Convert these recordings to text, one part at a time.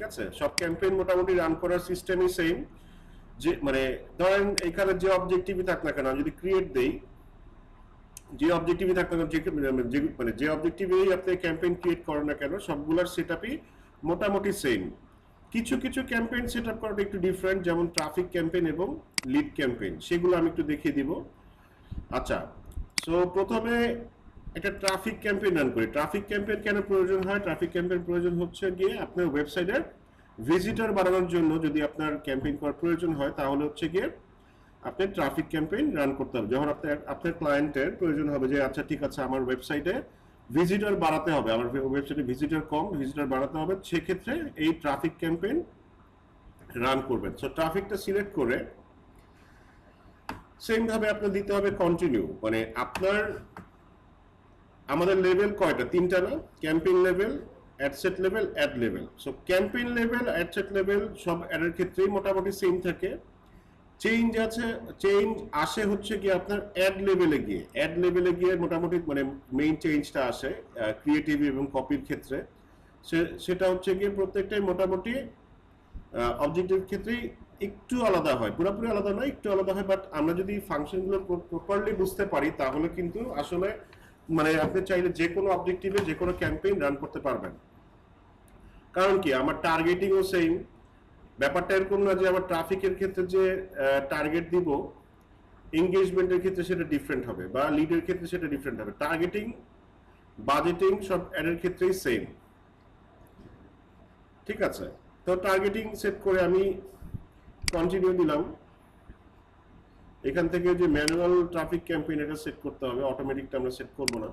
ঠিক আছে, সব ক্যাম্পেইন মোটামুটি রান করার সিস্টেমই সেম। যে মানে ধরেন এখানে যে অবজেক্টিভই থাক না কেন, আমি যদি ক্রিয়েট দেই, যে অবজেক্টিভই থাক না কেন, যে অবজেক্টিভেই আপনি ক্যাম্পেইন ক্রিয়েট করেন না কেন, সবগুলোর সেটআপই মোটামুটি সেম। কিছু কিছু ক্যাম্পেইন সেটআপ করাটা একটু ডিফারেন্ট, যেমন ট্রাফিক ক্যাম্পেইন এবং লিড ক্যাম্পেইন, সেগুলো আমি একটু দেখিয়ে দিব। আচ্ছা, সো প্রথমে একটা ট্রাফিক ক্যাম্পেইন রান করি। ট্রাফিক ক্যাম্পেইন কেন প্রয়োজন হয়? ট্রাফিক ক্যাম্পেইন প্রয়োজন হচ্ছে গিয়ে আপনার ওয়েবসাইটের ভিজিটর বাড়ানোর জন্য। যদি আপনার ক্যাম্পেইন করার প্রয়োজন হয় তাহলে হচ্ছে গিয়ে আপনি ট্রাফিক ক্যাম্পেইন রান করতে হবে। যখন আপনার ক্লায়েন্টের প্রয়োজন হবে যে আচ্ছা ঠিক আছে আমার ওয়েবসাইটে ভিজিটর বাড়াতে হবে, আমার ওয়েবসাইটে ভিজিটর কম, ভিজিটর বাড়াতে হবে, সেক্ষেত্রে এই ট্রাফিক ক্যাম্পেইন রান করবেন। সো ট্রাফিকটা সিলেক্ট করে সেম ভাবে আপনার দিতে হবে কন্টিনিউ। মানে আপনার আমাদের লেভেল কয়টা? তিনটা না? Campaign level, ad set level, ad level. So campaign level, ad set level সব অ্যাডের ক্ষেত্রেই মোটামুটি সেম থাকে। চেঞ্জ আসে হচ্ছে কি আপনার অ্যাড লেভেলে গিয়ে। অ্যাড লেভেলে গিয়ে মোটামুটি মানে মেইন চেঞ্জটা আসে ক্রিয়েটিভ এবং কপির ক্ষেত্রে। সেটা হচ্ছে গিয়ে প্রত্যেকটাই মোটামুটি অবজেক্টের ক্ষেত্রেই একটু আলাদা হয়, পুরোপুরি আলাদা নয়, একটু আলাদা হয়। বাট আমরা যদি ফাংশনগুলো প্রপারলি বুঝতে পারি তাহলে কিন্তু আসলে মানে আপনি চাইলে যে কোনো অবজেক্টিভে যে কোনো ক্যাম্পেইন রান করতে পারবেন। কারণ কি, আমার টার্গেটিংও সেম। ব্যাপারটা এরকম না যে আমার ট্রাফিকের ক্ষেত্রে যে টার্গেট দিব, এঙ্গেজমেন্টের ক্ষেত্রে সেটা ডিফারেন্ট হবে, বা লিডের ক্ষেত্রে সেটা ডিফারেন্ট হবে। টার্গেটিং, বাজেটিং সব অ্যাডের ক্ষেত্রেই সেম। ঠিক আছে, তো টার্গেটিং সেট করে আমি কন্টিনিউ দিলাম। এখান থেকে যে ম্যানুয়াল ট্রাফিক ক্যাম্পেইন এটা সেট করতে হবে, অটোমেটিকটা আমরা সেট করব না।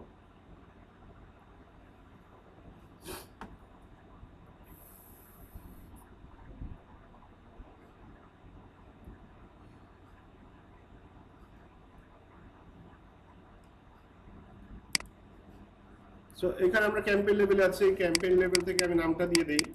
সো এখানে আমরা ক্যাম্পেইন লেভেলে আছি, ক্যাম্পেইন লেভেল থেকে আমি নামটা দিয়ে দেই।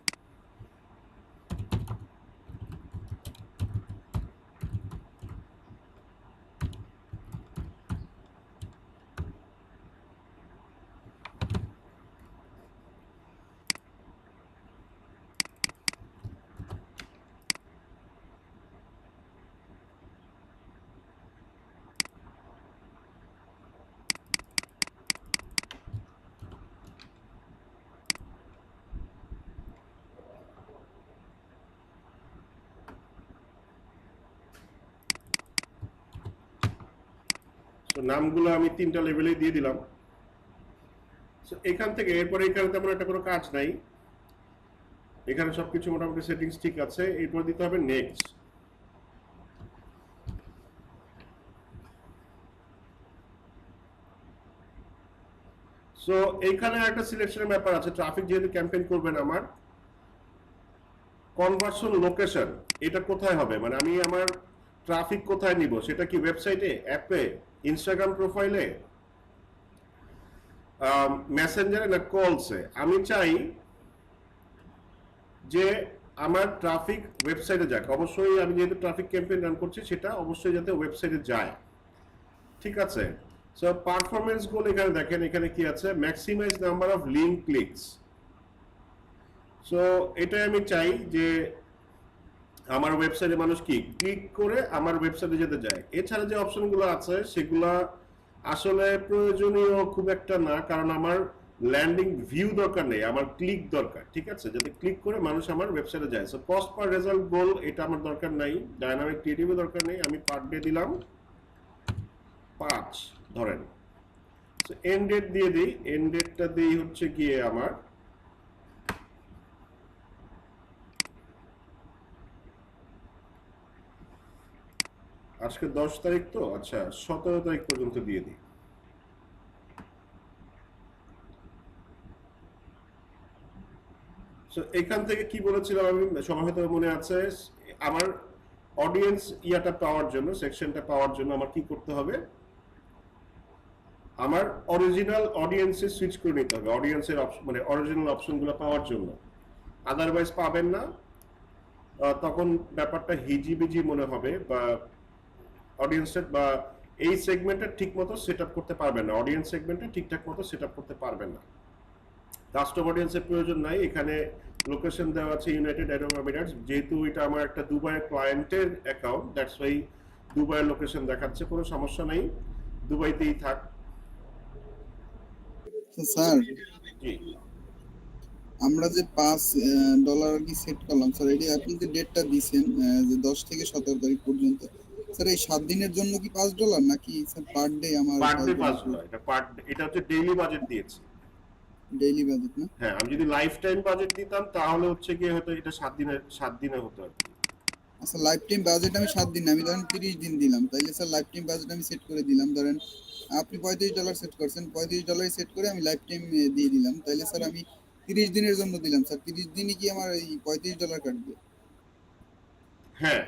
তো নামগুলো আমি তিনটা লেভেলে দিয়ে দিলাম। এখান থেকে এরপরে এখানে তেমন একটা কোনো কাজ নাই, এখানে সবকিছু মোটামুটি সেটিংস ঠিক আছে। এরপর দিতে হবে নেক্সট। সো এইখানে একটা সিলেকশনের ব্যাপার আছে। ট্রাফিক যেহেতু ক্যাম্পেইন করবেন, আমার কনভার্সন লোকেশন এটা কোথায় হবে, মানে আমি আমার ট্রাফিক কোথায় নিব, সেটা কি ওয়েবসাইটে, অ্যাপে, ইনস্টাগ্রাম প্রোফাইলে, মেসেঞ্জারে, না কলসে? আমি চাই যে আমার ট্রাফিক ওয়েবসাইটে যাক। অবশ্যই আমি যেহেতু ট্রাফিক ক্যাম্পেইন রান করছি, সেটা অবশ্যই যাতে ওয়েবসাইটে যায়। ঠিক আছে, সো পারফরমেন্স গোল এখানে দেখেন, এখানে কি আছে, maximise number of link clicks. So এটাই আমি চাই যে আমার ওয়েবসাইটে মানুষ কি ক্লিক করে আমার ওয়েবসাইটে যেতে যায়। এছাড়া যে অপশনগুলো আছে সেগুলা আসলে প্রয়োজনীয় খুব একটা না, কারণ আমার ল্যান্ডিং ভিউ দরকার নেই, আমার ক্লিক দরকার। ঠিক আছে, যাতে ক্লিক করে মানুষ আমার ওয়েবসাইটে যায়। সো কস্ট পার রেজাল্ট গোল এটা আমার দরকার নাই, ডায়নামিক ক্রিয়েটিভও দরকার নেই। আমি পার ডে দিলাম 5 ধরেন। সো এন্ড ডেট দিয়ে দিই। এন্ড ডেটটা দিই হচ্ছে গিয়ে আমার আজকে 10 তারিখ, তো আচ্ছা 17 তারিখ পর্যন্ত দিয়ে দিই। সো এখান থেকে কি বলেছিলাম আমি, সবার হয়তো মনে আছে, আমার অডিয়েন্স ইয়াটা পাওয়ার জন্য, সেকশনটা পাওয়ার জন্য আমার কি করতে হবে, আমার অরিজিনাল অডিয়েন্সে সুইচ করে নিতে হবে। অডিয়েন্সের মানে অরিজিনাল অপশনগুলো পাওয়ার জন্য, আদারওয়াইজ পাবেন না। তখন ব্যাপারটা হিজিবিজি মনে হবে, বা অডিয়েন্সের বা এই সেগমেন্টটা ঠিক মতো সেট আপ করতে পারবেন না, অডিয়েন্স সেগমেন্টটা ঠিকঠাক মতো সেট আপ করতে পারবেন না। কাস্টম অডিয়েন্সের প্রয়োজন নাই, এখানে লোকেশন দেওয়া আছে ইউনাইটেড আরব এমিরেটস, যেহেতু এটা আমার একটা দুবাইয়ের ক্লায়েন্টের অ্যাকাউন্ট, দ্যাটস ওয়াই দুবাইয়ের লোকেশন দেখাচ্ছে, কোনো সমস্যা নেই, দুবাইতেই থাক। স্যার জি আমরা যে $5 আর কি সেট করলাম স্যার, এটি আপনি যে ডেটটা দিয়েছেন যে 10 থেকে 17 তারিখ পর্যন্ত, স্যার এই 7 দিনের জন্য কি $5 নাকি স্যার পার ডে আমার পার ডে $5 $5, এটা হচ্ছে ডেইলি বাজেট দিয়েছি। ডেইলি বাজেট না? হ্যাঁ, আমি যদি লাইফ টাইম বাজেট দিতাম তাহলে হচ্ছে গিয়ে হয়তো এটা 7 দিনে হতো আর কি। আচ্ছা, লাইফ টাইম বাজেট আমি 7 দিন না, আমি ধরেন 30 দিন দিলাম, তাইলে স্যার লাইফ টাইম বাজেট আমি সেট করে দিলাম, ধরেন আপনি $35 সেট করছেন, $35 সেট করে আমি লাইফ টাইম দিয়ে দিলাম, তাইলে স্যার আমি 30 দিনের জন্য দিলাম স্যার, 30 দিনই কি আমার এই $35 কাটবে? হ্যাঁ,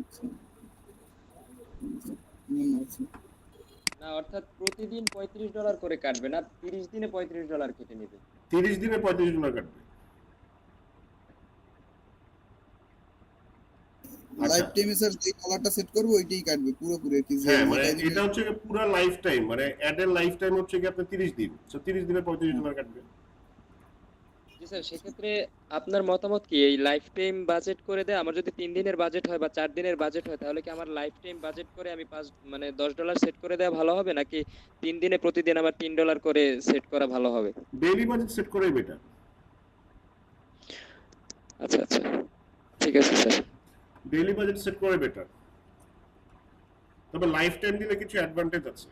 আচ্ছা, ধন্যবাদ স্যার। না, অর্থাৎ প্রতিদিন $35 করে কাটবে না, 30 দিনে $35 কেটে নেবে। 30 দিনে $35 কাটবে। লাইফ আচ্ছা, টাইমে স্যার যে কলারটা সেট করবো ওইটাই কাটবে পুরোপুরি আর কি, যে হ্যাঁ মানে যেটা এটা হচ্ছে পুরো লাইফ টাইম, মানে অ্যাডের লাইফ টাইম হচ্ছে কি আপনার 30 দিন, সো 30 দিনে $35 কাটবে। জি স্যার, সেক্ষেত্রে আপনার মতামত কি? এই লাইফ টাইম বাজেট করে দেয়, আমার যদি 3 দিনের বাজেট হয় বা 4 দিনের বাজেট হয়, তাহলে কি আমার লাইফ টাইম বাজেট করে আমি মানে $10 সেট করে দেওয়া ভালো হবে, নাকি 3 দিনে প্রতিদিন আমার $3 করে সেট করা ভালো হবে? ডেইলি বাজেট সেট করাই বেটার। আচ্ছা আচ্ছা, ঠিক আছে স্যার। ডেইলি বাজেট সেট করাই বেটার, তবে লাইফ টাইম দিলে কিছু অ্যাডভান্টেজ আছে।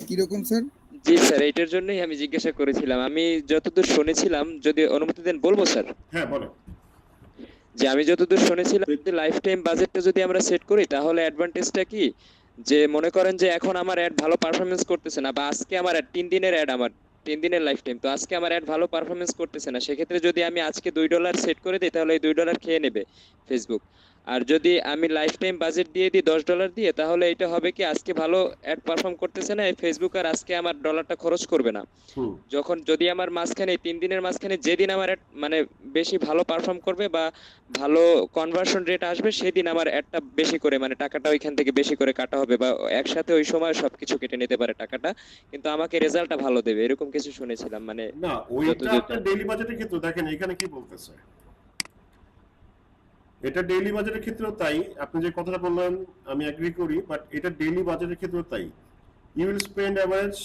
কিরকম স্যার? জি স্যার, এইটার জন্যই আমি জিজ্ঞাসা করেছিলাম। আমি যতদূর শুনেছিলাম, যদি অনুমতি দেন বলবো স্যার, হ্যাঁ বলেন। যে আমি যতদূর শুনেছিলাম যে লাইফ টাইম বাজেটটা যদি আমরা সেট করি, তাহলে অ্যাডভান্টেজটা কি, যে মনে করেন যে এখন আমার অ্যাড ভালো পারফরমেন্স করতেছে না, বা আজকে আমার অ্যাড 3 দিনের অ্যাড, আমার 3 দিনের লাইফ টাইম, তো আজকে আমার অ্যাড ভালো পারফরমেন্স করতেছে না, সেক্ষেত্রে যদি আমি আজকে $2 সেট করে দিই, তাহলে এই $2 খেয়ে নেবে ফেসবুক। আর যদি আমি লাইফ টাইম বাজেট দিয়ে দিই $10 দিয়ে, তাহলে এটা হবে কি, আজকে ভালো অ্যাড পারফর্ম করতেছে না, এই ফেসবুক আর আজকে আমার ডলারটা খরচ করবে না। হুম, যখন যদি আমার মাঝখানে 3 দিনের মাঝখানে যেদিন আমার মানে বেশি ভালো পারফর্ম করবে বা ভালো কনভার্সন রেট আসবে, সেদিন আমার অ্যাডটা বেশি করে, মানে টাকাটা ওইখান থেকে বেশি করে কাটা হবে, বা একসাথে ওই সময় সবকিছু কেটে নিতে পারে টাকাটা, কিন্তু আমাকে রেজাল্টটা ভালো দেবে, এরকম কিছু শুনেছিলাম। মানে না ওইটা আপনার ডেইলি বাজেটের ক্ষেত্রে দেখেন এখানে কি বলতেছে, এটা ডেইলি বাজেটের ক্ষেত্রেও তাই, আপনি যে কথাটা বললেন আমি এগ্রি করি, বাট এটা ডেইলি বাজেটের ক্ষেত্রেও তাই। You will spend average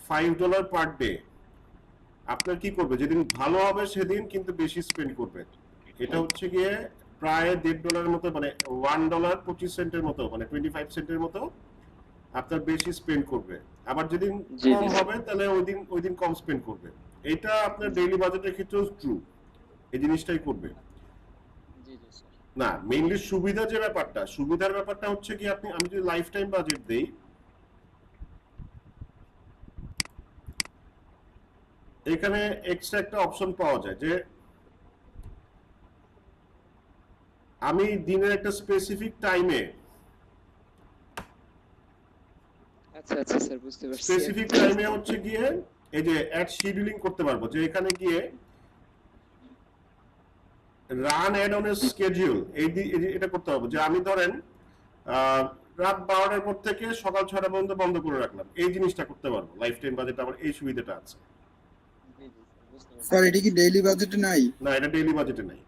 $5 per day. আপনার কি করবে, যেদিন ভালো হবে সেদিন কিন্তু বেশি স্পেন্ড করবে। এটা হচ্ছে গিয়ে প্রায় $1.5 মতো, মানে $1.25 মতো, মানে 25 সেন্টের মতো আপনার বেশি স্পেন্ড করবে। আবার যেদিন জি কম জি হবে তাহলে ওই দিন কম স্পেন্ড করবে। এটা আপনার ডেইলি বাজেটের ক্ষেত্রেও ট্রু, এই জিনিসটাই করবে। জি জি স্যার। না মেইনলি সুবিধার ব্যাপারটা হচ্ছে কি, আমি যদি লাইফ টাইম বাজেট দেই, এখানে এক্সট্রা একটা অপশন পাওয়া যায় যে আমি দিনের একটা স্পেসিফিক টাইমে, আচ্ছা আচ্ছা স্যার, বুঝতে পারছি। স্পেসিফিক টাইমে হচ্ছে গিয়ে এই যে অ্যাড শিডিউলিং করতে পারবো, যে এখানে গিয়ে run ad on a schedule, এটা করতে পারবো, যে আমি ধরেন রাত 12টার পর থেকে সকাল 6টা পর্যন্ত বন্ধ করে রাখলাম, এই জিনিসটা করতে পারবো। লাইফ টাইম বাজেট আমার এই সুবিধাটা আছে। জি জি স্যার, বুঝতে পারছি। স্যার এটা কি ডেইলি বাজেটে নাই? না, এটা ডেইলি বাজেটে নাই।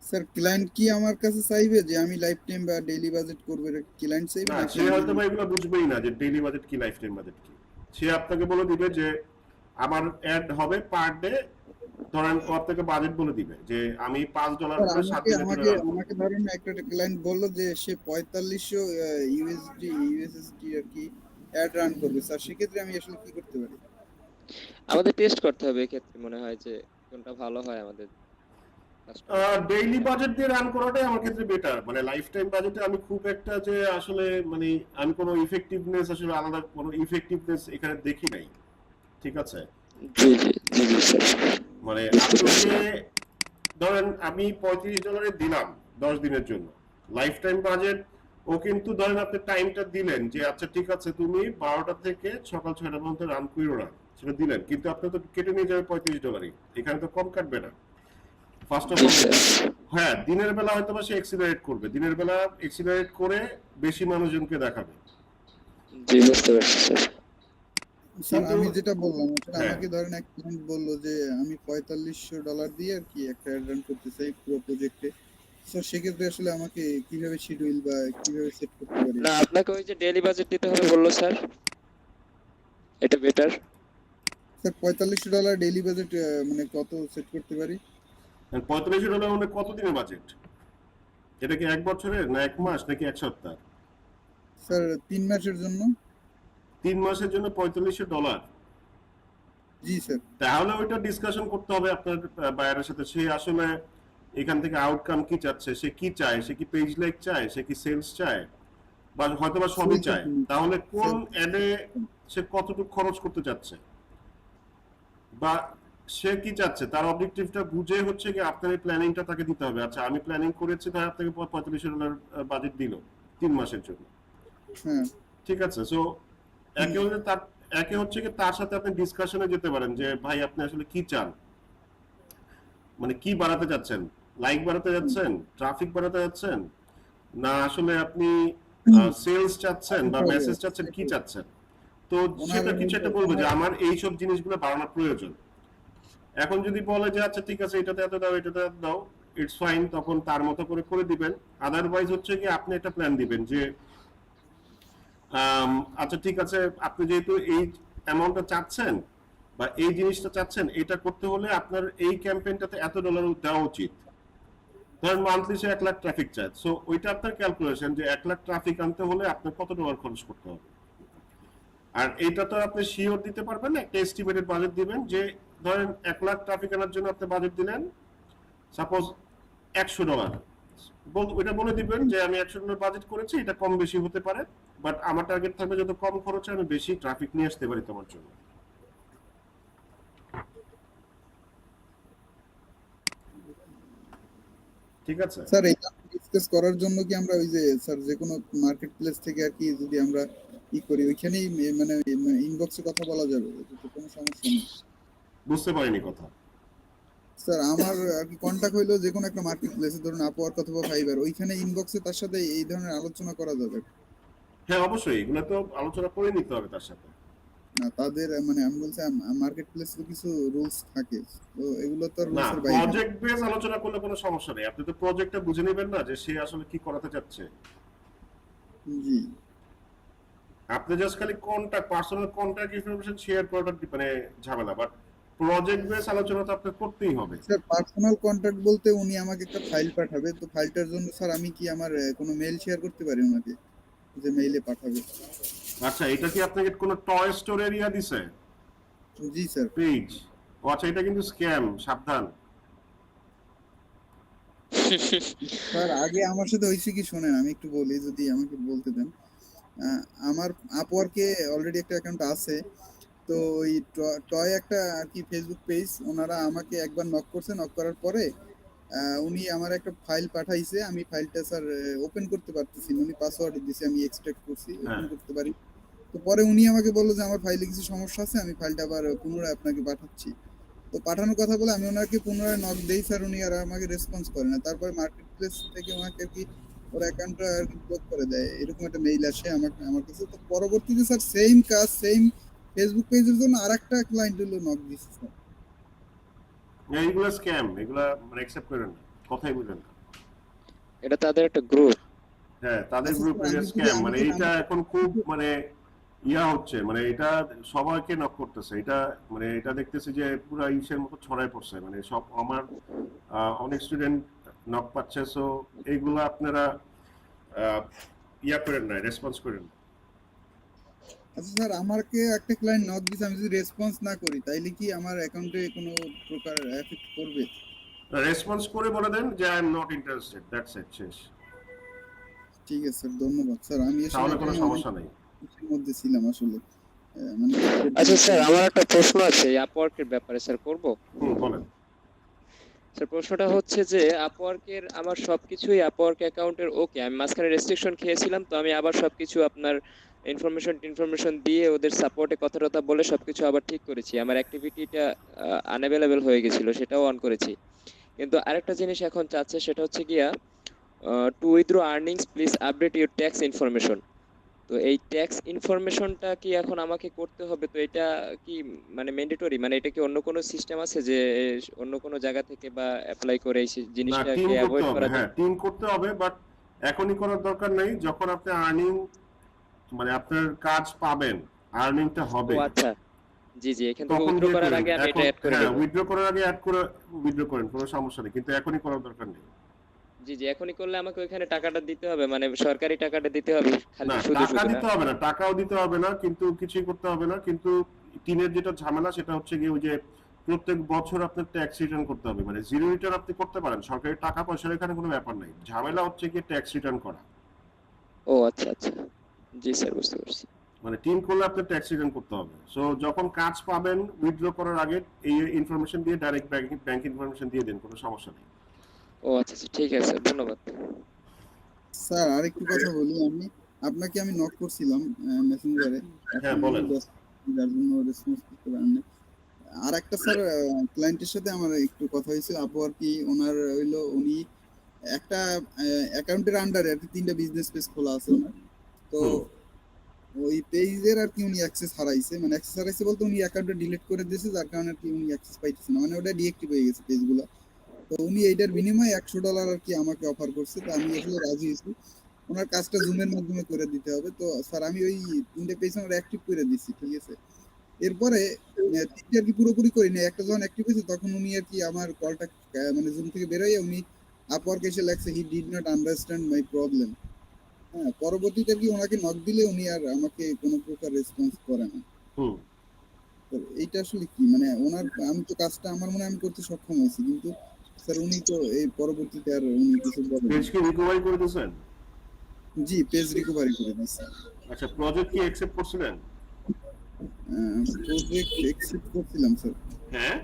স্যার ক্লায়েন্ট কি আমার কাছে চাইবে যে আমি লাইফ টাইম বা ডেইলি বাজেট করব, এটা ক্লায়েন্ট চাইবে না, নাকি সে হয়তো বা এগুলো বুঝবেই না যে ডেইলি বাজেট কি লাইফ টাইম বাজেট কি। সে আপনাকে বলে দিবে যে আমার অ্যাড হবে পার ডে, ধরেন ও আপনাকে বাজেট বলে দিবে যে আমি $5 করে 7 দিনের জন্য রান করব। আমাকে ধরেন একটা ক্লায়েন্ট বললো যে সে 4500 ইউএসএসডি আর কি অ্যাড রান করবে, স্যার সেক্ষেত্রে আমি আসলে কি করতে পারি? আমাদের টেস্ট করতে হবে এক্ষেত্রে, মনে হয় যে কোনটা ভালো হয় আমাদের কাস্টমার। ডেইলি বাজেট দিয়ে রান করাটাই আমার ক্ষেত্রে বেটার। মানে লাইফ টাইম বাজেটে আমি খুব একটা যে আসলে মানে আমি কোনো ইফেক্টিভনেস, আসলে আলাদা কোনো ইফেক্টিভনেস এখানে দেখি নাই। ঠিক আছে, জি জি জি জি স্যার, মানে বুঝতে পারছি। আপনাকে ধরেন আমি $35 দিলাম 10 দিনের জন্য লাইফ টাইম বাজেট, ও কিন্তু ধরেন আপনি টাইমটা দিলেন যে আচ্ছা ঠিক আছে তুমি 12টা থেকে সকাল 6টা পর্যন্ত রান করো না, সেটা দিলেন, কিন্তু আপনি তো কেটে নিয়ে যাবে $35, এখানে তো কম কাটবে না। First of G all, sir, হ্যাঁ দিনের বেলা হয়তো বা সে এক্সিলারেট করবে, দিনের বেলা এক্সিলারেট করে বেশি মানুষজনকে দেখাবে। জি বুঝতে পারছি স্যার। স্যার কিন্তু আমি যেটা বললাম আসলে হ্যাঁ, আমাকে ধরেন এক ক্লায়েন্ট বললো যে আমি $4500 দিয়ে আর কি একটা অ্যাড রান করতে চাই পুরো প্রজেক্টে। স্যার সেক্ষেত্রে আসলে আমাকে কিভাবে শিডিউল বা কিভাবে সেট করতে পারি? না, আপনাকে ওই যে ডেইলি বাজেট দিতে হবে বললো স্যার, এটা বেটার। স্যার $4500 ডেইলি বাজেট মানে কত সেট করতে পারি? $45 মানে কত দিনের বাজেট? এটা কি 1 বছরের, না 1 মাস, নাকি 1 সপ্তাহ? স্যার 3 মাসের জন্য। 3 মাসের জন্য $4500? জি স্যার। তাহলে ওইটা ডিসকাশন করতে হবে আপনার বায়ারের সাথে। সে আসলে এখান থেকে আউটকাম কি চাচ্ছে, সে কি চায়, সে কি পেজ লাইক চায়, সে কি সেলস চায়, বা হয়তো বা সবই চায়। তাহলে কোন অ্যাডে সে কতটুকু খরচ করতে চাচ্ছে, বা সে কি চাচ্ছে, তার অবজেক্টিভটা বুঝে হচ্ছে কি আপনার এই প্ল্যানিংটা তাকে দিতে হবে। আচ্ছা, আমি প্ল্যানিং করেছি, তাই আপনাকে $4500 বাজেট দিল 3 মাসের জন্য। হ্যাঁ। ঠিক আছে। সো একে হচ্ছে তার একে হচ্ছে কি তার সাথে আপনি ডিসকাশনে যেতে পারেন যে ভাই আপনি আসলে কি চান, মানে কি বাড়াতে যাচ্ছেন, লাইক বাড়াতে যাচ্ছেন, ট্রাফিক বাড়াতে যাচ্ছেন, না আসলে আপনি সেলস চাচ্ছেন বা মেসেজ চাচ্ছেন, কি চাচ্ছেন। তো সেটা কিছু একটা বলবো যে আমার এইসব জিনিসগুলো বাড়ানোর প্রয়োজন। এখন যদি বলে যে আচ্ছা ঠিক আছে এটাতে এত দাও, এটাতে এত দাও, ইটস ফাইন, তখন তার মতো করে করে দিবেন। আদারওয়াইজ হচ্ছে কি আপনি একটা প্ল্যান দিবেন যে আচ্ছা ঠিক আছে, আপনি যেহেতু এই অ্যামাউন্টটা চাচ্ছেন বা এই জিনিসটা চাচ্ছেন, এটা করতে হলে আপনার এই ক্যাম্পেইনটাতে $এত দেওয়া উচিত। ধরেন মান্থলি সে 1 লাখ ট্রাফিক চায়, সো ওইটা আপনার ক্যালকুলেশন যে 1 লাখ ট্রাফিক আনতে হলে আপনার কত ডলার খরচ করতে হবে। আর এটা তো আপনি শিওর দিতে পারবেন না, একটা এস্টিমেটেড বাজেট দিবেন যে ধরেন 1 লাখ ট্রাফিক আনার জন্য আপনি বাজেট দিলেন সাপোজ $100। ওইটা বলে দিবেন যে আমি $100 বাজেট করেছি, এটা কম বেশি হতে পারে, বাট আমার টার্গেট থাকবে যত কম খরচে আমি বেশি ট্রাফিক নিয়ে আসতে পারি তোমার জন্য। ঠিক আছে। স্যার এটা ডিসকাস করার জন্য কি আমরা ওই যে স্যার যে কোনো মার্কেট প্লেস থেকে আর কি যদি আমরা ই করি ওইখানেই মানে ইনবক্সে কথা বলা যাবে, এতে তো কোনো সমস্যা নেই। বুঝতে পারিনি কথা। স্যার আমার আর কি কন্টাক্ট হইলো যে কোনো একটা মার্কেট প্লেসে, ধরুন আপওয়ার্ক অথবা ফাইবার, ওইখানে ইনবক্সে তার সাথে এই ধরনের আলোচনা করা যাবে? হ্যাঁ অবশ্যই, এগুলো তো আলোচনা করে নিতে হবে তার সাথে। না তাদের মানে আমি বলছি মার্কেট প্লেসে তো কিছু রুলস থাকে, তো এগুলো তো না, রুলসের বাইরে। প্রজেক্ট বেস আলোচনা করলে কোনো সমস্যা নেই, আপনি তো প্রজেক্টটা বুঝে নেবেন না যে সে আসলে কি করাতে চাচ্ছে। জি আপনি জাস্ট খালি contact, personal contact information share করাটা মানে ঝামেলা, বাট প্রজেক্ট বেস আলোচনা তো আপনাকে করতেই হবে। স্যার পার্সোনাল কন্ট্যাক্ট বলতে উনি আমাকে একটা ফাইল পাঠাবে, তো ফাইলটার জন্য স্যার আমি কি আমার কোনো মেইল শেয়ার করতে পারি ওনাকে, যে মেইলে পাঠাবে? আচ্ছা, এটা কি আপনাকে কোনো টয় স্টোর এরিয়া দিছে জি স্যার। পেজ? ও আচ্ছা, এটা কিন্তু স্ক্যাম, সাবধান। স্যার আগে আমার সাথে হয়েছে কি শোনেন, আমি একটু বলি যদি আমাকে বলতে দেন। আমার আপওয়ার্কে অলরেডি একটা অ্যাকাউন্ট আছে, তো ওই টয় একটা আর কি ফেসবুক পেজ, ওনারা আমাকে একবার নক করছে, নক করার পরে উনি আমার একটা ফাইল পাঠাইছে, আমি ফাইলটা স্যার ওপেন করতে পারতেছি না, উনি পাসওয়ার্ড দিছে, আমি এক্সট্রাক্ট করছি, হ্যাঁ, ওপেন করতে পারি। তো পরে উনি আমাকে বললো যে আমার ফাইলে কিছু সমস্যা আছে, আমি ফাইলটা আবার পুনরায় আপনাকে পাঠাচ্ছি। তো পাঠানোর কথা বলে আমি ওনাকে পুনরায় নক দেই স্যার, উনি আর আমাকে রেসপন্স করে না। তারপরে মার্কেট প্লেস থেকে ওনাকে আর কি ওর অ্যাকাউন্টটা আর কি ব্লক করে দেয়, এরকম একটা মেইল আসে আমার কাছে। তো পরবর্তীতে স্যার সেম কাজ সেম ফেসবুক পেজের জন্য আরেকটা ক্লায়েন্ট হলো নক দিচ্ছে স্যার। এইগুলা স্ক্যাম, এগুলা মানে অ্যাকসেপ্ট করেন না, কথাই বলেন না। এটা তাদের একটা গ্রুপ। হ্যাঁ, তাদের আচ্ছা গ্রুপ স্যার আমি যদি স্ক্যাম, আমি মানে যদি এইটা এখন খুব মানে ইয়া হচ্ছে, মানে এটা সবাইকে নক করতেছে। এটা মানে এটা দেখতেছি যে পুরো ইসের মতো ছড়ায় পড়ছে, মানে সব আমার অনেক স্টুডেন্ট নক পাচ্ছে। সো এইগুলো আপনারা ইয়া করেন না, রেসপন্স করেন না। আচ্ছা স্যার আমাকে একটা ক্লায়েন্ট নক দিছে, আমি যদি রেসপন্স না করি তাইলে কি আমার অ্যাকাউন্টে কোনো প্রকার এফেক্ট করবে? রেসপন্স করে বলে দেন যে I am not interested, that's it, শেষ। ঠিক আছে স্যার, ধন্যবাদ স্যার। আমি আসলে তাহলে এটা কোনো নিয়ে অনেক সমস্যা নেই। খুশির মধ্যে ছিলাম আসলে, মানে আচ্ছা স্যার, আমার একটা প্রশ্ন আছে এই আপওয়ার্কের ব্যাপারে, স্যার করব? বলেন। স্যার প্রশ্নটা হচ্ছে যে আপওয়ার্কের আমার সবকিছুই আপওয়ার্ক অ্যাকাউন্টের ওকে, আমি মাঝখানে রেস্ট্রিকশন খেয়েছিলাম, তো আমি আবার সবকিছু আপনার ইনফরমেশন দিয়ে ওদের সাপোর্টে কথা টথা বলে সবকিছু আবার ঠিক করেছি। আমার অ্যাক্টিভিটিটা আনঅ্যাভেলেবল হয়ে গেছিল, সেটাও অন করেছি। কিন্তু আরেকটা জিনিস এখন চাচ্ছে, সেটা হচ্ছে গিয়া two withdraw earnings please update your tax information. তো এই ট্যাক্স ইনফরমেশনটা কি এখন আমাকে করতে হবে? তো এটা কি মানে ম্যান্ডেটরি, মানে এটা কি অন্য কোনো সিস্টেম আছে যে অন্য কোনো জায়গা থেকে বা অ্যাপ্লাই করে এই না, টিম জিনিসটাকে করতে অ্যাভয়েড হবে, করা যায়? হ্যাঁ টিম করতে হবে, বাট এখনই করার দরকার নেই। যখন আপনি আর্নিং মানে আপনার কাজ পাবেন, আর্নিংটা ও হবে, আচ্ছা, জি জি, এখান থেকে তখন উইথড্র দিয়ে করার করেন। আগে আমি এটা এখন অ্যাড করে হ্যাঁ, নেব। উইথড্র করার আগে অ্যাড করে উইথড্র করেন, কোনো সমস্যা নেই, কিন্তু এখনই করার দরকার নেই। জি জি, এখনই করলে আমাকে ওইখানে টাকাটা দিতে হবে, মানে সরকারি টাকাটা দিতে হবে খালি না, শুধু টাকা শুধু না? দিতে হবে না, টাকাও দিতে হবে না, কিন্তু কিছুই করতে হবে না, কিন্তু টিনের যেটা ঝামেলা সেটা হচ্ছে গিয়ে ওই যে প্রত্যেক বছর আপনার ট্যাক্স রিটার্ন করতে হবে। মানে জিরো রিটার্ন আপনি করতে পারেন, সরকারি টাকা পয়সার এখানে কোনো ব্যাপার নাই, ঝামেলা হচ্ছে গিয়ে ট্যাক্স রিটার্ন করা। ও আচ্ছা আচ্ছা, জি স্যার, বুঝতে পারছি। মানে টিম করলে আপনার ট্যাক্স রিটার্ন করতে হবে। সো যখন কাজ পাবেন উইথড্র করার আগে এই ইনফরমেশন দিয়ে ডাইরেক্ট ব্যাংক ইনফরমেশন দিয়ে দেন, কোনো সমস্যা নেই। ও আচ্ছা আচ্ছা, ঠিক আছে, ধন্যবাদ। স্যার আরেকটু কথা বলি আমি। আপনাকে আমি নক করছিলাম মেসেঞ্জারে, হ্যাঁ, আপনি বলেন। ব্যস্ত, যার জন্য রেসপন্স করতে পারেন না। আর একটা স্যার, ক্লায়েন্টের সাথে আমার একটু কথা হয়েছিল, আপু আর কি, ওনার হইলো উনি একটা অ্যাকাউন্টের আন্ডারে আর কি 3টা বিজনেস পেজ খোলা আছে ওনার। তো হুম ওই পেজের আর কি উনি অ্যাক্সেস হারাইছে, মানে অ্যাক্সেস হারাইছে বলতে উনি অ্যাকাউন্টটা ডিলিট করে দিয়েছে, যার কারণে আর কি উনি অ্যাক্সেস পাইতেছে না, মানে ওটা ডিএক্টিভ হয়ে গেছে পেজগুলো। তো উনি এইটার বিনিময়ে $100 আর কি আমাকে অফার করছে, তো আমি আসলে রাজি হয়েছি। ওনার কাজটা জুমের মাধ্যমে করে দিতে হবে। তো স্যার আমি ওই 3টে পেজ আমার অ্যাক্টিভ করে দিছি, ঠিক আছে। এরপরে 3টে আর কি পুরোপুরি করিনি, একটা যখন অ্যাক্টিভ হয়েছে তখন উনি আর কি আমার কলটা মানে জুম থেকে বেরোয় উনি আপওয়ার্কে এসে লেখছে he did not understand my problem. হ্যাঁ, পরবর্তীতে কি ওনাকে নক দিলে উনি আর আমাকে কোনো প্রকার রেসপন্স করে না। হুম। তো এইটা আসলে কি, মানে ওনার, আমি তো কাজটা আমার মনে হয় আমি করতে সক্ষম হয়েছি, কিন্তু স্যার উনি তো এই পরবর্তীতে আর উনি কিছু বলেন পেজ না। কি রিকভারি করে দিয়েছেন? জি, পেজ রিকভারি করে দিয়েছি। আচ্ছা, প্রজেক্ট কি অ্যাকসেপ্ট করছিলেন? প্রজেক্ট এক্সেপ্ট করছিলাম স্যার। হ্যাঁ।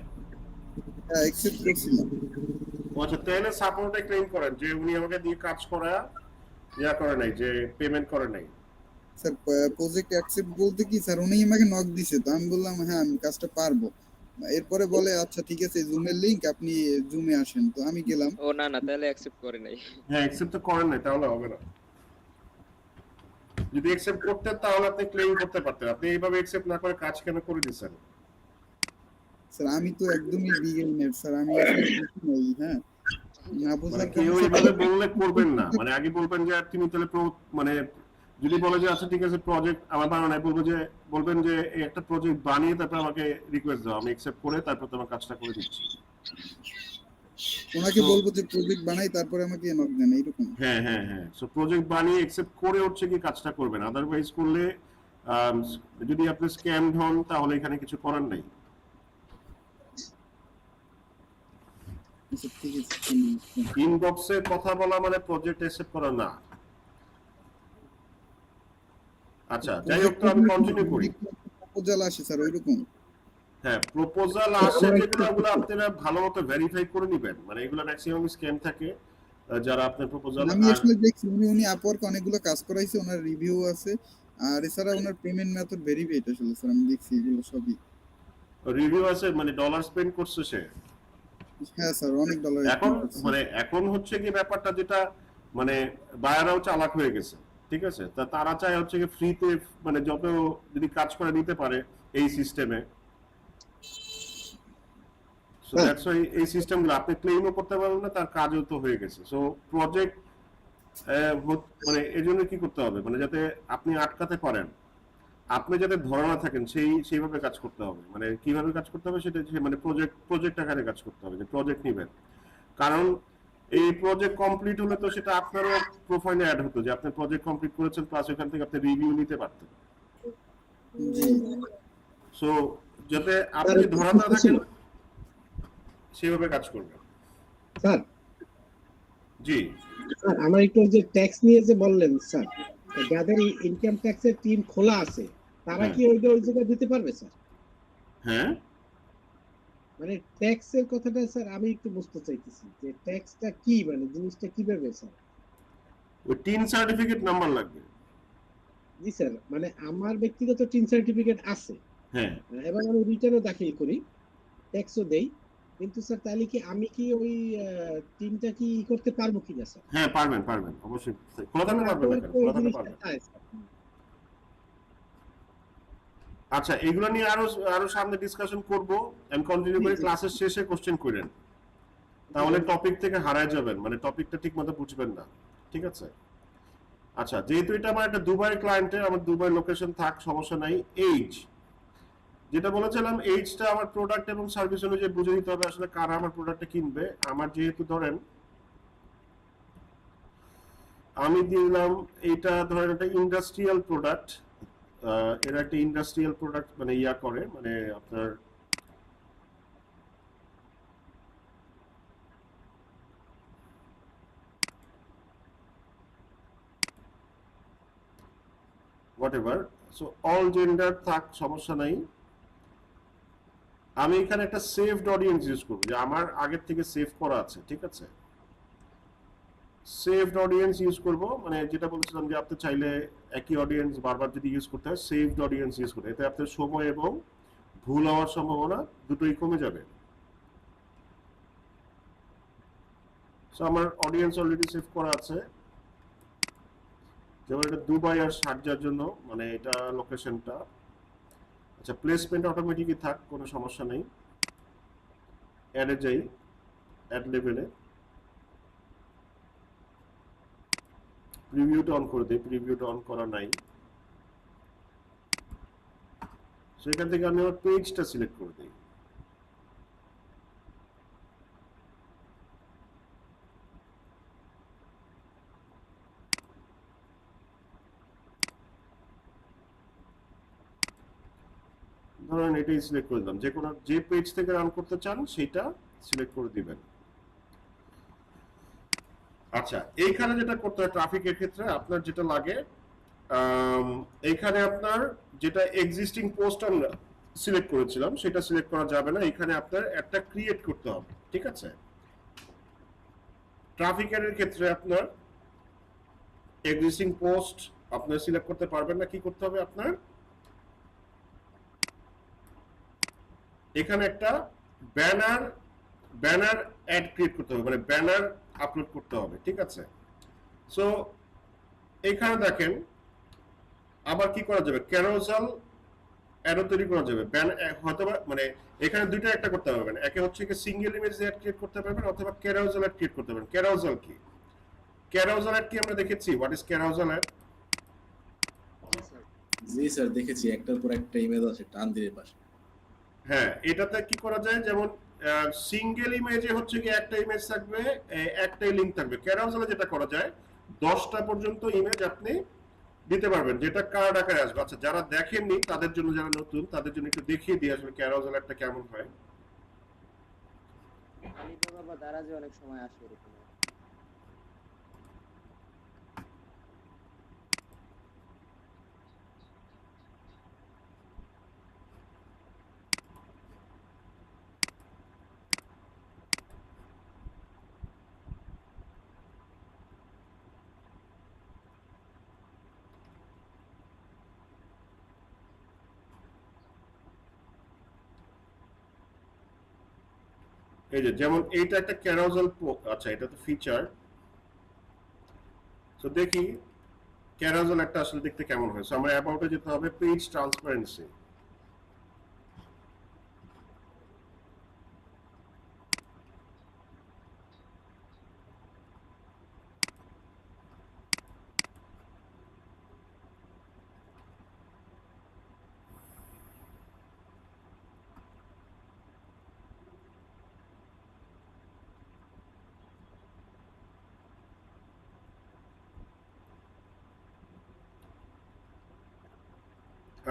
হ্যাঁ, এক্সেপ্ট করছিলাম। ও আচ্ছা, তাহলে সাপোর্টে ক্লেম করেন যে উনি আমাকে দিয়ে কাজ করা ইয়া করে নাই, যে পেমেন্ট করে নাই। স্যার প্রজেক্ট অ্যাকসেপ্ট বলতে কি স্যার, উনি আমাকে নক দিছে, তো আমি বললাম হ্যাঁ আমি কাজটা পারবো। এরপরে বলে আচ্ছা ঠিক আছে, জুমের লিংক, আপনি জুমে আসেন, তো আমি গেলাম। ও না না, তাহলে অ্যাকসেপ্ট করে নাই। হ্যাঁ, অ্যাকসেপ্ট তো করেন নাই, তাহলে হবে না। যদি অ্যাকসেপ্ট করতেন তাহলে আপনি ক্লেম করতে পারতেন, আপনি এইভাবে অ্যাকসেপ্ট না করে কাজ কেন করে দিচ্ছেন? স্যার আমি তো একদমই বিগিনার স্যার, আমি আসলে বুঝি নাই, হ্যাঁ, না মানে বোঝার কেউ কারণে এইভাবে বললে করবেন না, মানে আগে বলবেন যে তুমি তাহলে মানে যদি বলে যে আচ্ছা ঠিক আছে প্রজেক্ট আমার বানানো, বলবেন যে এই একটা প্রজেক্ট বানিয়ে তারপর আমাকে রিকোয়েস্ট দাও, আমি অ্যাকসেপ্ট করে তারপর তোমার কাজটা করে দিচ্ছি। ওনাকে তো বলবো যে প্রজেক্ট বানাই, তারপরে আমাকে নক দেন, এইরকম। হ্যাঁ হ্যাঁ হ্যাঁ, সো প্রজেক্ট বানিয়ে অ্যাকসেপ্ট করে হচ্ছে কি কাজটা করবেন, আদারওয়াইজ করলে আম, যদি আপনি স্ক্যাম হন তাহলে এখানে কিছু করার নাই। আচ্ছা ঠিক আছে, ধন্যবাদ। ইনবক্সে কথা বলা মানে প্রজেক্ট অ্যাকসেপ্ট করা না। আচ্ছা, যাই হোক, তো আমি কন্টিনিউ করি। প্রপোজাল আসে স্যার ওইরকম। হ্যাঁ, প্রপোজাল আসে যেগুলো, ওগুলো আপনারা ভালো মতো ভেরিফাই করে নেবেন, মানে এগুলো ম্যাক্সিমাম স্ক্যাম থাকে। যারা আপনার প্রপোজাল আমি আর আসলে দেখছি উনি আপওয়ার্কে অনেকগুলো কাজ করাইছে, ওনার রিভিউ আছে, আর এছাড়া ওনার পেমেন্ট মেথড ভেরিফাইড আসলে স্যার, আমি দেখছি এগুলো সবই। রিভিউ আছে, মানে ডলার স্পেন্ড করছে সে। হ্যাঁ স্যার, অনেক ডলার এখন স্পেন্ড করছে। মানে এখন হচ্ছে কি ব্যাপারটা, যেটা মানে বায়ারাও চালাক হয়ে গেছে, ঠিক আছে, তা তারা চায় হচ্ছে কি ফ্রিতে, মানে যত যদি কাজ করে দিতে পারে এই সিস্টেমে। সো দ্যাটস ওয়াই এই সিস্টেমগুলো আপনি ক্লেমও করতে পারবেন না, তার কাজও তো হয়ে গেছে। সো প্রজেক্ট মানে এই জন্য কি করতে হবে, মানে যাতে আপনি আটকাতে পারেন, আপনি যাতে ধরা না থাকেন, সেইভাবে কাজ করতে হবে। মানে কিভাবে কাজ করতে হবে সেটা মানে প্রজেক্ট আকারে কাজ করতে হবে, যে প্রজেক্ট নিবেন। কারণ এই প্রজেক্ট কমপ্লিট হলে তো সেটা আপনারও প্রোফাইলে অ্যাড হতো যে আপনি প্রজেক্ট কমপ্লিট করেছেন, প্লাস ওখান থেকে আপনি রিভিউ নিতে পারতেন। জি সো যাতে আপনি ধরা না থাকেন সেভাবে কাজ করবেন। স্যার, জি স্যার আমার একটু ওই যে ট্যাক্স নিয়ে যে বললেন স্যার, যাদের ইনকাম ট্যাক্সের টিম খোলা আছে তারা কি ওই জায়গায় দিতে পারবে স্যার? হ্যাঁ, মানে ট্যাক্সের কথাটা স্যার আমি একটু বুঝতে চাইতেছি যে ট্যাক্সটা কি, মানে জিনিসটা কিভাবে স্যার? ওই টিন সার্টিফিকেট নাম্বার লাগবে। জি স্যার, মানে আমার ব্যক্তিগত টিন সার্টিফিকেট আছে হ্যাঁ, এবং আমি রিটার্নও দাখিল করি, ট্যাক্সও দেই, কিন্তু স্যার তাহলে কি আমি কি ওই টিনটা কি করতে পারবো কিনা স্যার? হ্যাঁ পারবেন, অবশ্যই খোলা থাকলে পারবেন না কেন, খোলা থাকলে পারবেন। আচ্ছা, এগুলো নিয়ে আরো আরো সামনে ডিসকাশন করব। আমি কন্টিনিউ করে ক্লাসের শেষে কোশ্চেন করেন, তাহলে টপিক থেকে হারায় যাবেন, মানে টপিকটা ঠিক মতো বুঝবেন না। ঠিক আছে? আচ্ছা, যেহেতু এটা আমার একটা দুবাই ক্লায়েন্টের, আমার দুবাই লোকেশন থাক, সমস্যা নাই। এইজ, যেটা বলেছিলাম, এইজটা আমার প্রোডাক্ট এবং সার্ভিস অনুযায়ী বুঝে নিতে হবে আসলে কারা আমার প্রোডাক্টটা কিনবে। আমার যেহেতু ধরেন আমি দিলাম, এটা ধরেন একটা ইন্ডাস্ট্রিয়াল প্রোডাক্ট, এরা একটা ইন্ডাস্ট্রিয়াল প্রোডাক্ট মানে ইয়া করে, মানে আপনার what ever, so all gender থাক, সমস্যা নাই। আমি এখানে একটা সেভড অডিয়েন্স ইউজ করবো, যে আমার আগের থেকে সেভ করা আছে। ঠিক আছে? সেভড অডিয়েন্স ইউজ করব, মানে যেটা বলেছিলাম যে আপনি চাইলে একই অডিয়েন্স বারবার যদি ইউজ করতে হয়, সেভড অডিয়েন্স ইউজ করতে, এতে আপনার সময় এবং ভুল হওয়ার সম্ভাবনা দুটোই কমে যাবে। সো আমার অডিয়েন্স অলরেডি সেভ করা আছে, যেমন এটা দুবাই আর শারজার জন্য, মানে এটা লোকেশনটা। আচ্ছা, প্লেসমেন্ট অটোমেটিকই থাক, কোনো সমস্যা নেই। অ্যাডে যাই, অ্যাড লেভেলে প্রিভিউটা অন করে দিই, প্রিভিউটা অন করা নাই। সেখান থেকে আমি আমার পেজটা সিলেক্ট করে দিই। ধরেন এটাই সিলেক্ট করে দিলাম, যে কোনো যে পেজ থেকে রান করতে চান সেটা সিলেক্ট করে দিবেন। আচ্ছা, এইখানে যেটা করতে হয় ট্রাফিকের ক্ষেত্রে আপনার যেটা লাগে, এইখানে আপনার যেটা এক্সিস্টিং পোস্ট আমরা সিলেক্ট করেছিলাম সেটা সিলেক্ট করা যাবে না, এখানে আপনার একটা ক্রিয়েট করতে হবে। ঠিক আছে? ট্রাফিকের ক্ষেত্রে আপনার এক্সিস্টিং পোস্ট আপনার সিলেক্ট করতে পারবেন না, কি করতে হবে আপনার, এখানে একটা ব্যানার ব্যানার অ্যাড ক্রিয়েট করতে হবে, মানে ব্যানার আপলোড করতে হবে। ঠিক আছে? সো এখানে দেখেন আবার কি করা যাবে, ক্যারোসেল অ্যাডও তৈরি করা যাবে। হয়তো মানে এখানে দুইটা একটা করতে পারবেন, একে হচ্ছে কি সিঙ্গেল ইমেজ অ্যাড ক্রিয়েট করতে পারবেন, অথবা ক্যারোসেল অ্যাড ক্রিয়েট করতে পারবেন। ক্যারোসেল কি? ক্যারোসেল অ্যাড কি আমরা দেখেছি? What is carousel ad? জি স্যার, দেখেছি একটার পর একটা ইমেজ আছে টান দিয়ে পাশে। হ্যাঁ, এটাতে কি করা যায়, যেমন সিঙ্গেল ইমেজে হচ্ছে কি একটা ইমেজ থাকবে, একটাই লিংক থাকবে। ক্যারোসেলে যেটা করা যায় 10টা পর্যন্ত ইমেজ আপনি দিতে পারবেন, যেটা কার্ড আকারে আসবে। আচ্ছা, যারা দেখেননি তাদের জন্য, যারা নতুন তাদের জন্য একটু দেখিয়ে দিই আসলে ক্যারোসেল একটা কেমন হয়। আলিবাবা বা দারাজে অনেক সময় আসে এরকম। এই যে যেমন এইটা একটা ক্যারোসেল, আচ্ছা এটা তো ফিচার। তো দেখি ক্যারোসেল একটা আসলে দেখতে কেমন হয়। সো আমরা অ্যাবাউটে যেতে হবে, পেজ ট্রান্সপারেন্সি।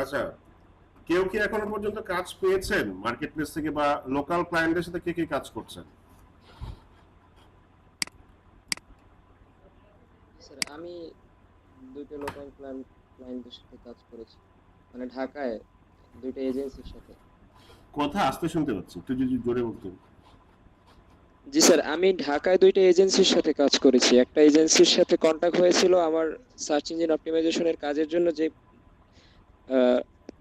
আচ্ছা, কেউ কি এখনো পর্যন্ত কাজ পেয়েছেন মার্কেট প্লেস থেকে, বা লোকাল ক্লায়েন্টের সাথে কে কে কাজ করছেন? স্যার আমি দুটো লোকাল ক্লায়েন্টের সাথে কাজ করেছি, মানে ঢাকায় দুইটা এজেন্সির সাথে। কথা আসতে শুনতে পাচ্ছি, একটু যদি জোরে বলতেন। জি স্যার, আমি ঢাকায় দুইটা এজেন্সির সাথে কাজ করেছি। একটা এজেন্সির সাথে কন্টাক্ট হয়েছিল আমার সার্চ ইঞ্জিন অপটিমাইজেশনের কাজের জন্য, যে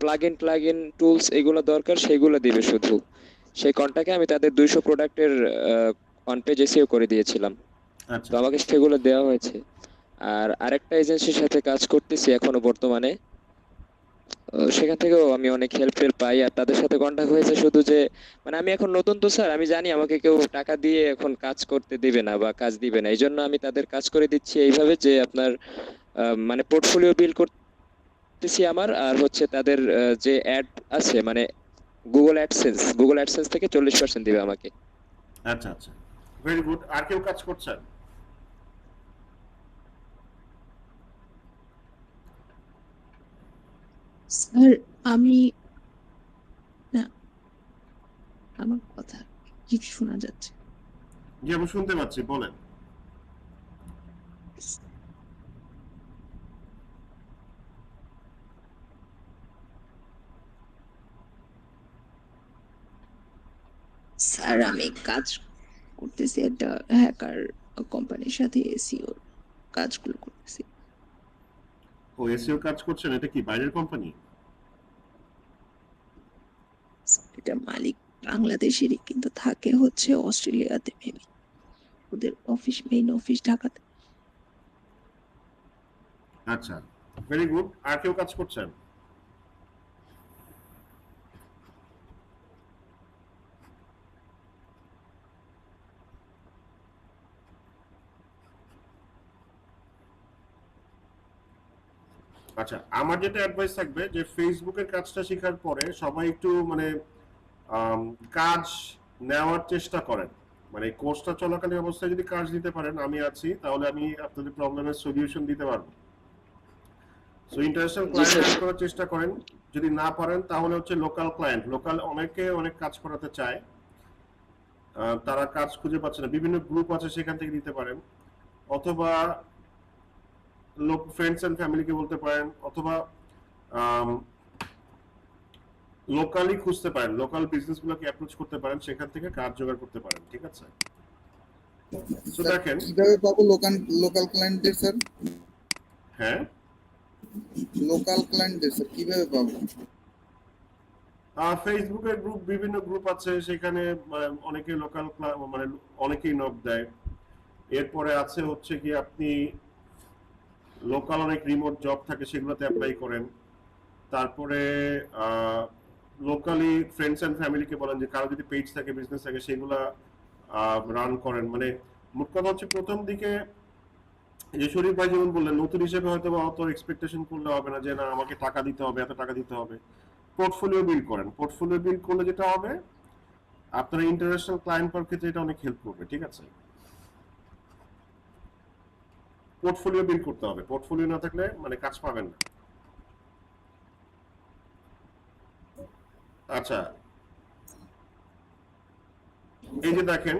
প্লাগইন টুলস এগুলো দরকার সেগুলো দিবে শুধু। সেই কন্টাক্টে আমি তাদের 200 প্রোডাক্টের অন পেজ এসইও করে দিয়েছিলাম, আচ্ছা, তো আমাকে সেগুলো দেওয়া হয়েছে। আর আরেকটা এজেন্সির সাথে কাজ করতেছি এখনো বর্তমানে, সেখান থেকেও আমি অনেক হেল্প পাই, আর তাদের সাথে কন্ট্যাক্ট হয়েছে শুধু যে মানে আমি এখন নতুন তো স্যার, আমি জানি আমাকে কেউ টাকা দিয়ে এখন কাজ করতে দিবে না বা কাজ দিবে না, এই জন্য আমি তাদের কাজ করে দিচ্ছি এইভাবে যে আপনার মানে পোর্টফোলিও বিল্ড করতেছি আমার, আর হচ্ছে তাদের যে অ্যাড আছে মানে গুগল অ্যাডসেন্স থেকে 40% দিবে আমাকে। আচ্ছা আচ্ছা, ভেরি গুড। আর কেউ কাজ করছেন? স্যার আমি না, আমার কথা কি শোনা যাচ্ছে? জি আমি শুনতে পাচ্ছি, বলেন। স্যার আমি কাজ করতেছি একটা হ্যাকার কোম্পানির সাথে, এসিও কাজগুলো করতেছি। ও এসইও কাজ করছেন, এটা কি বাইরের কোম্পানি? এটা মালিক বাংলাদেশেরই, কিন্তু থাকে হচ্ছে অস্ট্রেলিয়াতে মেবি, ওদের মেইন অফিস ঢাকাতে। আচ্ছা, ভেরি গুড। আর কেউ কাজ করছেন? আচ্ছা, আমার যেটা অ্যাডভাইস থাকবে যে ফেসবুকের কাজটা শেখার পরে সবাই একটু মানে কাজ নেওয়ার চেষ্টা করেন। মানে কোর্সটা চলাকালীন অবস্থায় যদি কাজ দিতে পারেন, আমি আছি, তাহলে আমি আপনাদের প্রবলেমের সলিউশন দিতে পারবো। সো ইন্টারন্যাশনাল জি ক্লায়েন্ট স্যার। হ্যান্ড করার চেষ্টা করেন। যদি না পারেন তাহলে হচ্ছে লোকাল ক্লায়েন্ট, লোকাল অনেকে অনেক কাজ করাতে চায়, তারা কাজ খুঁজে পাচ্ছে না, বিভিন্ন গ্রুপ আছে সেখান থেকে দিতে পারেন, অথবা লোক ফ্রেন্ডস এন্ড ফ্যামিলিকে বলতে পারেন, অথবা লোকালি খুঁজতে পারেন, লোকাল বিজনেসগুলোকে অ্যাপ্রোচ করতে পারেন, সেখান থেকে কাজ জোগাড় করতে পারেন। ঠিক আছে? তো স্যার দেখেন, কিভাবে পাবো লোকাল ক্লায়েন্টদের স্যার? হ্যাঁ লোকাল ক্লায়েন্টদের স্যার কিভাবে পাবো? ফেসবুকের গ্রুপ, বিভিন্ন গ্রুপ আছে সেখানে, অনেকে লোকাল মানে অনেকেই নক দেয়। এরপরে আছে হচ্ছে কি আপনি লোকাল অনেক রিমোট জব থাকে সেগুলোতে অ্যাপ্লাই করেন। তারপরে লোকালি ফ্রেন্ডস এন্ড ফ্যামিলিকে বলেন যে কারো যদি পেজ থাকে, বিজনেস থাকে, সেগুলা রান করেন। মানে মোট কথা হচ্ছে প্রথম দিকে যে শরীফ ভাই যেমন বললেন, নতুন হিসেবে হয়তো বা অত এক্সপেকটেশন করলে হবে না যে না আমাকে টাকা দিতে হবে, এত টাকা দিতে হবে। পোর্টফোলিও বিল্ড করেন। পোর্টফোলিও বিল্ড করলে যেটা হবে, আপনার ইন্টারন্যাশনাল ক্লায়েন্ট পাওয়ার ক্ষেত্রে এটা অনেক হেল্প করবে। ঠিক আছে? পোর্টফোলিও বিল্ড করতে হবে, পোর্টফোলিও না থাকলে মানে কাজ পাবেন না। আচ্ছা, এই যে দেখেন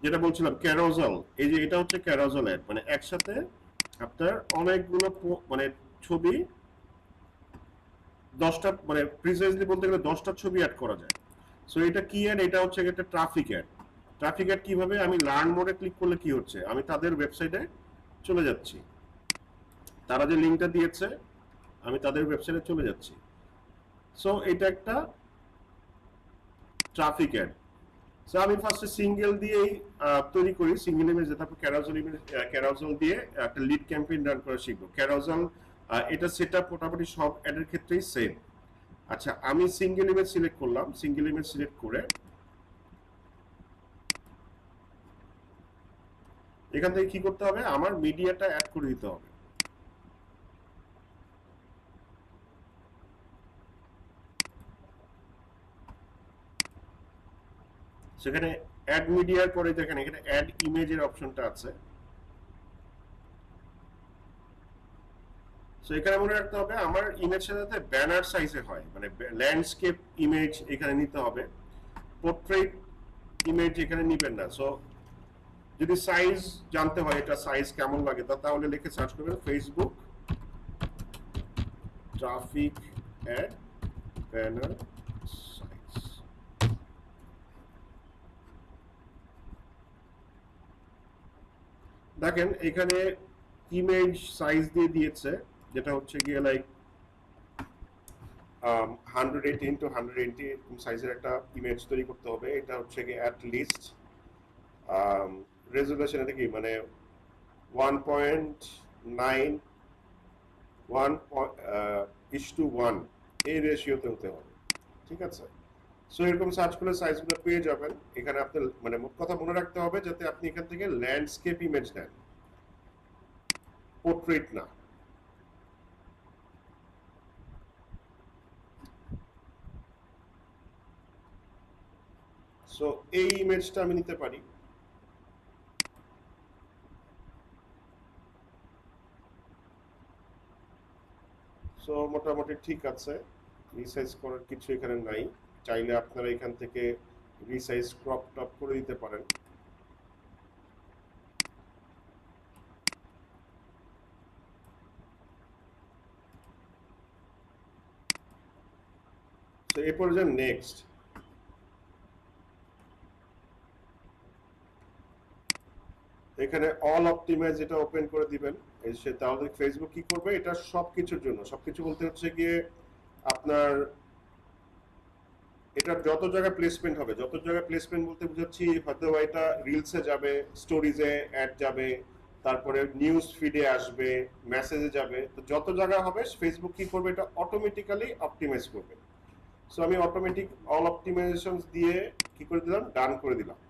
যেটা বলছিলাম ক্যারোজাল, এই যে এটা হচ্ছে ক্যারোজাল অ্যাড, মানে একসাথে আপনার অনেকগুলো মানে ছবি, 10টা মানে প্রিসাইজলি বলতে গেলে 10টা ছবি অ্যাড করা যায়। সো এটা কি অ্যাড? এটা হচ্ছে একটা ট্রাফিক অ্যাড। ট্রাফিক অ্যাড কিভাবে? আমি লার্ন মোডে ক্লিক করলে কি হচ্ছে, আমি তাদের ওয়েবসাইটে চলে যাচ্ছি, তারা যে লিঙ্কটা দিয়েছে আমি তাদের ওয়েবসাইটে চলে যাচ্ছি। সো এটা একটা ট্রাফিক অ্যাড। সো আমি ফার্স্টে সিঙ্গেল দিয়েই তৈরি করি, সিঙ্গেল ইমেজ, তারপর ক্যারাউজাল দিয়ে একটা লিড ক্যাম্পেইন রান করা শিখবো। ক্যারাউজাল এটা সেটআপ মোটামুটি সব অ্যাডের ক্ষেত্রেই সেম। আচ্ছা, আমি সিঙ্গেল ইমেজ সিলেক্ট করলাম, সিঙ্গেল ইমেজ সিলেক্ট করে এখান থেকে কি করতে হবে, আমার মিডিয়াটা অ্যাড করে দিতে হবে। সেখানে অ্যাড মিডিয়ার পরে দেখেন এখানে অ্যাড ইমেজের অপশনটা আছে। সো এখানে মনে রাখতে হবে আমার ইমেজটা যাতে ব্যানার সাইজে হয়, মানে ল্যান্ডস্কেপ ইমেজ এখানে নিতে হবে, পোর্ট্রেট ইমেজ এখানে নিবেন না। সো যদি সাইজ জানতে হয় এটা সাইজ কেমন লাগে তাহলে লিখে সার্চ করবেন Facebook traffic add banner size. দেখেন এখানে ইমেজ সাইজ দিয়ে দিয়েছে, যেটা হচ্ছে গিয়ে লাইক 180 into 180 সাইজের একটা ইমেজ তৈরি করতে হবে। এটা হচ্ছে গিয়ে অ্যাট লিস্ট রেজোলিউশন এটা কি মানে 1.9 1:1 এই রেশিওতে হতে হবে, ঠিক আছে? সো এরকম সার্চ করলে সাইজগুলো পেয়ে যাবেন। এখানে আপনার মানে মোট কথা মনে রাখতে হবে যাতে আপনি এখান থেকে ল্যান্ডস্কেপ ইমেজ নেন, পোর্ট্রেট না। সো এই ইমেজটা আমি নিতে পারি। সো মোটামুটি ঠিক আছে, রিসাইজ করার কিছু এখানে নাই। চাইলে আপনারা এখান থেকে রিসাইজ ক্রপ টপ করে দিতে পারেন। তো এরপর যে নেক্সট, এখানে অল অপটিমাইজ এটা ওপেন করে দিবেন। সে তাহলে ফেসবুক কি করবে, এটা সবকিছুর জন্য, সবকিছু বলতে হচ্ছে গিয়ে আপনার এটা যত জায়গায় প্লেসমেন্ট হবে, যত জায়গায় প্লেসমেন্ট বলতে বুঝাচ্ছি হয়তো এটা রিলসে যাবে, স্টোরিজে অ্যাড যাবে, তারপরে নিউজ ফিডে আসবে, মেসেজে যাবে, তো যত জায়গায় হবে ফেসবুক কি করবে, এটা অটোমেটিক্যালি অপটিমাইজ করবে। সো আমি অটোমেটিক অল অপটিমাইজেশনস দিয়ে কি করে দিলাম, ডান করে দিলাম।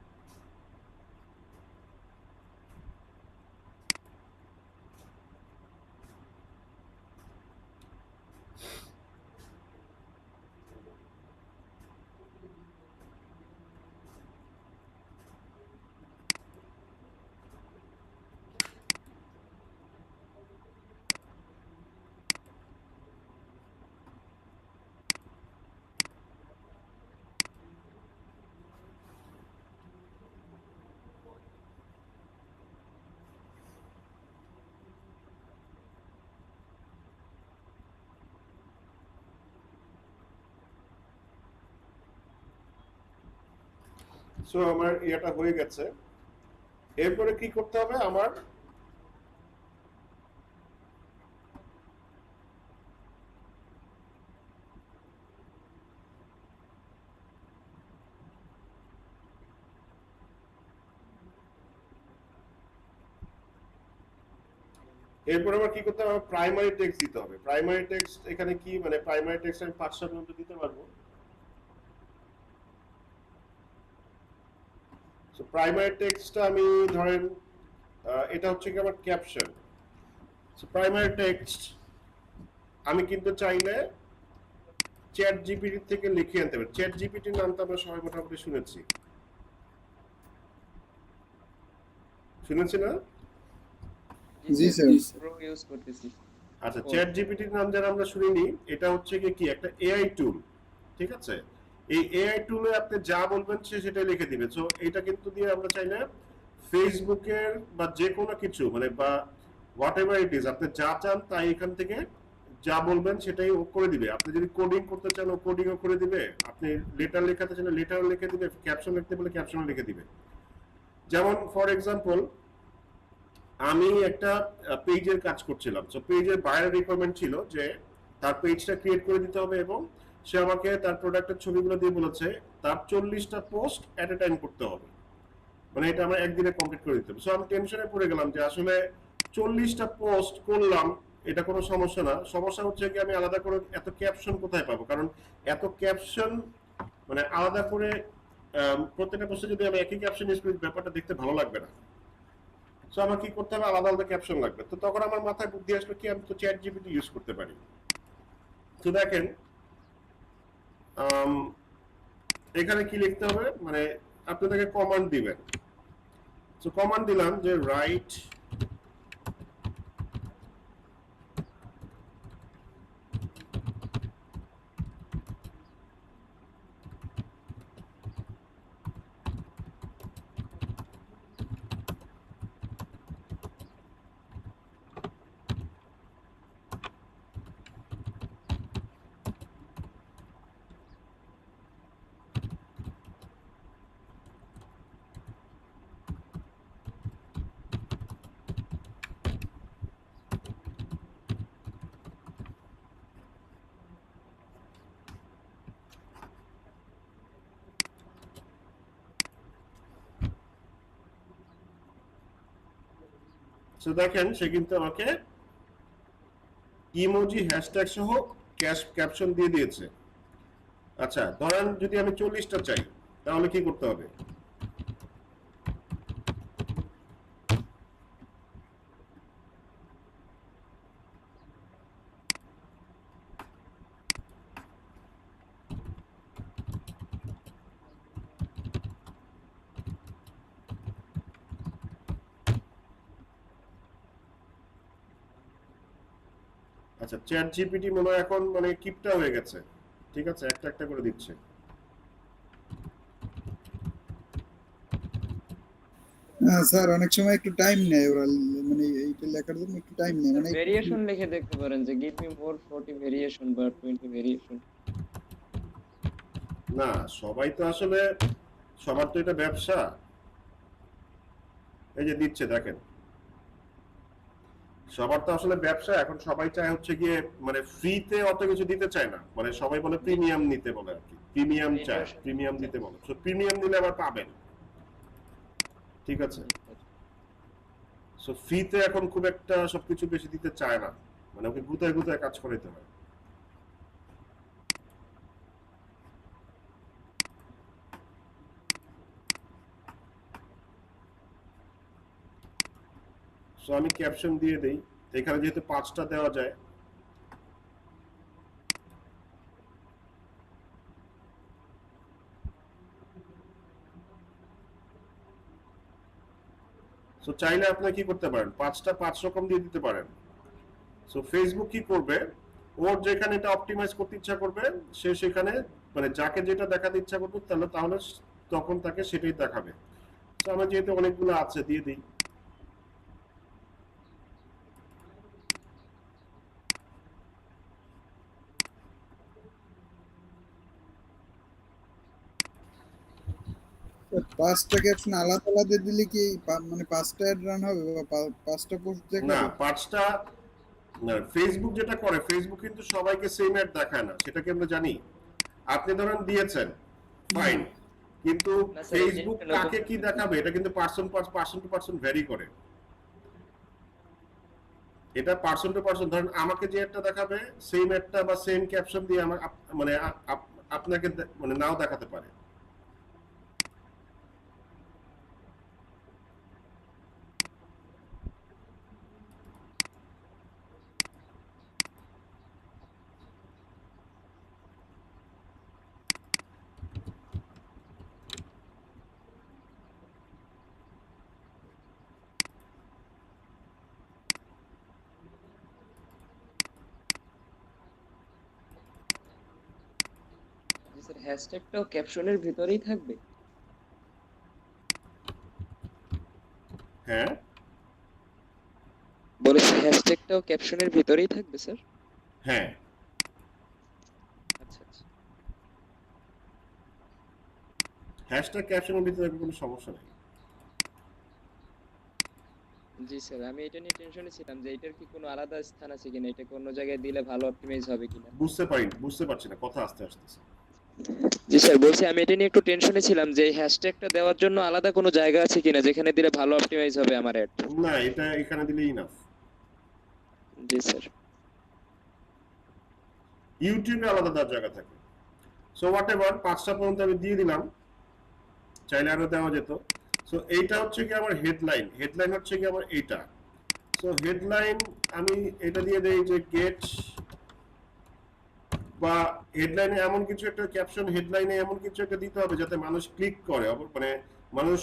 সো আমার এটা হয়ে গেছে। এরপরে কি করতে হবে আমার, এরপর আবার কি করতে হবে, প্রাইমারি টেক্সট দিতে হবে। প্রাইমারি টেক্সট এখানে কি মানে প্রাইমারি টেক্সট আমি 5টা পর্যন্ত দিতে পারবো। সো প্রাইমারি টেক্সটটা আমি ধরেন এটা হচ্ছে কি আমার ক্যাপশন। সো প্রাইমারি টেক্সট আমি কিন্তু চাইলে চ্যাট জিপিটি থেকে লিখে আনতে পারি। চ্যাট জিপিটির নামটা আমরা সবাই মোটামুটি শুনেছি, শুনেছি না? জি স্যার। প্রো ইউজ করতেছি। আচ্ছা, চ্যাট জিপিটির নাম যারা আমরা শুনিনি, এটা হচ্ছে কি একটা এআই টুল, ঠিক আছে? এই এআই টুলে আপনি যা বলবেন সে সেটাই লিখে দিবে। সো এটা কিন্তু দিয়ে আমরা চাইলে ফেসবুকের বা যে কোনো কিছু মানে বা হোয়াট এভার ইট ইজ, আপনি যা চান তাই এখান থেকে যা বলবেন সেটাই ও করে দিবে। আপনি যদি কোডিং করতে চান ও কোডিংও করে দিবে, আপনি লেটার লেখাতে চাইলে লেটারও লিখে দিবে, ক্যাপশন লিখতে বলে ক্যাপশনও লিখে দিবে। যেমন ফর এক্সাম্পল আমি একটা পেজের কাজ করছিলাম। সো পেজের বাইরে রিকোয়ারমেন্ট ছিল যে তার পেজটা ক্রিয়েট করে দিতে হবে এবং সে আমাকে তার প্রোডাক্টের ছবিগুলো দিয়ে বলেছে তার 40টা পোস্ট এট এ টাইম করতে হবে, মানে এটা আমার একদিনে কমপ্লিট করে দিতে হবে। সো আমি টেনশনে পড়ে গেলাম যে আসলে 40টা পোস্ট করলাম, এটা কোনো সমস্যা না, সমস্যা হচ্ছে কি আমি আলাদা করে এত ক্যাপশন কোথায় পাবো, কারণ এত ক্যাপশন মানে আলাদা করে প্রত্যেকটা পোস্টে যদি আমি একই ক্যাপশন ইউজ করি ব্যাপারটা দেখতে ভালো লাগবে না। সো আমার কি করতে হবে, আলাদা আলাদা ক্যাপশন লাগবে। তো তখন আমার মাথায় বুদ্ধি আসলো কি আমি তো চ্যাট জিপিটি ইউজ করতে পারি। তো দেখেন এখানে কি লিখতে হবে, মানে আপনি তাকে কমান্ড দিবেন। সো কমান্ড দিলাম যে রাইট সো দেখেন সে কিন্তু আমাকে ইমোজি হ্যাশট্যাগ সহ ক্যাপশন দিয়ে দিয়েছে। আচ্ছা, ধরেন যদি আমি 40টা চাই, তাহলে কি করতে হবে? আচ্ছা, চ্যাট জিপিটি মনে হয় এখন মানে কিপটা হয়ে গেছে। ঠিক আছে, একটা একটা করে দিচ্ছে। স্যার অনেক সময় একটু টাইম নেয় ওরা, মানে এইটা লেখার জন্য একটু টাইম নেয়, মানে একটু ভেরিয়েশন লিখে দেখতে পারেন যে গিভ মি মোর 40 ভেরিয়েশন বা 20 ভেরিয়েশন। না, সবাই তো আসলে, সবার তো এটা ব্যবসা। এই যে দিচ্ছে দেখেন, সবার তো আসলে ব্যবসা। এখন সবাই চায় হচ্ছে গিয়ে মানে ফ্রিতে অত কিছু দিতে চায় না, মানে সবাই বলে প্রিমিয়াম নিতে বলে আর কি, প্রিমিয়াম চায়, প্রিমিয়াম দিতে বলে। তো প্রিমিয়াম দিলে আবার পাবেন। ঠিক আছে, সো ফ্রিতে এখন খুব একটা সবকিছু বেশি দিতে চায় না, মানে ওকে গুতায় গুতায় কাজ করাইতে হয়। সো আমি ক্যাপশন দিয়ে দেই, এখানে যেহেতু 5টা দেওয়া যায়। সো চাইলে আপনারা কি করতে পারেন, 5টা 5 রকম দিয়ে দিতে পারেন। সো ফেসবুক কি করবে, ওর যেখানে এটা অপটিমাইজ করতে ইচ্ছা করবে, সে সেখানে মানে যাকে যেটা দেখাতে ইচ্ছা করবে তাহলে তাহলে তখন তাকে সেটাই দেখাবে। তো আমার যেহেতু অনেকগুলো আছে, দিয়ে দিই। পাঁচটা ক্যাপশন আলাদা আলাদা দিলে কি মানে পাঁচটা অ্যাড রান হবে বা পাঁচটা পোস্ট না, দেখাবে? 5টা না। ফেসবুক যেটা করে, ফেসবুক কিন্তু সবাইকে সেম অ্যাড দেখায় না, সেটা কি আমরা জানি? আপনি ধরেন দিয়েছেন, ফাইন, কিন্তু না স্যার, এই ফেসবুক জিনিসটা নতুন কাকে কি দেখাবে এটা কিন্তু পার্সন টু পার্সন ভ্যারি করে। এটা পার্সন টু পার্সন, ধরেন আমাকে যে একটা দেখাবে, সেম একটা বা সেম ক্যাপশন দিয়ে আমার মানে আপনাকে মানে নাও দেখাতে পারে। জি স্যার, হ্যাশট্যাগটাও ক্যাপশনের ভিতরেই থাকবে? হ্যাঁ, বলেছি হ্যাশট্যাগটাও ক্যাপশনের ভিতরেই থাকবে স্যার? হ্যাঁ। আচ্ছা আচ্ছা। হ্যাশট্যাগ ক্যাপশনের ভিতরে কোনো সমস্যা নেই। জি স্যার, আমি এটা নিয়ে টেনশনে ছিলাম যে এটার কি কোনো আলাদা স্থান আছে কিনা, এটা কোনো জায়গায় দিলে ভালো অপটিমাইজ হবে কিনা। বুঝতে পারছি না, কথা আস্তে আসতেছে। জি স্যার, বলছি আমি এটা নিয়ে একটু টেনশনে ছিলাম যে এই হ্যাশট্যাগটা দেওয়ার জন্য আলাদা কোনো জায়গা আছে কিনা যেখানে দিলে ভালো অপটিমাইজ হবে আমার অ্যাড। না, এটা এখানে দিলেই ইনাফ। জি স্যার। ইউটিউবে আলাদা দেওয়ার জায়গা থাকে। সো হোয়াট এভার, 5টা পর্যন্ত আমি দিয়ে দিলাম, চাইলে আরো দেওয়া যেত। সো এইটা হচ্ছে কি আমার হেডলাইন, হেডলাইন হচ্ছে কি আমার এইটা। সো হেডলাইন আমি এটা দিয়ে দেই যে গেট, বা হেডলাইনে এমন কিছু একটা ক্যাপশন, হেডলাইনে এমন কিছু একটা দিতে হবে যাতে মানুষ ক্লিক করে, মানে মানুষ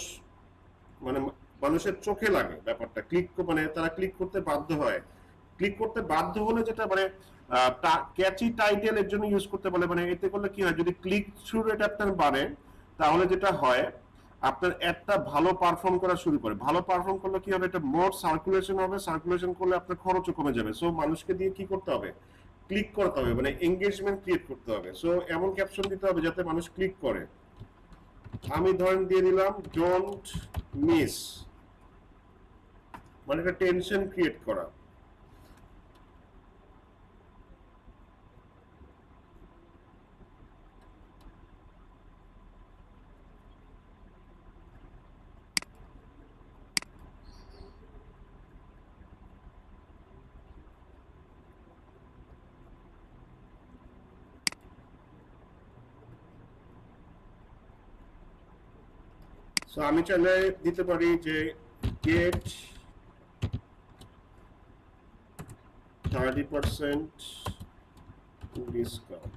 মানে মানুষের চোখে লাগে ব্যাপারটা, মানে তারা ক্লিক করতে বাধ্য হয়। ক্লিক করতে বাধ্য হলে যেটা মানে ক্যাচি টাইটেল এর জন্য ইউজ করতে বলে, মানে এতে করলে কি হয়, যদি ক্লিক থ্রু রেট আপনার বাড়ে, তাহলে যেটা হয় আপনার অ্যাডটা ভালো পারফর্ম করা শুরু করে। ভালো পারফর্ম করলে কি হবে, এটা মোর সার্কুলেশন হবে, সার্কুলেশন করলে আপনার খরচও কমে যাবে। সো মানুষকে দিয়ে কি করতে হবে, ক্লিক করতে হবে, মানে এঙ্গেজমেন্ট ক্রিয়েট করতে হবে। সো এমন ক্যাপশন দিতে হবে যাতে মানুষ ক্লিক করে। আমি ধরেন দিয়ে দিলাম ডোন্ট মিস, মানে একটা টেনশন ক্রিয়েট করা। সো আমি চাইলে দিতে পারি যে গেট 30% ডিসকাউন্ট।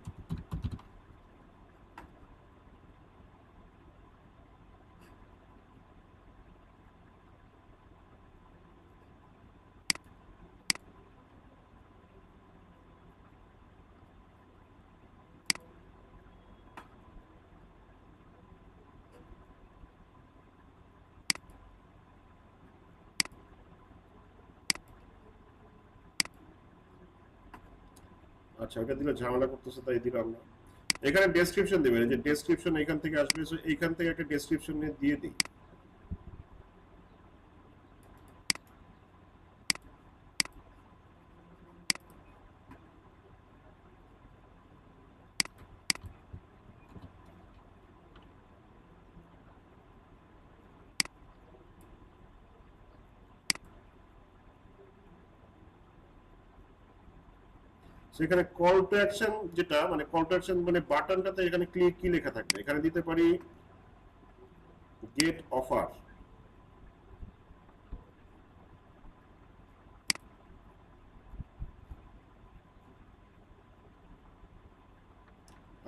আচ্ছা, ওটা দিলে ঝামেলা করতেছে, তাই দিলাম না। এখানে ডেসক্রিপশন দেবেন, যে ডেসক্রিপশন এখান থেকে আসবে, সো এইখান থেকে একটা ডেসক্রিপশন দিয়ে দিই। সেখানে কল টু অ্যাকশন, যেটা মানে কল টু অ্যাকশন মানে বাটনটাতে এখানে ক্লিক কি লেখা থাকবে, এখানে দিতে পারি গেট অফার।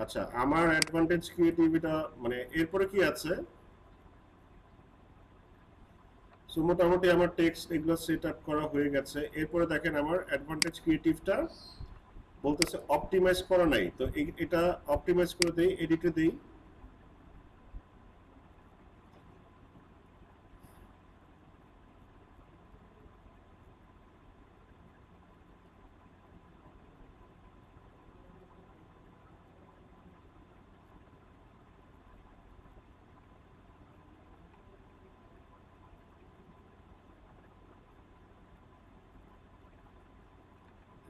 আচ্ছা, আমার অ্যাডভান্টেজ ক্রিয়েটিভিটা মানে এরপরে কি আছে, সো মোটামুটি আমার টেক্সট এগুলো সেট আপ করা হয়ে গেছে। এরপরে দেখেন আমার অ্যাডভান্টেজ ক্রিয়েটিভটা বলতেছে অপটিমাইজ করা নাই, তো এটা অপটিমাইজ করে দেই, এডিটে দেই।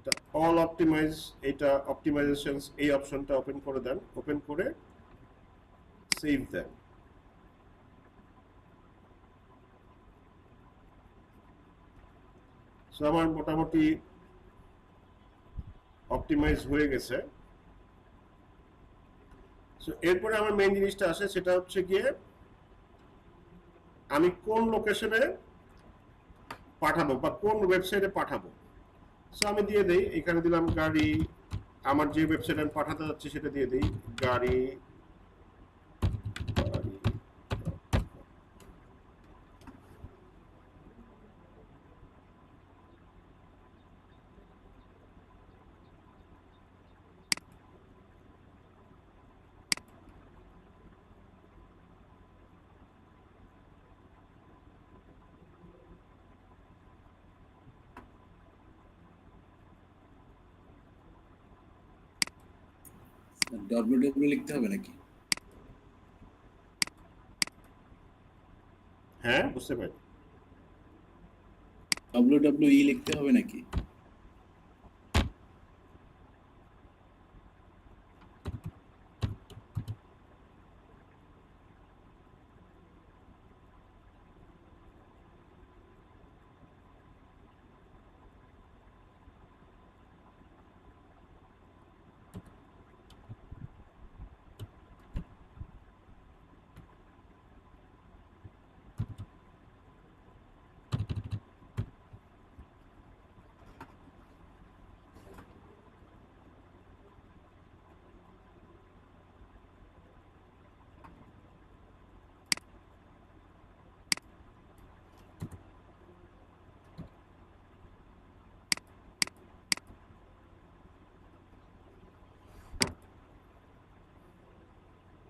এটা অল অপটিমাইজ, এটা অপটিমাইজেশনস, এই অপশনটা ওপেন করে দেন, ওপেন করে সেভ দেন। সো আমার মোটামুটি অপটিমাইজ হয়ে গেছে। সো এরপরে আমার মেইন জিনিসটা আসে, সেটা হচ্ছে গিয়ে আমি কোন লোকেশনে পাঠাবো বা কোন ওয়েবসাইটে পাঠাবো। সো আমি দিয়ে দেই, এখানে দিলাম গাড়ি, আমার যে ওয়েবসাইট আমি পাঠাতে যাচ্ছি সেটা দিয়ে দেই, গাড়ি। ডব্লিউডব্লিউ লিখতে হবে নাকি? হ্যাঁ, বুঝতে পারি। ডব্লিউডব্লিউ লিখতে হবে নাকি?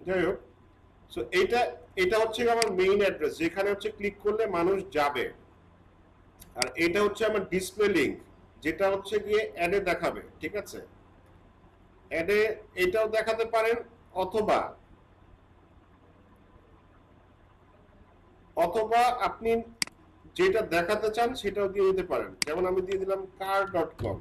যাই হোক, সো এটা এটা হচ্ছে আমার মেইন অ্যাড্রেস, যেখানে হচ্ছে ক্লিক করলে মানুষ যাবে। আর এটা হচ্ছে আমার ডিসপ্লে লিংক, যেটা হচ্ছে গিয়ে অ্যাডে দেখাবে। ঠিক আছে, অ্যাডে এটাও দেখাতে পারেন, অথবা অথবা আপনি যেটা দেখাতে চান সেটাও দিয়ে দিতে পারেন। যেমন আমি দিয়ে দিলাম car.com।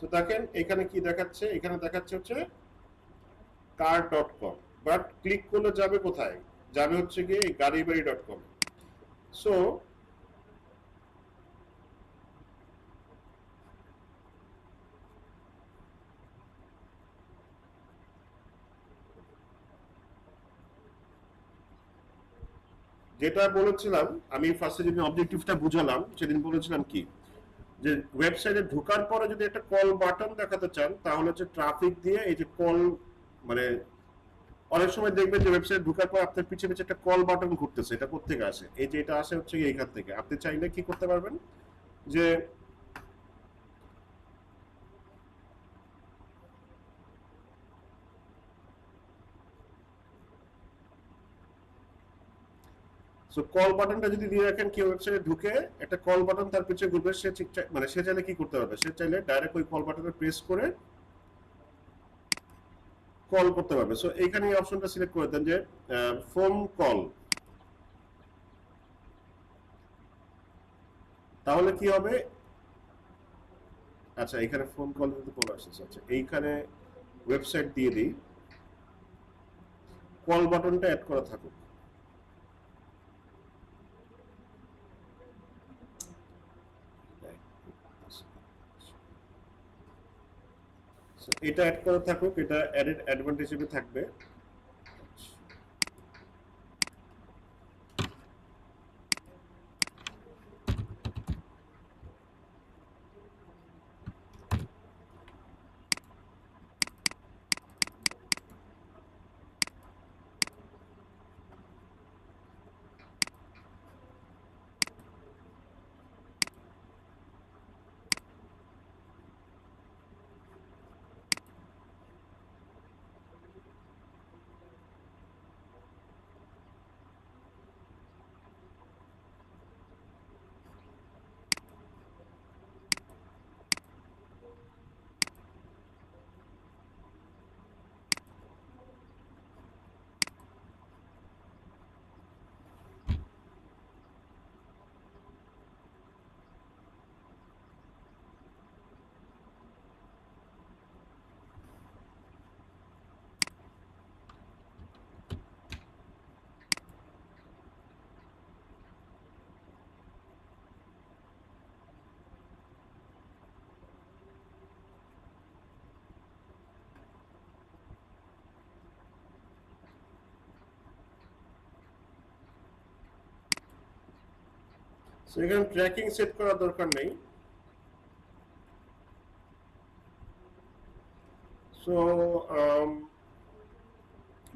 তো দেখেন এখানে কি দেখাচ্ছে, এখানে দেখাচ্ছে হচ্ছে car.com, বাট ক্লিক করলে যাবে কোথায়, যাবে হচ্ছে গিয়ে এই গাড়িবাড়ি.com। সো যেটা বলেছিলাম আমি ফার্স্টে যেদিন অবজেক্টিভটা বুঝালাম সেদিন বলেছিলাম কি, যে ওয়েবসাইটে ঢোকার পরে যদি একটা কল বাটন দেখাতে চান তাহলে হচ্ছে ট্রাফিক দিয়ে এই যে কল, মানে অনেক সময় দেখবেন যে ওয়েবসাইট ঢোকার পর আপনার পিছে পিছে একটা কল বাটন ঘুরতেছে, এটা কোত্থেকে আসে, এই যে এটা আসে হচ্ছে এইখান থেকে। আপনি চাইলে কি করতে পারবেন, যে সো কল বাটনটা যদি দিয়ে রাখেন, কেউ ওয়েবসাইটে ঢুকে একটা কল বাটন তার পিছে ঘুরবে, সে মানে সে চাইলে কি করতে পারবে, সে চাইলে ডাইরেক্ট ওই কল বাটনে প্রেস করে কল করতে পারবে। সো এইখানে এই অপশনটা সিলেক্ট করে দেন যে ফোন কল, তাহলে কি হবে, আচ্ছা এখানে ফোন কল যদি কল আসছে, আচ্ছা এইখানে ওয়েবসাইট দিয়ে দিই, কল বাটনটা অ্যাড করা থাকুক। এটা অ্যাড করা থাকুক, এটা অ্যাডেড অ্যাডভান্টেজ হিসেবে থাকবে। সো এখানে ট্র্যাকিং সেট করার দরকার নেই। সো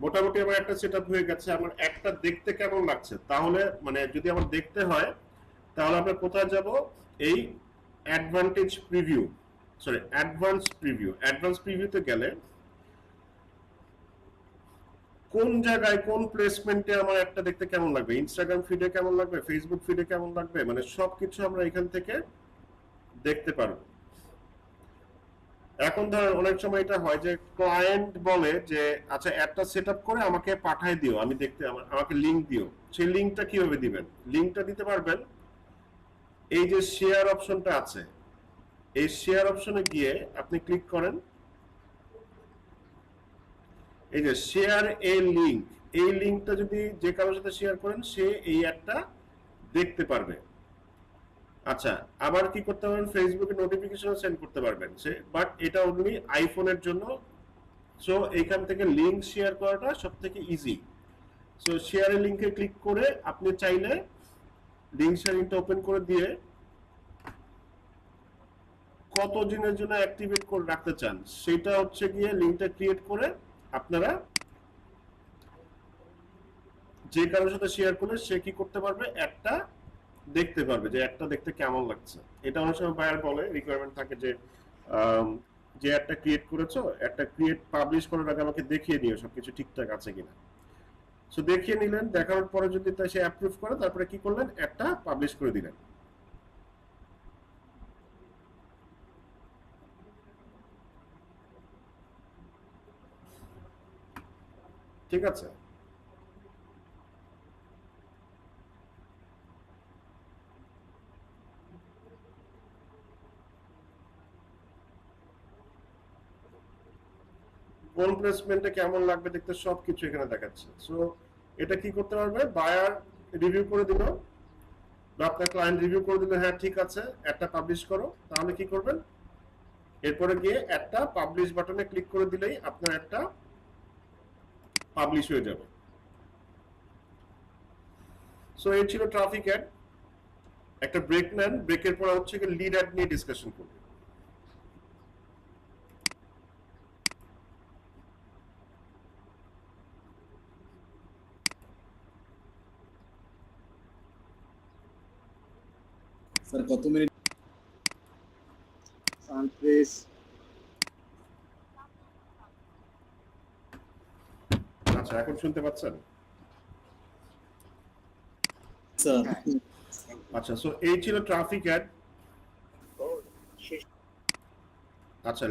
মোটামুটি আমার একটা সেটআপ হয়ে গেছে। আমার একটা দেখতে কেমন লাগছে, তাহলে মানে যদি আমার দেখতে হয় তাহলে আমরা কোথায় যাব, এই অ্যাডভান্টেজ প্রিভিউ, সরি অ্যাডভান্স প্রিভিউতে গেলে কোন জায়গায় কোন প্লেসমেন্টে আমার একটা দেখতে কেমন লাগবে, ইনস্টাগ্রাম ফিডে কেমন লাগবে, ফেসবুক ফিডে কেমন লাগবে, মানে সবকিছু আমরা এখান থেকে দেখতে পারবো। এখন ধরেন অনেক সময় এটা হয় যে ক্লায়েন্ট বলে যে আচ্ছা অ্যাডটা সেট আপ করে আমাকে পাঠায় দিও, আমি দেখতে, আমাকে লিংক দিও। সেই লিংকটা কিভাবে দিবেন, লিংকটা দিতে পারবেন এই যে শেয়ার অপশনটা আছে, এই শেয়ার অপশনে গিয়ে আপনি ক্লিক করেন, এই যে শেয়ার এ লিংক, এই লিংকটা যদি যে কারোর সাথে শেয়ার করেন সে এই অ্যাডটা দেখতে পারবে। আচ্ছা আবার কি করতে পারবেন, ফেসবুকে নোটিফিকেশন সেন্ড করতে পারবেন সে, বাট এটা অনলি আইফোনের জন্য। সো এইখান থেকে লিংক শেয়ার করাটা সবথেকে ইজি। সো শেয়ারের লিংকে ক্লিক করে আপনি চাইলে লিংক শেয়ারিংটা ওপেন করে দিয়ে কত দিনের জন্য অ্যাক্টিভেট করে রাখতে চান সেটা হচ্ছে গিয়ে লিংকটা ক্রিয়েট করে আপনারা যে কারোর সাথে শেয়ার করলে সে কি করতে পারবে, একটা দেখতে পারবে যে একটা দেখতে কেমন লাগছে। এটা অনেক সময় বায়ার বলে রিকোয়ারমেন্ট থাকে যে যে একটা ক্রিয়েট করেছো, একটা ক্রিয়েট পাবলিশ করার আগে আমাকে দেখিয়ে নিও সবকিছু ঠিকঠাক আছে কিনা। সো দেখিয়ে নিলেন, দেখার পরে যদি তা সে অ্যাপ্রুভ করে তারপরে কি করলেন, একটা পাবলিশ করে দিলেন। ঠিক আছে। কোন প্লেসমেন্টে কেমন লাগবে দেখতে সবকিছু এখানে দেখাচ্ছে। সো এটা কি করতে পারবে, বায়ার রিভিউ করে দিল বা আপনার ক্লায়েন্ট রিভিউ করে দিল, হ্যাঁ ঠিক আছে একটা পাবলিশ করো, তাহলে কি করবেন, এরপরে গিয়ে একটা পাবলিশ বাটনে ক্লিক করে দিলেই আপনার একটা পাবলিশ হয়ে যাবে। সো এই ছিল ট্রাফিক অ্যাড। একটা ব্রেক নেন, ব্রেকের পর হচ্ছে কি লিড অ্যাড নিয়ে ডিসকাশন করব। স্যার কত মিনিট? সানপ্রেস আচ্ছা এখন শুনতে পাচ্ছেন? স্যার আচ্ছা, সো এই ছিল ট্রাফিক অ্যাড। আচ্ছা,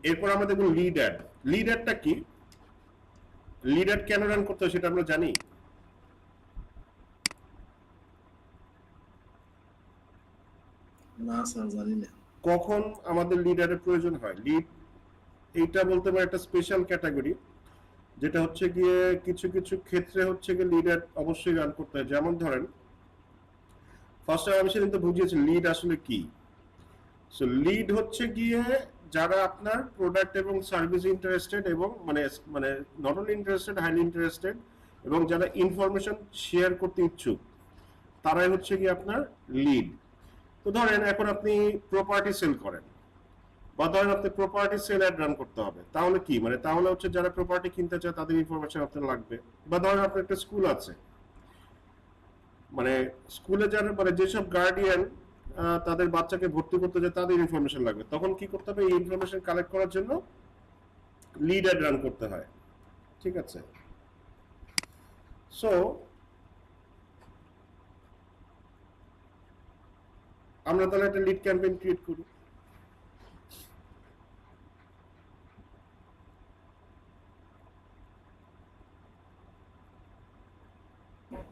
এরপর আমরা দেখব লিড অ্যাড। লিড অ্যাডটা কি, লিড অ্যাড কেন রান করতে হয় সেটা আমরা জানি। না স্যার জানি না। কখন আমাদের লিড অ্যাডের প্রয়োজন হয়? লিড এইটা বলতে পারে একটা স্পেশাল ক্যাটাগরি, যেটা হচ্ছে গিয়ে কিছু কিছু ক্ষেত্রে হচ্ছে গিয়ে লিড অ্যাড অবশ্যই রান করতে হয়। যেমন ধরেন ফার্স্ট টাইম আমি সেদিন তো বুঝিয়েছি লিড আসলে কি। সো লিড হচ্ছে গিয়ে যারা আপনার প্রোডাক্ট এবং সার্ভিস ইন্টারেস্টেড এবং মানে মানে not only interested, highly interested, এবং যারা ইনফরমেশন শেয়ার করতে ইচ্ছুক, তারাই হচ্ছে গিয়ে আপনার লিড। তো ধরেন এখন আপনি প্রপার্টি সেল করেন, বা ধরেন আপনি প্রপার্টি সেল অ্যাড রান করতে হবে, তাহলে কি মানে তাহলে হচ্ছে যারা প্রপার্টি কিনতে চায় তাদের ইনফরমেশন আপনার লাগবে। বা ধরেন আপনার একটা স্কুল আছে, মানে স্কুলে যারা মানে যেসব গার্ডিয়ান তাদের বাচ্চাকে ভর্তি করতে যায় তাদের ইনফরমেশন লাগবে, তখন কি করতে হবে, এই ইনফরমেশন কালেক্ট করার জন্য লিড অ্যাড রান করতে হয়। ঠিক আছে, সো আমরা তাহলে একটা লিড ক্যাম্পেইন ক্রিয়েট করি।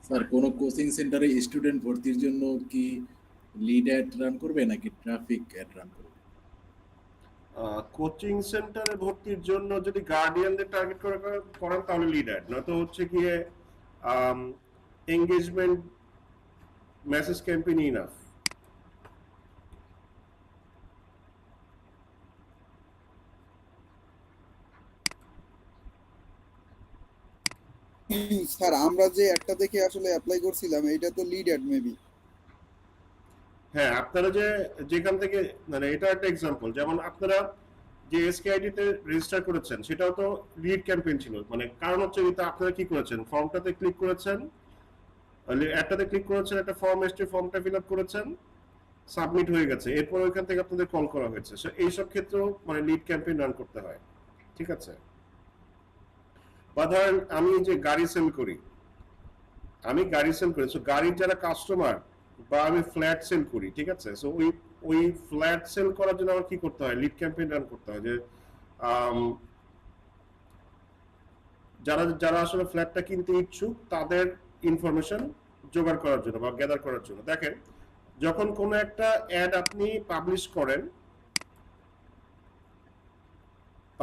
স্যার কোন কোচিং সেন্টারে স্টুডেন্ট ভর্তির জন্য কি লিড অ্যাড রান করবে নাকি ট্রাফিক অ্যাড রান করবে? কোচিং সেন্টারে ভর্তির জন্য যদি গার্ডিয়ানদের টার্গেট করে করেন তাহলে লিড অ্যাড, নয়তো হচ্ছে গিয়ে engagement message campaign enough. Sir আমরা যে একটা দেখে আসলে অ্যাপ্লাই করছিলাম এটা তো লিড অ্যাড মেবি। হ্যাঁ, আপনারা যে যেখান থেকে মানে এটা একটা এক্সাম্পল, যেমন আপনারা যে এসকেআইডি তে রেজিস্টার করেছেন সেটাও তো লিড ক্যাম্পেইন ছিল। মানে কারণ হচ্ছে এটা আপনারা কি করেছেন, ফর্মটাতে ক্লিক করেছেন, একটাতে ক্লিক করেছেন, একটা ফর্ম এসছে, ফর্মটা ফিল আপ করেছেন, সাবমিট হয়ে গেছে, এরপর ওইখান থেকে আপনাদের কল করা হয়েছে। সো এইসব ক্ষেত্রেও মানে লিড ক্যাম্পেইন রান করতে হয়। ঠিক আছে, বা ধরেন আমি যে গাড়ি সেল করি, সো গাড়ির যারা কাস্টমার, বা আমি ফ্ল্যাট সেল করি, ঠিক আছে, সো ওই ফ্ল্যাট সেল করার জন্য আমার কি করতে হয়, লিড ক্যাম্পেইন রান করতে হয়। যে যারা যারা আসলে ফ্ল্যাটটা কিনতে ইচ্ছুক তাদের ইনফরমেশন জোগাড় করার জন্য বা গ্যাদার করার জন্য। দেখেন যখন কোনো একটা অ্যাড আপনি পাবলিশ করেন,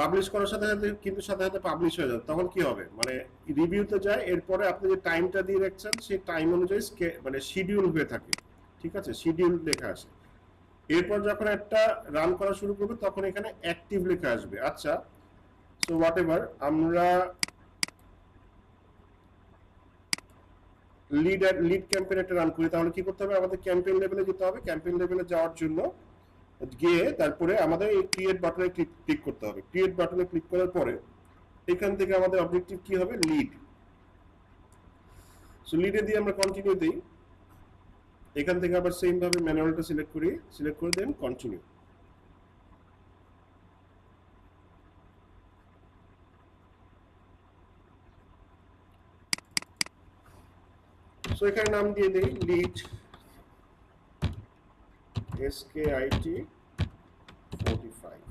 পাবলিশ করার সাথে সাথে কিন্তু সাথে সাথে পাবলিশ হয়ে যায়, তখন কি হবে, মানে রিভিউতে যায়, এরপরে আপনি যে টাইমটা দিয়ে রাখছেন সেই টাইম অনুযায়ী মানে শিডিউল হয়ে থাকে। ঠিক আছে, শিডিউল লেখা আসে। এরপর যখন একটা রান করা শুরু করবে তখন এখানে অ্যাক্টিভ লেখা আসবে। আচ্ছা, সো হোয়াট এভার, আমরা লিড ক্যাম্পেইন একটা রান করি, তাহলে কি করতে হবে, আমাদের ক্যাম্পেইন লেভেলে যেতে হবে। ক্যাম্পেইন লেভেলে যাওয়ার জন্য গিয়ে তারপরে আমাদের এই ক্রিয়েট বাটনে ক্লিক করতে হবে। ক্রিয়েট বাটনে ক্লিক করার পরে এখান থেকে আমাদের অবজেক্টিভ কি হবে, লিড। সো লিডে দিয়ে আমরা কন্টিনিউ দিই। এখান থেকে আবার সেম ভাবে ম্যানুয়ালটা সিলেক্ট করে দেন কন্টিনিউ। সো এখানে নাম দিয়ে দেই লিড SKIT 45।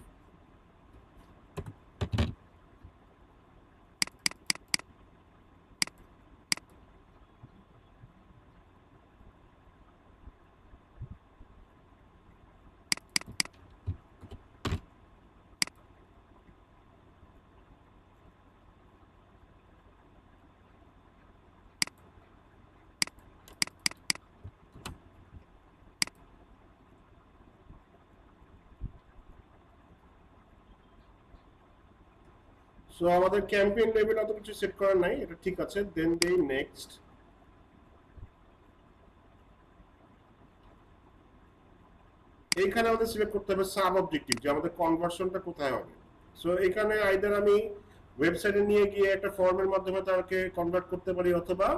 সো আমাদের ক্যাম্পেইন লেভেল অত কিছু সেট করা নাই, এটা ঠিক আছে। দেন দেই নেক্সট। এইখানে আমাদের সিলেক্ট করতে হবে সাব অবজেক্টিভ, যে আমাদের কনভার্সনটা কোথায় হবে। সো এখানে আইদার আমি ওয়েবসাইটে নিয়ে গিয়ে একটা ফর্মের মাধ্যমে তাকে কনভার্ট করতে পারি, অথবা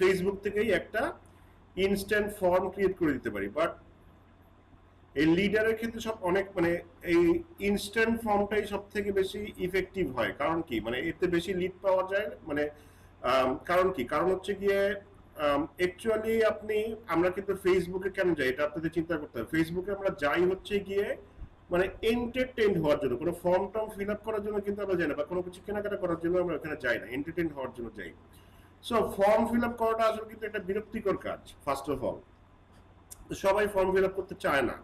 ফেসবুক থেকেই একটা ইনস্ট্যান্ট ফর্ম ক্রিয়েট করে দিতে পারি। বাট এই লিডারের ক্ষেত্রে সব অনেক মানে এই ইনস্ট্যান্ট ফর্মটাই সব থেকে বেশি ইফেক্টিভ হয়। কারণ কি, মানে এতে বেশি লিড পাওয়া যায়। মানে কারণ কি, কারণ হচ্ছে গিয়ে অ্যাকচুয়ালি আমরা কিন্তু ফেসবুকে কেন যাই এটা আপনাদের চিন্তা করতে হবে। ফেসবুকে আমরা যাই হচ্ছে গিয়ে মানে এন্টারটেইন হওয়ার জন্য, কোনো ফর্ম টর্ম ফিল আপ করার জন্য কিন্তু আমরা যাই না, বা কোনো কিছু কেনাকাটা করার জন্য আমরা ওখানে যাই না, এন্টারটেইন হওয়ার জন্য যাই। সো ফর্ম ফিল আপ করাটা আসলে কিন্তু একটা বিরক্তিকর কাজ। ফার্স্ট অফ অল সবাই ফর্ম ফিল আপ করতে চায় না।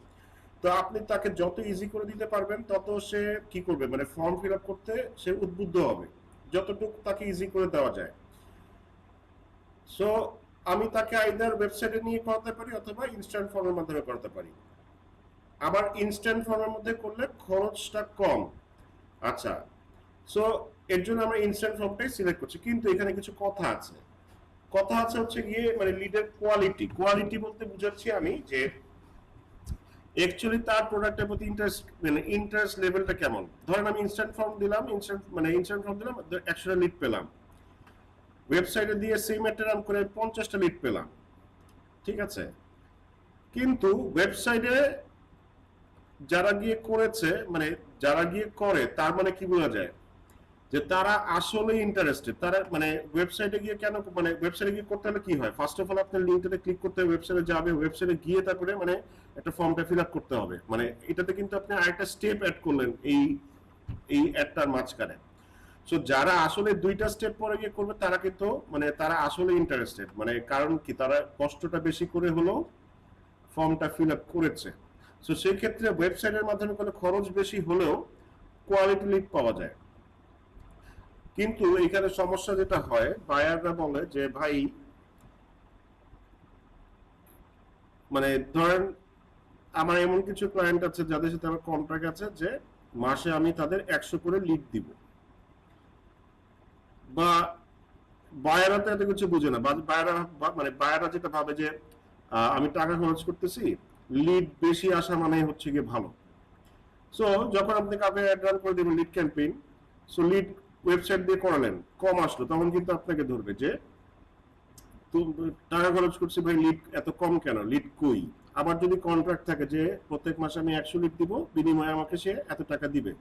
তো আপনি তাকে যত ইজি করে দিতে পারবেন তত সে কি করবে, মানে ফর্ম ফিল আপ করতে সে উদ্বুদ্ধ হবে, যতটুকু তাকে ইজি করে দেওয়া যায়। সো আমি তাকে আইদার ওয়েবসাইটে নিয়ে করাতে পারি অথবা ইনস্ট্যান্ট ফর্মের মাধ্যমে করাতে পারি। আবার ইনস্ট্যান্ট ফর্মের মধ্যে করলে খরচটা কম। আচ্ছা, সো এর জন্য আমরা ইনস্ট্যান্ট ফর্মটাই সিলেক্ট করছি। কিন্তু এখানে কিছু কথা আছে। কথা আছে হচ্ছে গিয়ে মানে লিডের কোয়ালিটি। কোয়ালিটি বলতে বুঝাচ্ছি আমি যে অ্যাকচুয়ালি তার প্রোডাক্টের প্রতি ইন্টারেস্ট লেভেলটা কেমন। ধরেন আমি ইনস্ট্যান্ট ফর্ম দিলাম, ইনস্ট্যান্ট ফর্ম দিলাম, 100টা লিড পেলাম। ওয়েবসাইটে দিয়ে সেম একটা রান করে 50টা লিড পেলাম, ঠিক আছে। কিন্তু ওয়েবসাইটে যারা গিয়ে করেছে, মানে যারা গিয়ে করে, তার মানে কি বোঝা যায় যে তারা আসলে ইন্টারেস্টেড। তারা মানে ওয়েবসাইটে গিয়ে কেন, মানে ওয়েবসাইটে গিয়ে করতে হলে কি হয়, ফার্স্ট অফ অল আপনার লিঙ্কটাতে ক্লিক করতে হবে, ওয়েবসাইটে যাবে, ওয়েবসাইটে গিয়ে তারপরে মানে একটা ফর্মটা ফিল আপ করতে হবে। মানে এটাতে কিন্তু আপনি আরেকটা স্টেপ অ্যাড করলেন এই অ্যাডটার মাঝখানে। সো যারা আসলে দুইটা স্টেপ পরে গিয়ে করবে তারা কিন্তু মানে তারা আসলে ইন্টারেস্টেড। মানে কারণ কি, তারা কষ্টটা বেশি করে হলেও ফর্মটা ফিল আপ করেছে। সো সেই ক্ষেত্রে ওয়েবসাইটের মাধ্যমে কোনো খরচ বেশি হলেও কোয়ালিটি লিড পাওয়া যায়। কিন্তু এখানে সমস্যা যেটা হয়, বায়াররা বলে যে ভাই মানে ধরেন আমার এমন কিছু ক্লায়েন্ট আছে যাদের সাথে আমার কন্ট্রাক্ট আছে যে মাসে আমি তাদের 100 করে লিড দিব, বা বায়াররা তো এত কিছু বুঝে না। বায়াররা যেটা ভাবে যে আমি টাকা খরচ করতেছি, লিড বেশি আসা মানে হচ্ছে গিয়ে ভালো। সো যখন আপনি কাউকে অ্যাড রান করে দিবেন lead campaign, so lead website দিয়ে করালেন, কম আসলো, তখন কিন্তু আপনাকে ধরবে যে টাকা খরচ করছি ভাই, লিড এত কম কেন, লিড কই। আবার যদি কন্ট্রাক্ট থাকে যে প্রত্যেক মাসে আমি 100 লিড দিব, বিনিময়ে আমাকে সে এত টাকা দিবে,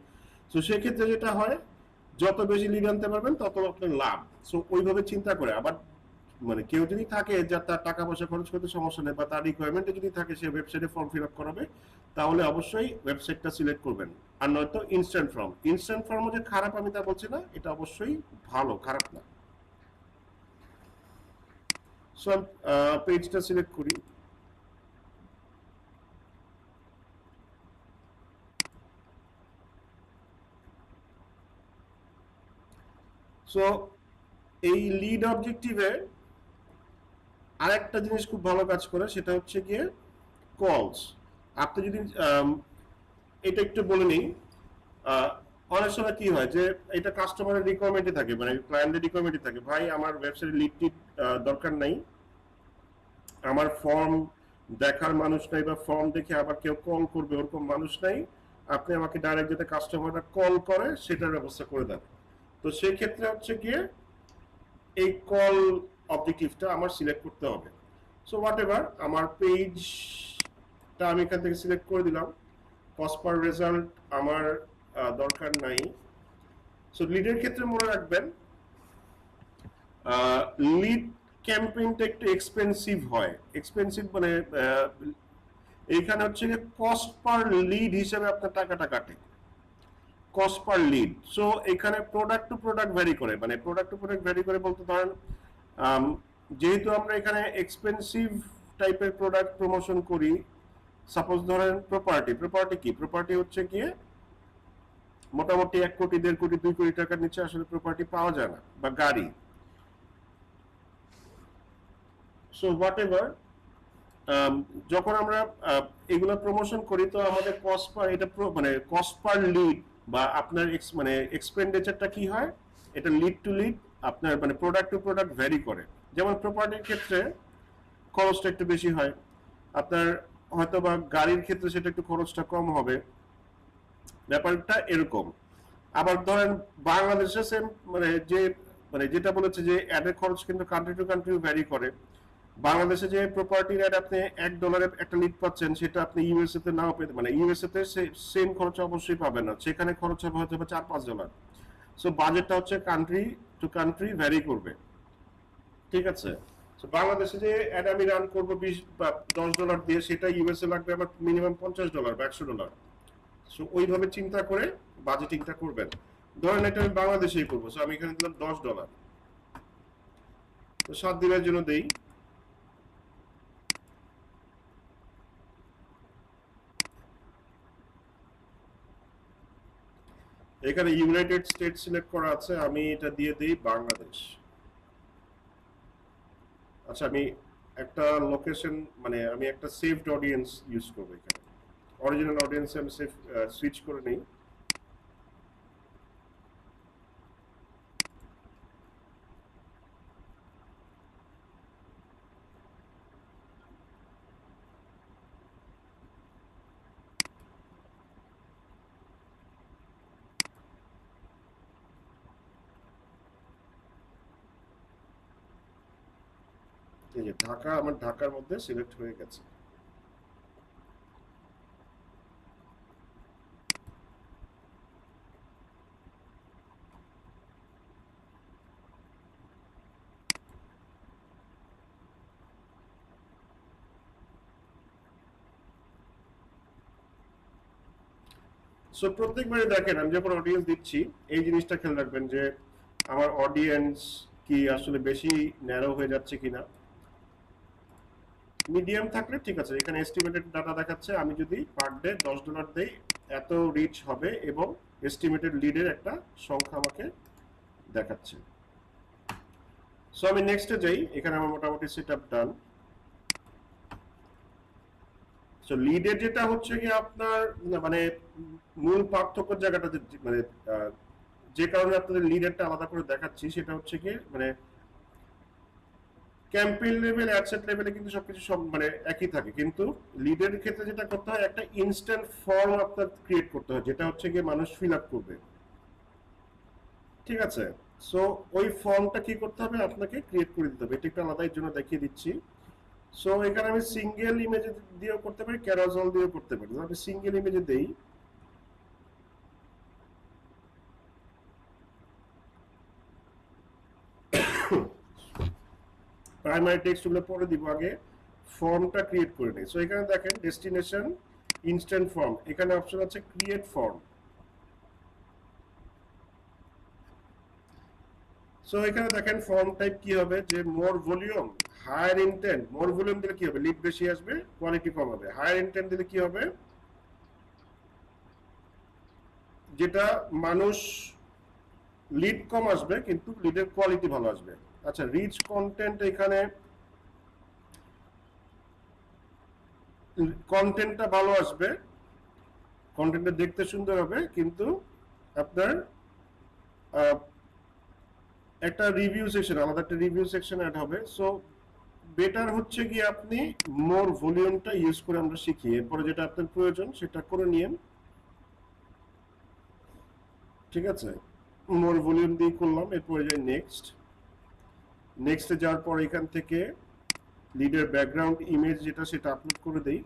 তো সেক্ষেত্রে যেটা হয় যত বেশি লিড আনতে পারবেন তত আপনার লাভ। সো ওইভাবে চিন্তা করে। আবার মানে কেউ যদি থাকে যার তার টাকা পয়সা খরচ করতে সমস্যা নেই, বা তার রিকোয়ারমেন্টে যদি থাকে সে ওয়েবসাইটে ফর্ম ফিল আপ করাবে, তাহলে অবশ্যই ওয়েবসাইটটা সিলেক্ট করবেন। আর নয়তো ইনস্ট্যান্ট ফর্ম। ইনস্ট্যান্ট ফর্ম যে খারাপ আমি তা বলছি না, এটা অবশ্যই ভালো, খারাপ না। সো পেজটা সিলেক্ট করি। সো এই লিড অবজেক্টিভে আরেকটা জিনিস খুব ভালো কাজ করে, সেটা হচ্ছে গিয়ে কলস। আপনি যদি এটা একটু বলে নিই, অনেক সময় কি হয় যে এটা কাস্টমারের রিকোয়ারমেন্টে থাকে, মানে ক্লায়েন্টের রিকোয়ারমেন্টে থাকে, ভাই আমার ওয়েবসাইটে লিড টিড দরকার নাই, আমার ফর্ম দেখার মানুষ নাই, বা ফর্ম দেখে আবার কেউ কল করবে ওরকম মানুষ নাই, আপনি আমাকে ডাইরেক্ট যাতে কাস্টমাররা কল করে সেটার ব্যবস্থা করে দেন। তো সেই ক্ষেত্রে হচ্ছে গিয়ে এই কল অবজেক্টিভটা আমার সিলেক্ট করতে হবে। সো হোয়াট এভার, আমার পেজটা আমি এখান থেকে সিলেক্ট করে দিলাম। কস্ট পার রেজাল্ট আমার দরকার নাই। সো লিডের ক্ষেত্রে মনে রাখবেন লিড ক্যাম্পেইনটা একটু এক্সপেন্সিভ হয়। এক্সপেন্সিভ মানে এইখানে হচ্ছে যে কস্ট পার লিড হিসেবে আপনার টাকাটা কাটে, কস্ট পার লিড। সো এখানে প্রোডাক্ট টু প্রোডাক্ট ভ্যারি করে, মানে প্রোডাক্ট টু প্রোডাক্ট ভ্যারি করে বলতে ধরেন যেহেতু আমরা এখানে এক্সপেন্সিভ টাইপের প্রোডাক্ট প্রমোশন করি, সাপোজ ধরেন প্রপার্টি কি, প্রপার্টি হচ্ছে গিয়ে মোটামুটি 1 কোটি 1.5 কোটি 2 কোটি টাকার নিচে আসলে প্রপার্টি পাওয়া যায় না, বা গাড়ি। সো হোয়াট এভার, যখন আমরা এগুলো প্রমোশন করি তো আমাদের কস্ট পার, এটা মানে কস্ট পার লিড বা আপনার মানে এক্সপেন্ডিচারটা কি হয়, এটা লিড টু লিড আপনার মানে প্রোডাক্ট টু প্রোডাক্ট ভ্যারি করে। যেমন প্রপার্টির ক্ষেত্রে খরচটা একটু বেশি হয়, আপনার হয়তো বা গাড়ির ক্ষেত্রে সেটা একটু খরচটা কম হবে, ব্যাপারটা এরকম। আবার ধরেন বাংলাদেশে সেম মানে যেটা বলেছে যে অ্যাডের খরচ কিন্তু কান্ট্রি টু কান্ট্রি ভ্যারি করে। বাংলাদেশে যে প্রপার্টির অ্যাড আপনি $1 একটা লিড পাচ্ছেন, সেটা আপনি ইউএসএ তে নাও পেতে, মানে ইউএসএ তে সেম খরচ অবশ্যই পাবেন না, সেখানে খরচ হবে হয়তো $4-5। সো বাজেটটা হচ্ছে কান্ট্রি টু কান্ট্রি ভ্যারি করবে, ঠিক আছে। তো বাংলাদেশে যে অ্যাড আমি রান করবো $20 বা $10 দিয়ে, সেটা ইউএসএ লাগবে আমার মিনিমাম $50 বা $100। সো ওইভাবে চিন্তা করে বাজেটিংটা করবেন। ধরেন এটা আমি বাংলাদেশেই করবো, সো আমি এখানে দিলাম $10, তো 7 দিনের জন্য দেই। এখানে ইউনাইটেড স্টেট সিলেক্ট করা আছে, আমি এটা দিয়ে দিই বাংলাদেশ। আচ্ছা, আমি একটা লোকেশন মানে আমি একটা সেভড অডিয়েন্স ইউজ করবো এখানে, অরিজিনাল অডিয়েন্সে আমি সেভ সুইচ করে নিই। এই যে ঢাকা, আমার ঢাকার মধ্যে সিলেক্ট হয়ে গেছে। সো প্রত্যেকবারে দেখেন আমি যখন অডিয়েন্স দিচ্ছি, এই জিনিসটা খেয়াল রাখবেন যে আমার অডিয়েন্স কি আসলে বেশি ন্যারো হয়ে যাচ্ছে কিনা। মিডিয়াম থাকলে ঠিক আছে, এখানে এস্টিমেটেড ডাটা দেখাচ্ছে, আমি যদি পার ডে $10 দেই এত রিচ হবে, এবং এস্টিমেটেড লিডের একটা সংখ্যা আমাকে দেখাচ্ছে। সো আমি নেক্সটে যাই, এখানে আমার মোটামুটি সেটআপ ডান। সো লিডের যেটা হচ্ছে কি আপনার মানে মূল পার্থক্যের জায়গাটা মানে যে কারণে আপনাদের লিডেরটা আলাদা করে দেখাচ্ছি, সেটা হচ্ছে কি মানে ক্যাম্পেইন লেভেল, অ্যাডসেট লেভেলে কিন্তু সবকিছু সব মানে একই থাকে, কিন্তু লিডের ক্ষেত্রে যেটা করতে হয়, একটা ইনস্ট্যান্ট ফর্ম আপনার ক্রিয়েট করতে হয়, যেটা হচ্ছে গিয়ে মানুষ ফিল আপ করবে, ঠিক আছে। সো ওই ফর্মটা কি করতে হবে, আপনাকে ক্রিয়েট করে দিতে হবে। এটা একটু আলাদা, এর জন্য দেখিয়ে দিচ্ছি। সো এখানে আমি সিঙ্গেল ইমেজ দিয়েও করতে পারি, ক্যারাজল দিয়েও করতে পারি। আমি সিঙ্গেল ইমেজে দেই, প্রাইমারি টেক্সট গুলো পরে দিব, আগে ফর্মটা ক্রিয়েট করে নিই। সো এখানে দেখেন ডেস্টিনেশন ইনস্ট্যান্ট ফর্ম, এখানে অপশন আছে ক্রিয়েট ফর্ম। সো এখানে দেখেন ফর্ম টাইপ কি হবে, যে মোর ভলিউম, হায়ার ইনটেন্ট। মোর ভলিউম দিলে কি হবে, লিড বেশি আসবে, কোয়ালিটি কম হবে। হায়ার ইনটেন্ট দিলে কি হবে, যেটা মানুষ লিড কম আসবে কিন্তু লিডের কোয়ালিটি ভালো আসবে। আচ্ছা, রিচ কন্টেন্ট, এখানে কন্টেন্টটা ভালো আসবে, কন্টেন্টটা দেখতে সুন্দর হবে, কিন্তু আপনার একটা রিভিউ সেকশন, আলাদা একটা রিভিউ সেকশন অ্যাড হবে। সো বেটার হচ্ছে কি আপনি মোর ভলিউমটা ইউজ করে আমরা শিখি, এরপরে যেটা আপনার প্রয়োজন সেটা করে নিয়েন, ঠিক আছে। মোর ভলিউম দিয়ে করলাম, এরপরে যাই নেক্সট। নেক্সটে যাওয়ার পর এখান থেকে লিডের ব্যাকগ্রাউন্ড ইমেজ যেটা, সেটা আপলোড করে দেই।